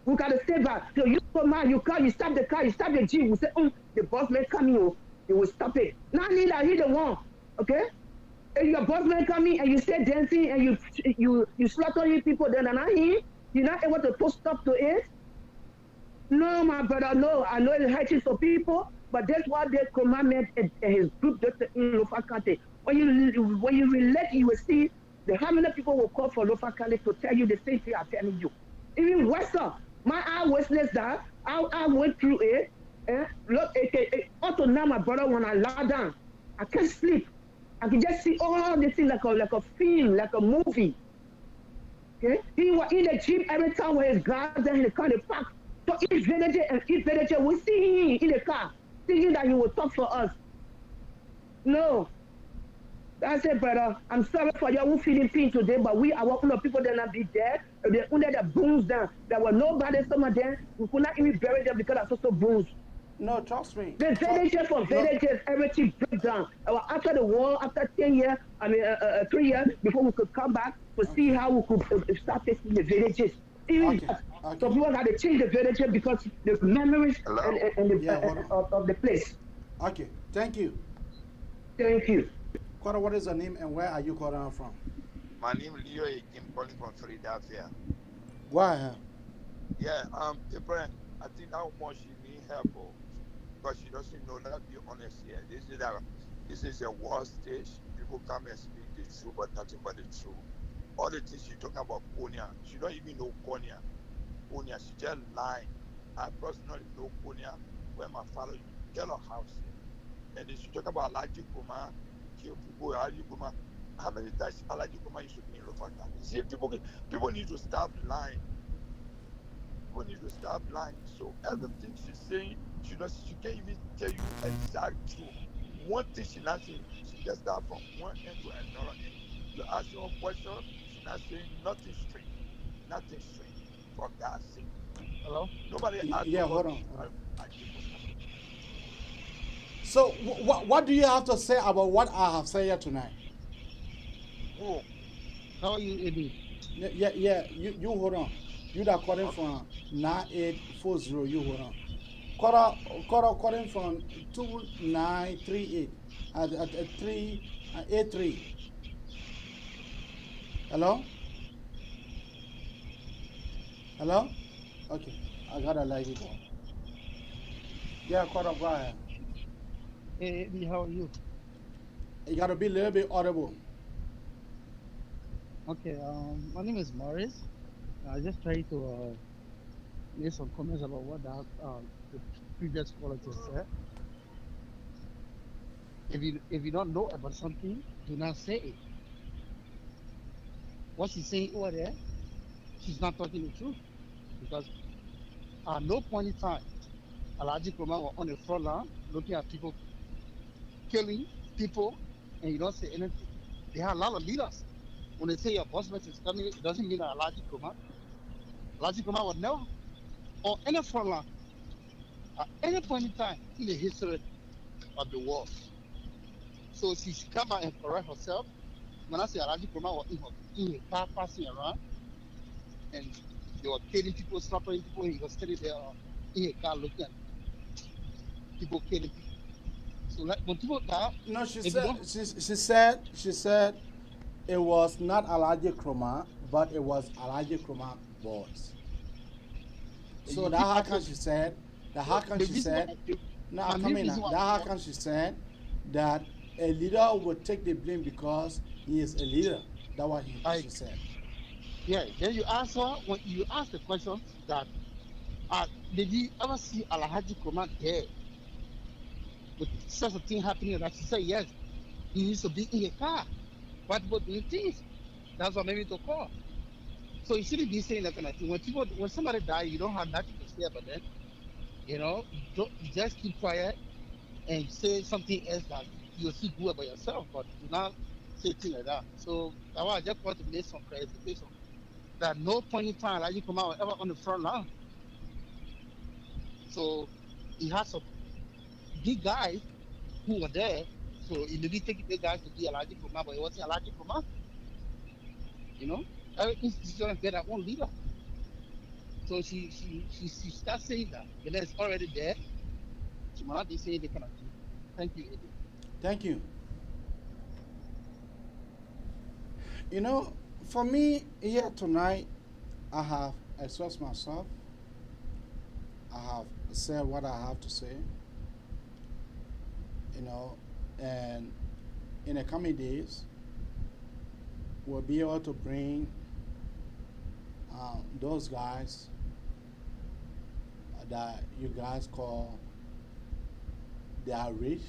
We got to stay back. So you come out, you come, you stop the car, you stop the jeep. We say, the boss man coming. You will stop it. Now neither he the one, okay? If your boss man coming and you stay dancing and you slaughter your people, then you're not able to put stop to it. No, my brother, no. I know it's hurting some people, but that's what the commandment and his group in Lofa County. When you relate, you will see how many people will call for Lofa County to tell you the same thing I'm telling you. Even Western, my eye witness that I went through it. Look, also now, my brother, when I lie down, I can't sleep. I can just see all this thing like a film, like a movie. Okay? He was in the jeep every time with his guys and in the car, the park. So each villager, we see him in the car, thinking that he will talk for us. No. That's it, brother. I'm sorry for you who feeling pain today, but our own people, they'll not be dead. They're under the booms down. There were nobody, some of them, we could not even bury them because of social booms. No, trust me. The villages for villages, everything break down. After the war, after 10 years, 3 years, before we could come back to see how we could start facing the villages. So people had to change the villages because the memories of the place. Okay, thank you. Thank you. Kora, what is your name and where are you calling from? My name is Leo. I'm calling from Philadelphia. Go ahead. Yeah, Abraham, I think how much she needs help because she doesn't know. Let's be honest here. This is a war stage. People come and speak the truth, but nothing but the truth. All the things she talking about Konya, she don't even know Konya. Konya, she just lying. I personally know Konya, where my father get a house. And then she talk about Alhaji Nkrumah, kill people, Alhaji Nkrumah. How many times Alhaji Nkrumah used to be in Lofaka? See, people need to stop lying. people need to stop lying. So everything she's saying, she can't even tell you exact truth. One thing she's not saying, she just start from one end to another end. You ask her a question, she's not saying nothing straight. Nothing straight. For God's sake. Hello? Nobody asked Yeah, about hold on. me. I keep on. So, what do you have to say about what I have said here tonight? Who? How are you, Eddie? Yeah, you hold on. You that calling from 9840, you hold on. Calling from 2938 at 383. Hello? Hello? Okay, I gotta let you go. Yeah, go ahead. Hey, Eddie, how are you? You gotta be a little bit audible. Okay, my name is Morris. I just tried to make some comments about what the previous caller just said. If you don't know about something, do not say it. What she's saying over there, she's not talking the truth. Because at no point in time, Alhaji Kurma was on the front line looking at people killing people, and you don't say anything. They have a lot of leaders. When they say your boss man is coming, it doesn't mean that Alhaji Kurma was never on any front line at any point in time in the history of the world. So she should come out and correct herself. When I say Alhaji Kurma was in a car passing around, and they were killing people, slaughtering people, and he was standing there in a car looking at people killing people. So like when people die, No, she said it was not Alhaji Kurma, but it was Alhaji Kurma boys. So that how can she said that how can she said no I'm coming now. That how can she said that a leader would take the blame because he is a leader. That's what she said. Yeah, then you ask her when you ask the question that did you ever see Alhaji Kurma dead with such a thing happening? That she said yes, he used to be in a car. What people doing things? That's what made me to call. So you shouldn't be saying that kind of thing. When somebody die, you don't have nothing to say about them. You know, you just keep quiet and say something else that you'll feel good about yourself, but do not say things like that. So that's why I just want to make some clarification that no point in time like you come out ever on the front line. So he has some big guys who were there. So he maybe take the guys to be Alhaji Kurma, but it wasn't Alhaji Kurma. You know, every institution get their own leader. So she starts saying that, and then it's already there. She might not be saying the kind of thing. Thank you, Eddie. Thank you. You know, for me here tonight, I have expressed myself. I have said what I have to say. You know, and in the coming days, we'll be able to bring those guys that you guys call they are rich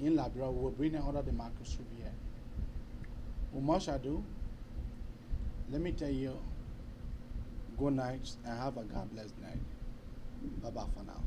in Liberia. We'll bring them under the microscope here. With much ado, let me tell you, good night and have a God blessed night. Bye-bye for now.